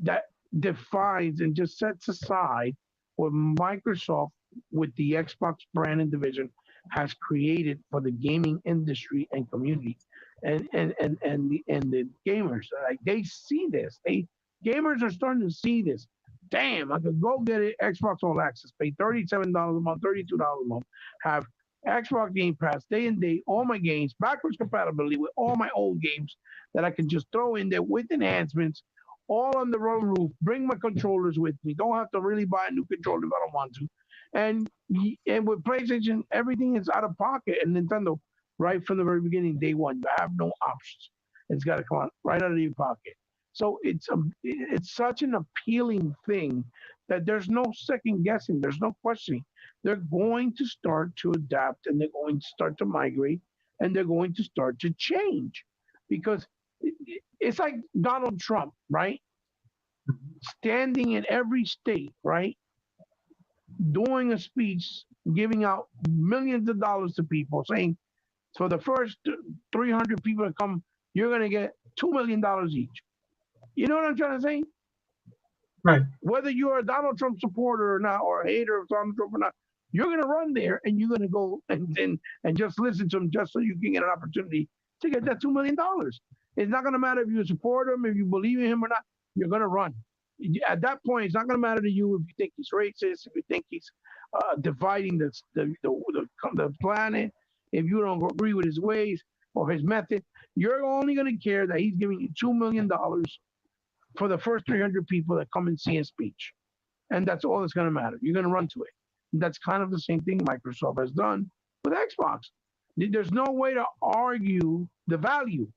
Speaker 2: That defines and just sets aside what Microsoft with the Xbox brand and division has created for the gaming industry and community and the gamers. Like they see this. They gamers are starting to see this. Damn, I could go get it Xbox All Access, pay $37 a month, $32 a month, have Xbox Game Pass day and day, all my games, backwards compatibility with all my old games that I can just throw in there with enhancements, all on the one roof. Bring my controllers with me. Don't have to really buy a new controller if I don't want to. And with PlayStation, everything is out of pocket, and Nintendo, right from the very beginning, day one, you have no options. It's got to come out right out of your pocket. So it's such an appealing thing that there's no second guessing. There's no questioning. They're going to start to adapt, and they're going to start to migrate, and they're going to start to change because it's like Donald Trump, right? Standing in every state, right? Doing a speech, giving out millions of dollars to people, saying, for the first 300 people that come, you're going to get $2 million each. You know what I'm trying to say?
Speaker 1: Right.
Speaker 2: Whether you're a Donald Trump supporter or not, or a hater of Donald Trump or not, you're going to run there and you're going to go and just listen to him just so you can get an opportunity to get that $2 million. It's not going to matter if you support him, if you believe in him or not. You're going to run. At that point, it's not going to matter to you if you think he's racist, if you think he's dividing the planet, if you don't agree with his ways or his method. You're only going to care that he's giving you $2 million for the first 300 people that come and see his speech. And that's all that's going to matter. You're going to run to it. And that's kind of the same thing Microsoft has done with Xbox. There's no way to argue the value.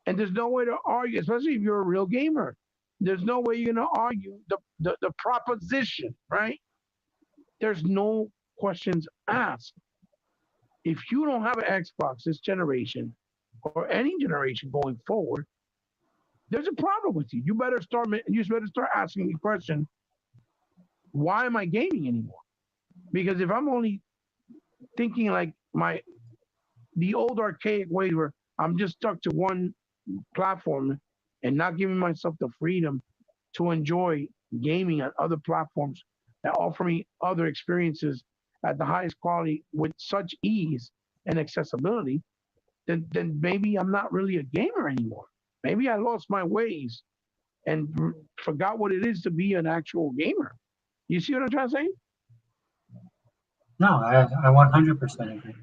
Speaker 2: And there's no way to argue, especially if you're a real gamer. There's no way you're going to argue the proposition, right? There's no questions asked. If you don't have an Xbox this generation or any generation going forward, there's a problem with you. You better start asking the question, why am I gaming anymore? Because if I'm only thinking like the old archaic way where I'm just stuck to one platform and not giving myself the freedom to enjoy gaming on other platforms that offer me other experiences at the highest quality with such ease and accessibility, then maybe I'm not really a gamer anymore. Maybe I lost my ways and forgot what it is to be an actual gamer. You see what I'm trying to say?
Speaker 1: No, I 100% agree.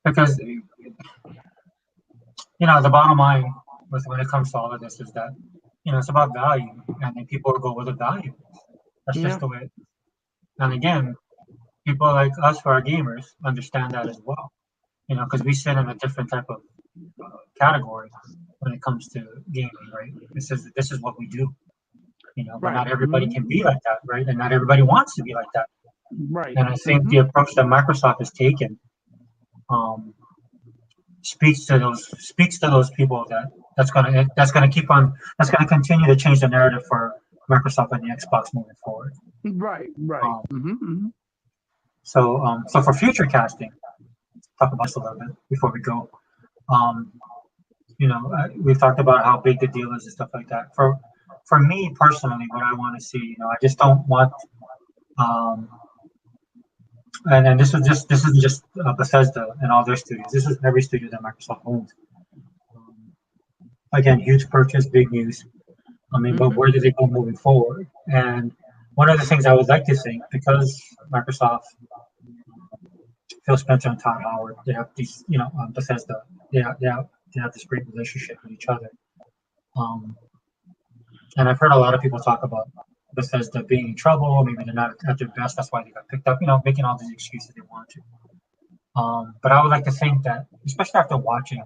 Speaker 1: Because, the bottom line when it comes to all of this is that, it's about value. And then people will go with the value. That's just
Speaker 2: Yeah.
Speaker 1: the way it is. And again, people like us who are gamers understand that as well. Because we sit in a different type of category when it comes to gaming, right? This is what we do, but
Speaker 2: Right.
Speaker 1: not everybody can be like that, right? And not everybody wants to be like that.
Speaker 2: Right.
Speaker 1: And I think the approach that Microsoft has taken um, speaks to those people that's gonna continue to change the narrative for Microsoft and the Xbox moving forward.
Speaker 2: Right. Right.
Speaker 1: Um, so for future casting, talk about this a little bit before we go. Um, we've talked about how big the deal is and stuff like that. For me personally, what I want to see, I just don't want, um, and this isn't just Bethesda and all their studios. This is every studio that Microsoft owns. Um, Again, huge purchase, big news. I mean, but where do they go moving forward? And one of the things I would like to think, because Microsoft, Phil Spencer and Todd Howard, they have these, Bethesda, they have this great relationship with each other. Um, and I've heard a lot of people talk about Bethesda being in trouble. Maybe they're not at their best. That's why they got picked up. Making all these excuses they want to. But I would like to think that, especially after watching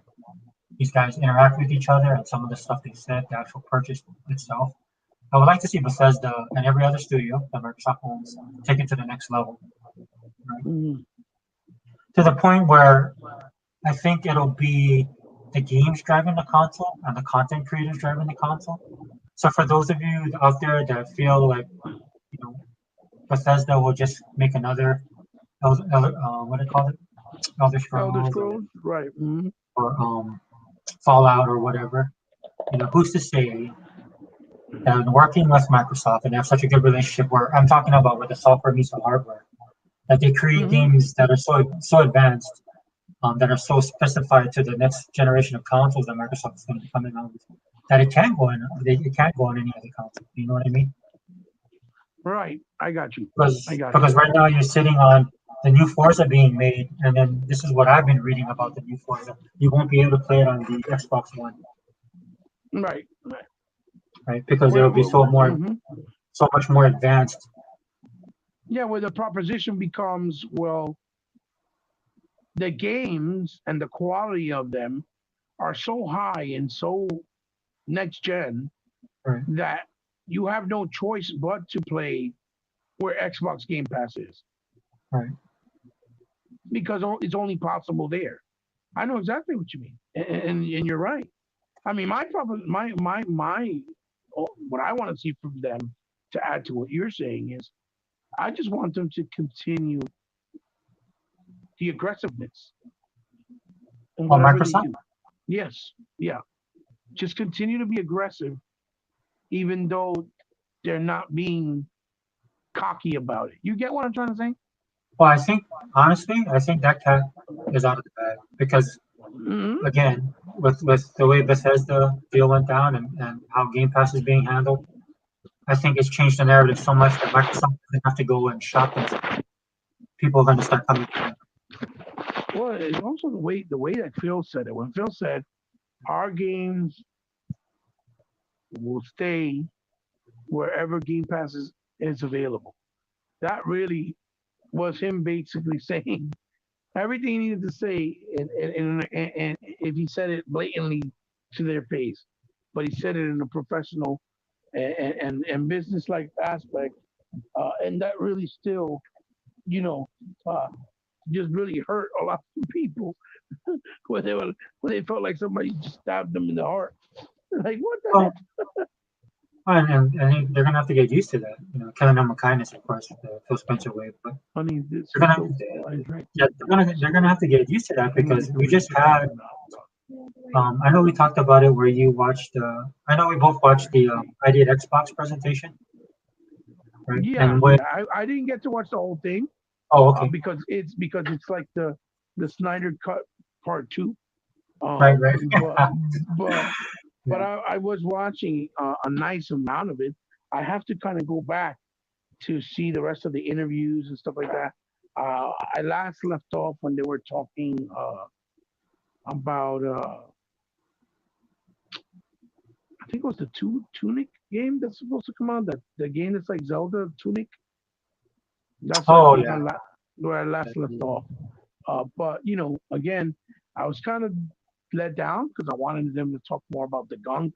Speaker 1: these guys interact with each other and some of the stuff they said, the actual purchase itself, I would like to see Bethesda and every other studio that Microsoft owns take it to the next level, right?
Speaker 2: Mhm.
Speaker 1: To the point where I think it'll be the games driving the console and the content creators driving the console. So for those of you out there that feel like, you know, Bethesda will just make another, what do you call it, Elder
Speaker 2: Elder
Speaker 1: Scrolls
Speaker 2: Scrolls, right? Hmm.
Speaker 1: or Fallout or whatever, who's to say that working with Microsoft and they have such a good relationship where I'm talking about where the software meets the hardware, that they create
Speaker 2: Hmm.
Speaker 1: games that are so advanced, that are so specified to the next generation of consoles that Microsoft is going to be coming out with, that it can't go on any other console. You know what I mean?
Speaker 2: Right. I got you. I got you.
Speaker 1: Because right now you're sitting on the new Forza being made, and then this is what I've been reading about the new Forza. You won't be able to play it on the Xbox One,
Speaker 2: Right. Right.
Speaker 1: right? Because
Speaker 2: Where,
Speaker 1: it'll be
Speaker 2: where, mhm.
Speaker 1: so much more advanced.
Speaker 2: Yeah, where the proposition becomes, well, the games and the quality of them are so high and so next gen
Speaker 1: Right,
Speaker 2: that you have no choice but to play where Xbox Game Pass is
Speaker 1: right.
Speaker 2: because it's only possible there. I know exactly what you mean, and you're right. I mean, my problem, what I want to see from them to add to what you're saying is, I just want them to continue the aggressiveness in
Speaker 1: Well,
Speaker 2: whatever they
Speaker 1: Microsoft.
Speaker 2: do. Yes, yeah, just continue to be aggressive, even though they're not being cocky about it. You get what I'm trying to say?
Speaker 1: Well, I think honestly, I think that cat is out of the bag because
Speaker 2: Hmm.
Speaker 1: again, with the way Bethesda deal went down and how Game Pass is being handled, I think it's changed the narrative so much that Microsoft doesn't have to go and shop themselves. People are going to start coming to them.
Speaker 2: Well, it's also the way that Phil said it. When Phil said our games will stay wherever Game Pass is available, that really was him basically saying everything he needed to say, and if he said it blatantly to their face, but he said it in a professional and business like aspect, and that really still, you know, uh, just really hurt a lot of people when they felt like somebody just stabbed them in the heart. Like what the
Speaker 1: Well,
Speaker 2: heck?
Speaker 1: and they're going to have to get used to that. Killing them with kindness, of course, the Phil Spencer way. But
Speaker 2: Honey, this
Speaker 1: they're
Speaker 2: is
Speaker 1: going to,
Speaker 2: so polarized right
Speaker 1: yeah, they're gonna have to get used to that because we just had. I know we talked about it where you watched. I know we both watched the ID at Xbox presentation, right?
Speaker 2: Yeah,
Speaker 1: And when,
Speaker 2: yeah. I didn't get to watch the whole thing
Speaker 1: oh, okay,
Speaker 2: because it's like the Snyder cut part two.
Speaker 1: right,
Speaker 2: Um,
Speaker 1: right.
Speaker 2: but but but
Speaker 1: Yeah.
Speaker 2: I was watching a nice amount of it. I have to kind of go back to see the rest of the interviews and stuff like that. I last left off when they were talking about I think it was the Tunic game that's supposed to come out. That the game that's like Zelda Tunic. That's I
Speaker 1: Oh
Speaker 2: think
Speaker 1: yeah.
Speaker 2: where I last left off. But again, I was kind of let down because I wanted them to talk more about the gunk,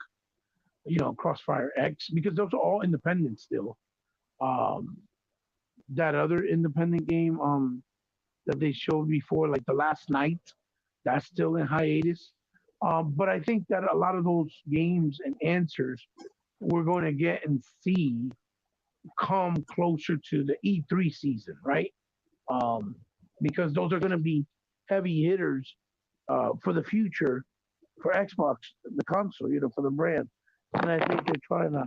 Speaker 2: Crossfire X, because those are all independent still. Um, that other independent game that they showed before, like the Last Night, that's still in hiatus. But I think that a lot of those games and answers we're going to get and see come closer to the E3 season, right? Um, because those are going to be heavy hitters for the future for Xbox, the console, for the brand. And I think they're trying to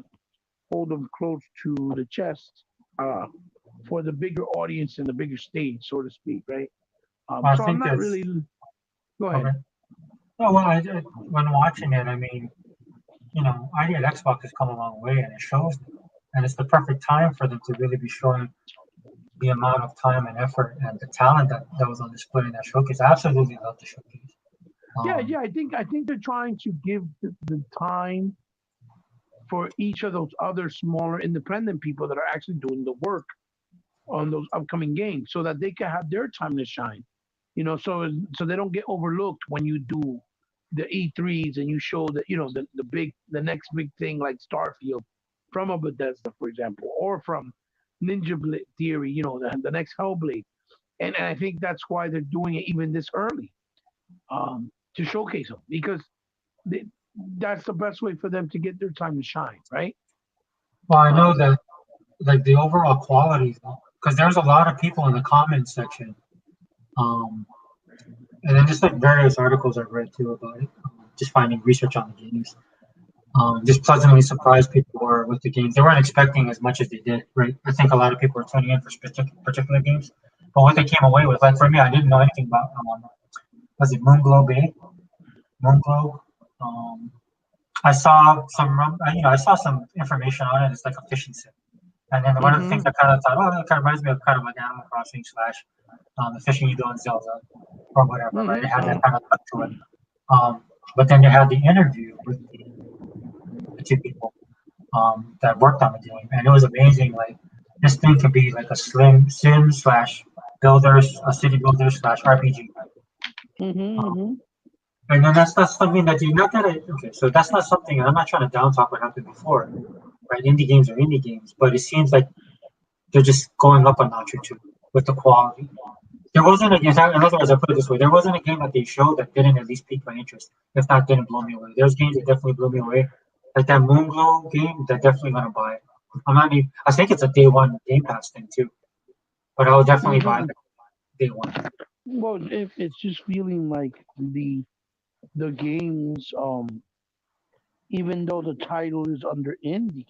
Speaker 2: hold them close to the chest uh, for the bigger audience and the bigger stage, so to speak, right?
Speaker 1: Well, I
Speaker 2: So I'm
Speaker 1: think
Speaker 2: not
Speaker 1: that's
Speaker 2: really. Go
Speaker 1: okay.
Speaker 2: ahead.
Speaker 1: Oh well, when watching it, I mean, ID at Xbox has come a long way, and it shows, and it's the perfect time for them to really be showing the amount of time and effort and the talent that was on display in that showcase. I absolutely love the showcase.
Speaker 2: Yeah,
Speaker 1: Um,
Speaker 2: yeah. I think they're trying to give the time for each of those other smaller independent people that are actually doing the work on those upcoming games, so that they can have their time to shine. So they don't get overlooked when you do the E3s and you show that the next big thing like Starfield from a Bethesda, for example, or from Ninja Blade Theory, the next Hellblade, and I think that's why they're doing it even this early, to showcase them because they, that's the best way for them to get their time to shine, right?
Speaker 1: Well, I know
Speaker 2: Um,
Speaker 1: that like the overall quality, because there's a lot of people in the comments section, um, and then just like various articles I've read too about it, just finding research on the games. Just pleasantly surprised people were with the games. They weren't expecting as much as they did, right? I think a lot of people were tuning in for particular games, but what they came away with, like for me, I didn't know anything about was it Moonglow Bay? Moonglow. Um, I saw some, I saw some information on it. It's like a fishing sim, and then one of the things
Speaker 2: hmm
Speaker 1: I kind of thought, oh, that kind of reminds me of kind of like Animal Crossing slash the fishing you do on Zelda or whatever, right? It had that
Speaker 2: hmm
Speaker 1: kind of look to it. Um, but then they had the interview with the two people that worked on the game, and it was amazing. Like this thing could be like a slim sim slash builders, a city builder slash RPG. Um,
Speaker 2: hmm
Speaker 1: and then that's not something that you not that I, okay. So that's not something. I'm not trying to down talk what happened before, right? Indie games are indie games, but it seems like they're just going up a notch or two with the quality. There wasn't a, in other words, I put it this way: there wasn't a game that they showed that didn't at least pique my interest, if not didn't blow me away. There's games that definitely blew me away, like that Moonglow game. That definitely gonna buy it. I'm not even. I think it's a day one Game Pass thing too, but I'll definitely buy
Speaker 2: hmm
Speaker 1: it day one.
Speaker 2: Well, if it's just feeling like the games, even though the title is under indie,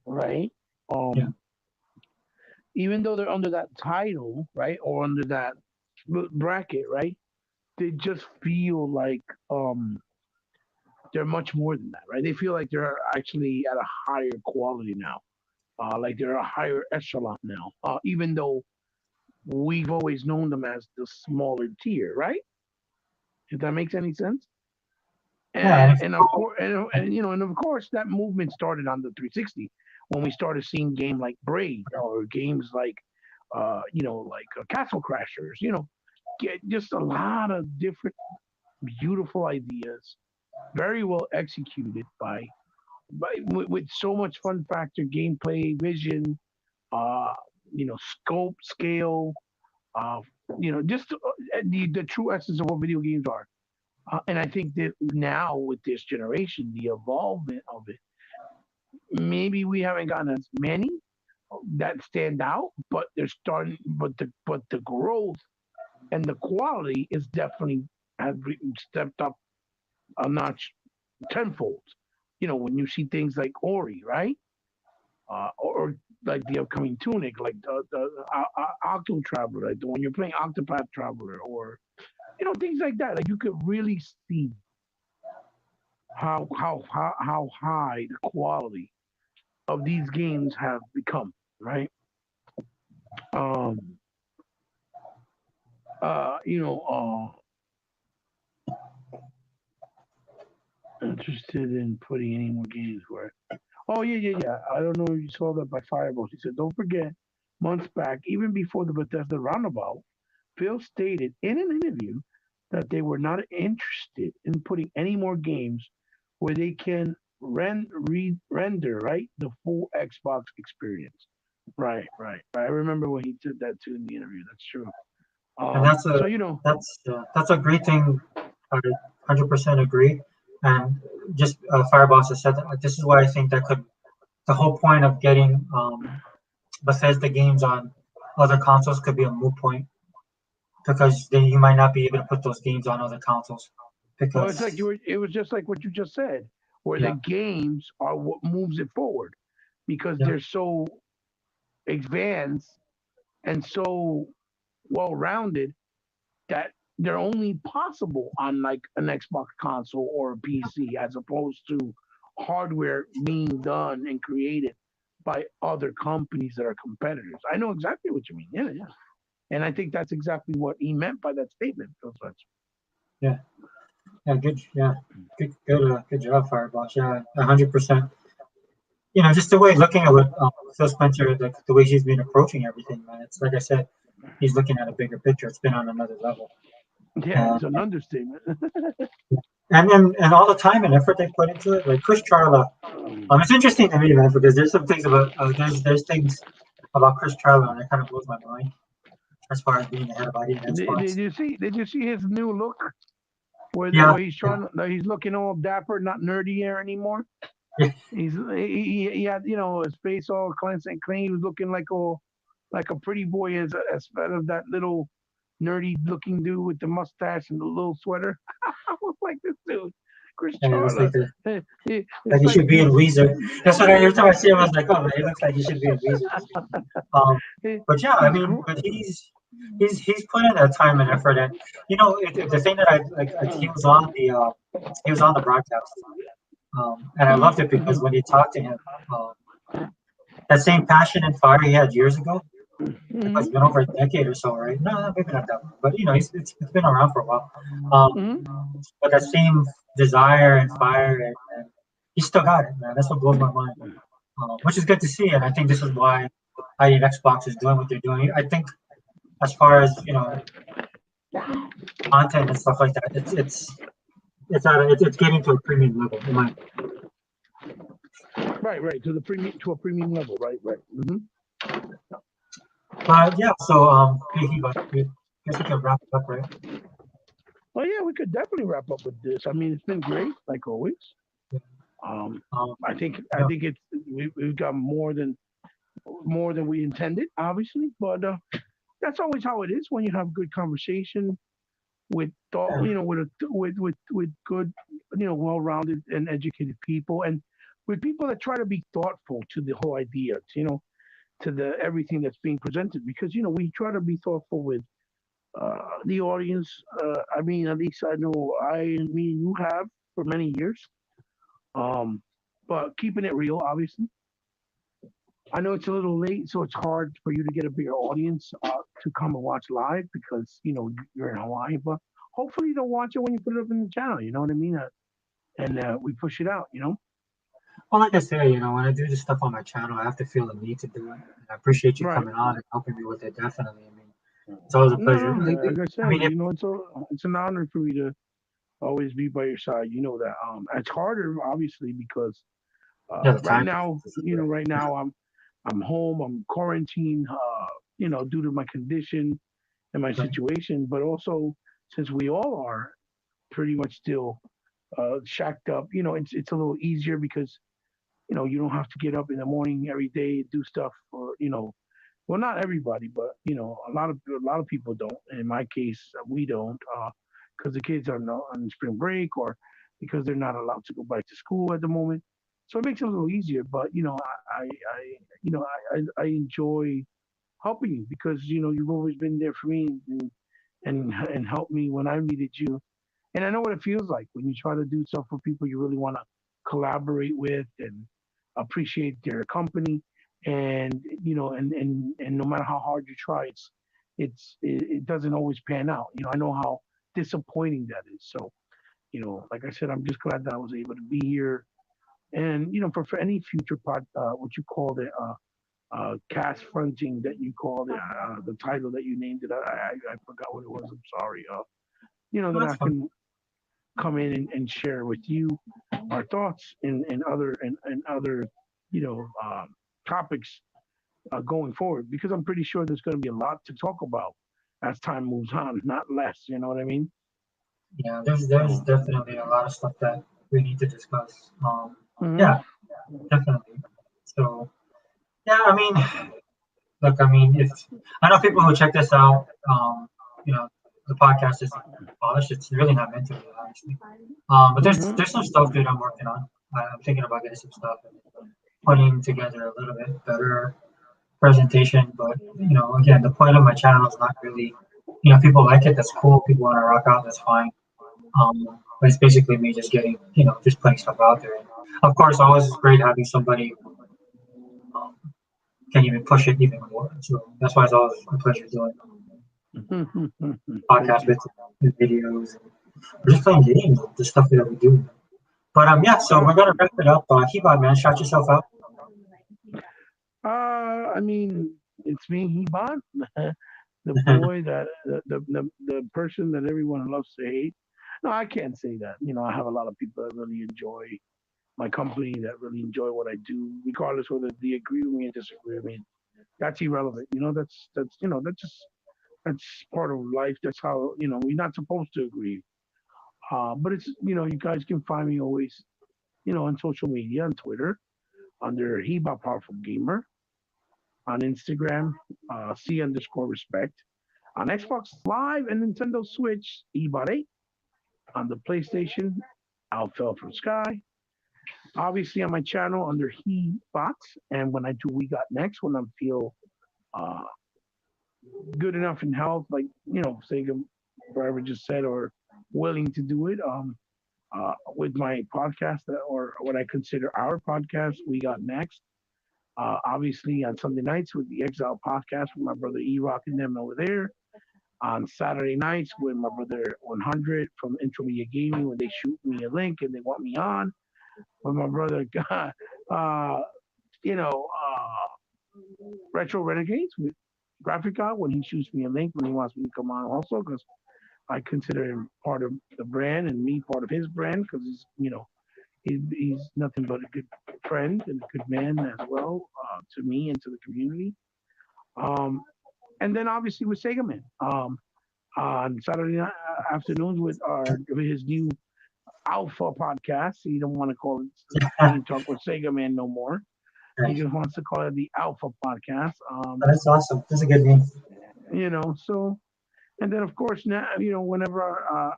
Speaker 2: right?
Speaker 1: Yeah,
Speaker 2: Um, Even though they're under that title, right, or under that bracket, right? They just feel like they're much more than that, right? They feel like they're actually at a higher quality now, like they're a higher echelon now, even though we've always known them as the smaller tier, right? If that makes any sense.
Speaker 1: yeah, and
Speaker 2: And
Speaker 1: if
Speaker 2: and of course, and of course, that movement started on the 360 when we started seeing games like Braid or games like, Castle Crashers. Get just a lot of different beautiful ideas, very well executed with so much fun factor, gameplay, vision, uh, scope, scale, uh, just the true essence of what video games are. And I think that now with this generation, the evolvement of it, maybe we haven't gotten as many that stand out, but they're starting. But the growth and the quality is definitely has stepped up a notch tenfold. When you see things like Ori, right? Or like the upcoming Tunic, like the Octo Traveler, like the when you're playing Octopath Traveler, or things like that. Like you could really see how high the quality of these games have become, right? Um, uh, you know, Interested in putting any more games where. Oh yeah. I don't know if you saw that by Fireballs. He said, don't forget, months back, even before the Bethesda roundabout, Phil stated in an interview that they were not interested in putting any more games where they can render right the full Xbox experience. Right. I remember when he said that too in the interview. That's true.
Speaker 1: and that's a
Speaker 2: So
Speaker 1: that's a great thing. I 100% agree. And just Fireboss has said that this is why I think that could the whole point of getting Bethesda games on other consoles could be a moot point because then you might not be able to put those games on other consoles
Speaker 2: well, it's like
Speaker 1: because
Speaker 2: it was just like what you just said, where the
Speaker 1: yeah,
Speaker 2: games are what moves it forward because
Speaker 1: yeah,
Speaker 2: they're so advanced and so well rounded that they're only possible on like an Xbox console or a PC as opposed to hardware being done and created by other companies that are competitors. I know exactly what you mean. Yeah. And I think that's exactly what he meant by that statement, Phil Spencer.
Speaker 1: yeah, yeah, good job, Fireboss. Yeah, 100%. Just the way looking at what Phil Spencer, like the way he's been approaching everything, man. It's like I said. he's looking at a bigger picture. It's been on another level.
Speaker 2: Yeah, it's an understatement.
Speaker 1: And all the time and effort they put into it, like Chris Charla. It's interesting to me, man, because there's some things about there's things about Chris Charla and it kind of blows my mind as far as being the head of ID and
Speaker 2: Did
Speaker 1: Xbox.
Speaker 2: you see? Did you see his new look?
Speaker 1: Yeah,
Speaker 2: Where he's trying, he's looking all dapper, not nerdy here anymore.
Speaker 1: yeah,
Speaker 2: He had his face all cleansed and clean. He was looking like a pretty boy instead of that little nerdy looking dude with the mustache and the little sweater. I was like this dude, Chris
Speaker 1: and it looks
Speaker 2: Charla.
Speaker 1: like
Speaker 2: It's
Speaker 1: he
Speaker 2: like
Speaker 1: should be in Weezer. That's what every time I see him, I was like, oh man, it looks like he should be in Weezer. Um, but yeah, I
Speaker 2: he's
Speaker 1: mean, but he's put in that time and effort, and the thing that I like he was on the broadcast, and I loved it because when you talked to him, um, that same passion and fire he had years ago, because it's been over a decade or so, right? No, maybe not that long, but it's been around for a while. Um, but that same desire and fire, and he still got it, man. That's what blows my mind, which is good to see, and I think this is why ID Xbox is doing what they're doing. I think as far as content and stuff like that, it's getting to a premium level in my.
Speaker 2: right to a premium level, right.
Speaker 1: But yeah, so hey, Hiba, I guess we can wrap it up, right?
Speaker 2: Well, yeah, we could definitely wrap up with this. I mean, it's been great, like always.
Speaker 1: Yeah.
Speaker 2: Um,
Speaker 1: Um,
Speaker 2: I think we've got more than we intended, obviously, but that's always how it is when you have good conversation with thought,
Speaker 1: yeah,
Speaker 2: with good, well-rounded and educated people, and with people that try to be thoughtful to the whole idea, to the everything that's being presented, because we try to be thoughtful with the audience. I mean, at least I know me and you have for many years. Um, but keeping it real, obviously. I know it's a little late, so it's hard for you to get a bigger audience to come and watch live because you're in Hawaii. But hopefully they'll watch it when you put it up in the channel. You know what I mean? And we push it out.
Speaker 1: well, like I said, when I do this stuff on my channel, I have to feel the need to do it. And I appreciate you
Speaker 2: Right.
Speaker 1: coming on and helping me with it. Definitely. I mean, it's always a pleasure.
Speaker 2: No, like I
Speaker 1: I
Speaker 2: said,
Speaker 1: mean, if
Speaker 2: it's an honor for me to always be by your side. You know that. It's harder, obviously, because
Speaker 1: yeah, the
Speaker 2: right
Speaker 1: time.
Speaker 2: now, right now I'm home. I'm quarantined. Due to my condition and my
Speaker 1: Right.
Speaker 2: situation, but also since we all are pretty much still shacked up, it's a little easier because you don't have to get up in the morning every day do stuff for well, not everybody, but a lot of people don't. In my case, we don't, because the kids are not on spring break or because they're not allowed to go back to school at the moment. So it makes it a little easier. But I enjoy helping you because you've always been there for me and helped me when I needed you. And I know what it feels like when you try to do stuff for people you really want to collaborate with and appreciate their company. And and no matter how hard you try, it doesn't always pan out. I know how disappointing that is. So like I said, I'm just glad that I was able to be here. And for any future part, what you called it, cast fronting that you called it, the title that you named it, I forgot what it was. I'm sorry.
Speaker 1: Well,
Speaker 2: That
Speaker 1: that's
Speaker 2: I
Speaker 1: fun.
Speaker 2: can come in and share with you our thoughts and other topics going forward because I'm pretty sure there's going to be a lot to talk about as time moves on, not less. You know what I mean?
Speaker 1: Yeah, there's
Speaker 2: So,
Speaker 1: definitely a lot of stuff that we need to discuss.
Speaker 2: mhm,
Speaker 1: Yeah, definitely. So yeah, I mean, look, I mean, if I know people who check this out, you know, the podcast is polished. It's really not meant to be, honestly. But
Speaker 2: mhm,
Speaker 1: there's some stuff that I'm working on. I'm thinking about getting some stuff and putting together a little bit better presentation. But again, the point of my channel is not really, people like it. That's cool. People want to rock out. That's fine. But it's basically me just getting, just putting stuff out there. And of course, always is great having somebody um, can even push it even more. So that's why it's always a pleasure doing
Speaker 2: mhm, mhm. Thank
Speaker 1: podcasts
Speaker 2: you.
Speaker 1: with videos. We're just playing games, the stuff that we do. But yeah, so
Speaker 2: Uh,
Speaker 1: we're gonna wrap it up. Heba, man, shout yourself out.
Speaker 2: I mean, it's me, Hebon. the boy that the person that everyone loves to hate. No, I can't say that. I have a lot of people that really enjoy my company, that really enjoy what I do, regardless whether they agree with me or disagree with me. That's irrelevant. That's part of life. That's how we're not supposed to agree. But it's you guys can find me always on social media, on Twitter under Heba Powerful Gamer, on Instagram C_respect, on Xbox Live and Nintendo Switch Ebot 8, on the PlayStation Out Fell from Sky. Obviously on my channel under He Bots, and when I do We Got Next, when I feel uh, good enough in health, like Sega Forever just said, or willing to do it. With my podcast or what I consider our podcast, We Got Next. Obviously on Sunday nights with the Exile podcast with my brother E Rock and them over there. On Saturday nights with my brother 100 from Intermedia Gaming when they shoot me a link and they want me on. With my brother, uh, you know, Retro Renegades with Graphic God when he shoots me a link when he wants me to come on also because I consider him part of the brand and me part of his brand because he's nothing but a good friend and a good man as well to me and to the community. Um, and then obviously with Sega Man on Saturday afternoons with his new Alpha podcast. He don't want to call it Game Talk with Sega Man no more. He
Speaker 1: Right.
Speaker 2: just wants to call it the Alpha podcast.
Speaker 1: That's awesome. That's a good name.
Speaker 2: So and then of course now whenever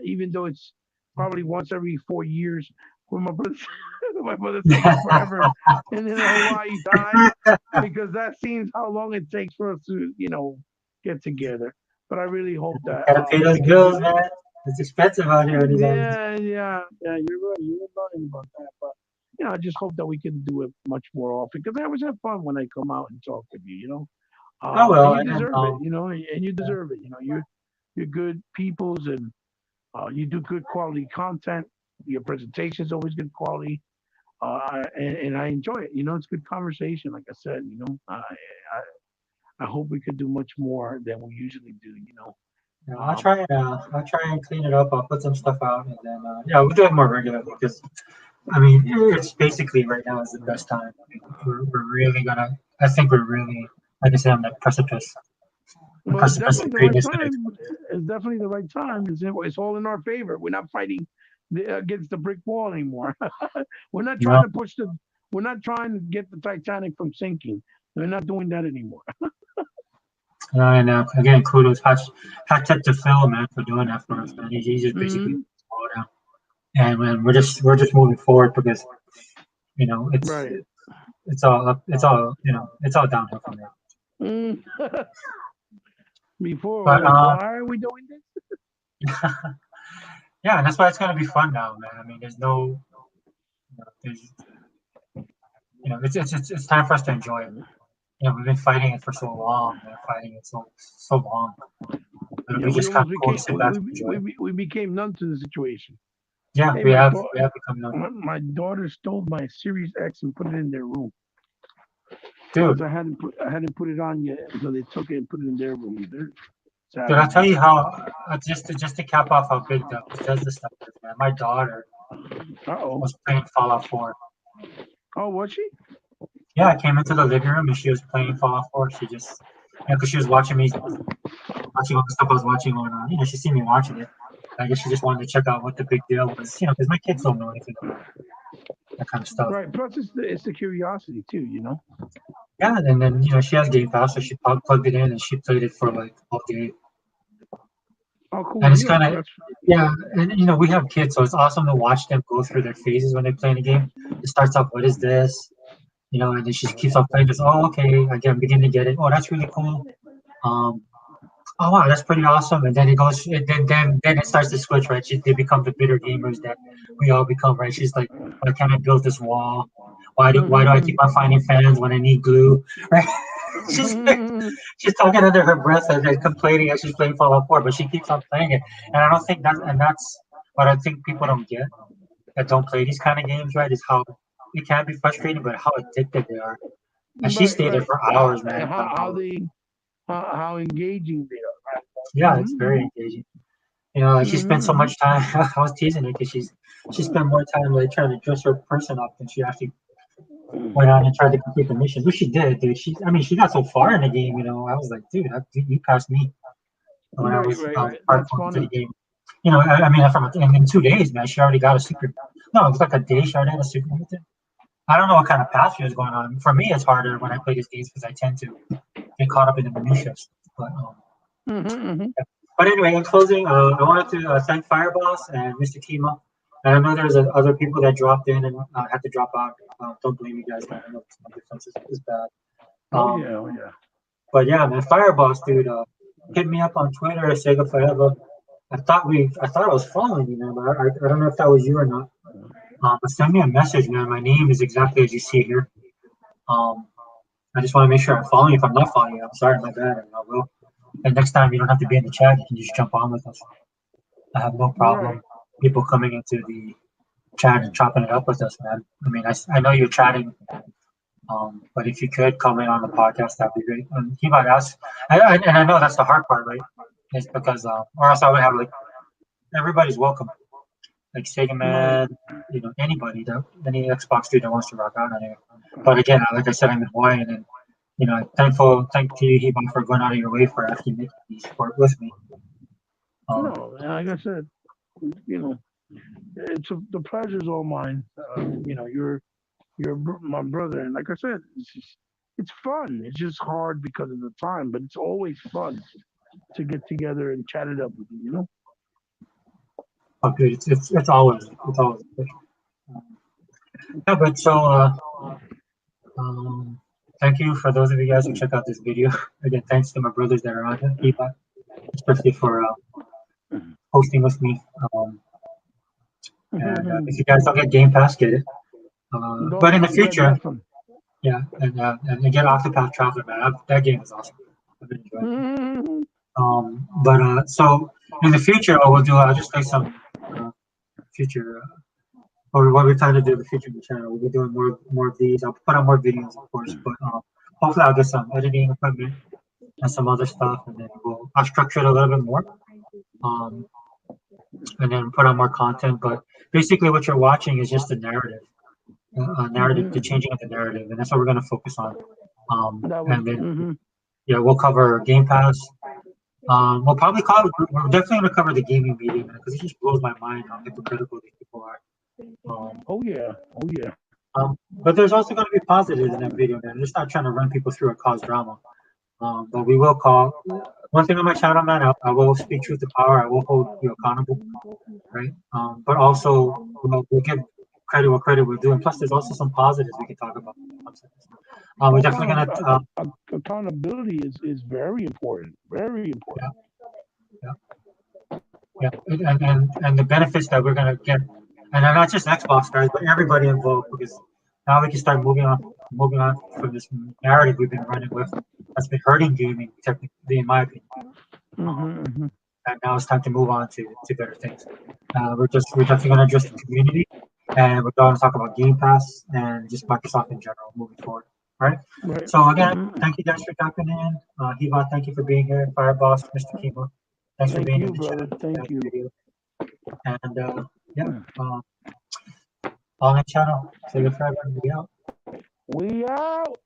Speaker 2: even though it's probably once every 4 years when my brother my brother Sega Forever and then the Hawaii time because that seems how long it takes for us to get together. But I really hope that
Speaker 1: Gotta pay those
Speaker 2: we can
Speaker 1: bills,
Speaker 2: do.
Speaker 1: man. It's expensive out here these days.
Speaker 2: Yeah. You're right. You're right about that. But I just hope that we can do it much more often because I always have fun when I come out and talk with you.
Speaker 1: Oh
Speaker 2: And
Speaker 1: well,
Speaker 2: you
Speaker 1: and
Speaker 2: deserve it. And you
Speaker 1: yeah.
Speaker 2: deserve it. You're good peoples and you do good quality content. Your presentation is always good quality, and I enjoy it. It's good conversation. Like I said, I hope we could do much more than we usually do.
Speaker 1: Yeah,
Speaker 2: Um,
Speaker 1: I'll try and clean it up. I'll put some stuff out, and then yeah, we'll do it more regularly because I mean, it's basically right now is the best time. I mean, we're really gonna. I think we're really, like I said, on the the
Speaker 2: Well, it's
Speaker 1: precipice
Speaker 2: definitely
Speaker 1: of
Speaker 2: the right
Speaker 1: greatness today.
Speaker 2: time. It's definitely the right time. It's all in our favor. We're not fighting against the brick wall anymore. we're not
Speaker 1: You
Speaker 2: trying
Speaker 1: know,
Speaker 2: to push the. We're not trying to get the Titanic from sinking. We're not doing that anymore.
Speaker 1: and again, kudos, hat tip to Phil, man, for doing that for us, man. He just basically
Speaker 2: Mm,
Speaker 1: slowed down, and man, we're just moving forward because you know it's
Speaker 2: right.
Speaker 1: it's all up, it's all it's all downhill from there.
Speaker 2: Mm. Before,
Speaker 1: But
Speaker 2: like, why are we doing this?
Speaker 1: yeah, and that's why it's gonna be fun now, man. I mean, there's no, there's it's time for us to enjoy it. We've been fighting it for so long, man, fighting it so long. It'll
Speaker 2: Yeah,
Speaker 1: be
Speaker 2: we
Speaker 1: just kind
Speaker 2: almost
Speaker 1: of cool to
Speaker 2: became
Speaker 1: sit back and enjoy it.
Speaker 2: we became numb to the situation.
Speaker 1: Yeah,
Speaker 2: Hey,
Speaker 1: we have become known.
Speaker 2: my daughter stole my Series X and put it in their room because
Speaker 1: Dude,
Speaker 2: I hadn't put it on yet, so they took it and put it in their room. They're
Speaker 1: dude, I'll tell
Speaker 2: savages.
Speaker 1: you how. Just to cap off how big the Bethesda stuff is, man. My daughter
Speaker 2: Uh oh.
Speaker 1: was playing Fallout 4.
Speaker 2: Oh, was she?
Speaker 1: Yeah, I came into the living room and she was playing Fallout 4. She just, because she was watching all the stuff I was watching on, she seen me watching it. I guess she just wanted to check out what the big deal was, because my kids don't know anything about that kind of stuff.
Speaker 2: Right. Plus, it's the curiosity too.
Speaker 1: Yeah, and then she has Game Pass, so she plugged it in and she played it for like all day.
Speaker 2: Oh, cool
Speaker 1: And it's
Speaker 2: deal.
Speaker 1: kind of, yeah, and we have kids, so it's awesome to watch them go through their phases when they play in a game. It starts off, what is this? And then she keeps on playing. Just, oh, okay, I'm beginning to get it. Oh, that's really cool. Um, oh wow, that's pretty awesome. And then it goes, then it starts to switch, right? They become the bitter gamers that we all become, right? She's like, why can't I build this wall? Why do I keep on finding fans when I need glue, right? she's she's talking under her breath and complaining as she's playing Fallout 4, but she keeps on playing it. And I don't think that's what I think people don't get that don't play these kind of games, right? Is how it can be frustrating, but how addicted they are. And she
Speaker 2: Right.
Speaker 1: stayed there
Speaker 2: Right.
Speaker 1: for hours, man.
Speaker 2: And
Speaker 1: For
Speaker 2: how
Speaker 1: hours.
Speaker 2: they how engaging they are.
Speaker 1: Yeah, it's very engaging. You know, like she spent so
Speaker 2: Mm-hmm.
Speaker 1: much time. I was teasing her because she spent more time like trying to dress her person up than she actually went out and tried to complete the mission, which she did, dude. I mean, she got so far in the game. You know, I was like, dude, you passed me when
Speaker 2: Right, right,
Speaker 1: I was
Speaker 2: right. That's
Speaker 1: hardcore into the
Speaker 2: funny.
Speaker 1: game. You know, I mean, from in 2 days, man, she already got a secret. No, it was like a day. She already had a secret with it. I don't know what kind of path she was going on. For me, it's harder when I play these games because I tend to get caught up in the minutia. But
Speaker 2: Mm-hmm.
Speaker 1: But anyway, in closing, I wanted to thank Fireboss and Mr. Kima. And I know there's other people that dropped in and had to drop out. Don't blame you guys, man. I know the time difference is bad.
Speaker 2: Oh
Speaker 1: Um,
Speaker 2: yeah, oh yeah.
Speaker 1: but yeah, man, Fireboss, dude, hit me up on Twitter, Sega Forever. I thought I was following you, man, but I don't know if that was you or not. But send me a message, man. My name is exactly as you see here. Um, I just want to make sure I'm following you. If I'm not following you, I'm sorry, my bad. I will. And next time you don't have to be in the chat. You can just jump on with us. I have no
Speaker 2: Right.
Speaker 1: problem people coming into the chat and chopping it up with us, man. I mean, I know you're chatting, but if you could comment on the podcast, that'd be great. And he might ask, and I know that's the hard part, right? Is because, or else I would have like everybody's welcome, like Sega
Speaker 2: Right.
Speaker 1: Man, you know, anybody that any Xbox dude that wants to rock out on here. But again, like I said, I'm in Hawaii, and you know, thank to you, Hibon, for going out of your way for actually making the sport with me. Um,
Speaker 2: No, like I said, you know, the pleasure's all mine. You're my brother, and like I said, it's fun. It's just hard because of the time, but it's always fun to get together and chat it up with you. You know.
Speaker 1: okay, it's always. Yeah, but so um, thank you for those of you guys who check out this video. Again, thanks to my brothers that are on here, Eva, especially for hosting with me. Um, and if you guys don't get Game Pass, get it. But in the
Speaker 2: Yeah,
Speaker 1: future,
Speaker 2: definitely.
Speaker 1: yeah, and get Octopath Traveler, man. That game is awesome. I've been enjoying it.
Speaker 2: Mhm.
Speaker 1: But so in the future, what we'll do, I'll just take some future. Or what we're trying to do in the future in the channel. We'll be doing more of these. I'll put out more videos, of course, but hopefully I'll get some editing equipment and some other stuff, and then I'll structure it a little bit more, um, and then put out more content. But basically, what you're watching is just the narrative, the
Speaker 2: Mhm.
Speaker 1: changing of the narrative, and that's what we're going to focus on.
Speaker 2: That would.
Speaker 1: And then yeah, we'll cover Game Pass. We'll probably cover. We're definitely going to cover the gaming media, man, because it just blows my mind how hypocritical these people are. Um,
Speaker 2: Oh yeah. Oh yeah.
Speaker 1: but there's also going to be positives in that video, man. I'm just not trying to run people through or cause drama. But we will call one thing on my channel, man. I will speak truth to power. I will hold you accountable, right? But also we'll give credit where credit we're due. And plus, there's also some positives we can talk about. We're
Speaker 2: Oh,
Speaker 1: definitely gonna,
Speaker 2: accountability is very important. Very
Speaker 1: yeah,
Speaker 2: important.
Speaker 1: yeah, yeah, and the benefits that we're gonna get, and they're not just Xbox guys, but everybody involved, because now we can start moving on from this narrative we've been running with that's been hurting gaming, technically, in my opinion. Um,
Speaker 2: Hmm.
Speaker 1: and now it's time to move on to better things. We're definitely going to address the community, and we're going to talk about Game Pass and just Microsoft in general moving forward. All right.
Speaker 2: Right.
Speaker 1: So again,
Speaker 2: Hmm.
Speaker 1: thank you guys for jumping in. Hiva, thank you for being here. Fireboss, Mr. Kimo, thanks for
Speaker 2: Thank
Speaker 1: being in
Speaker 2: you,
Speaker 1: the chat
Speaker 2: brother. Thank you.
Speaker 1: video. And yeah, uh, on the channel. Say good forever and be out.
Speaker 2: We out.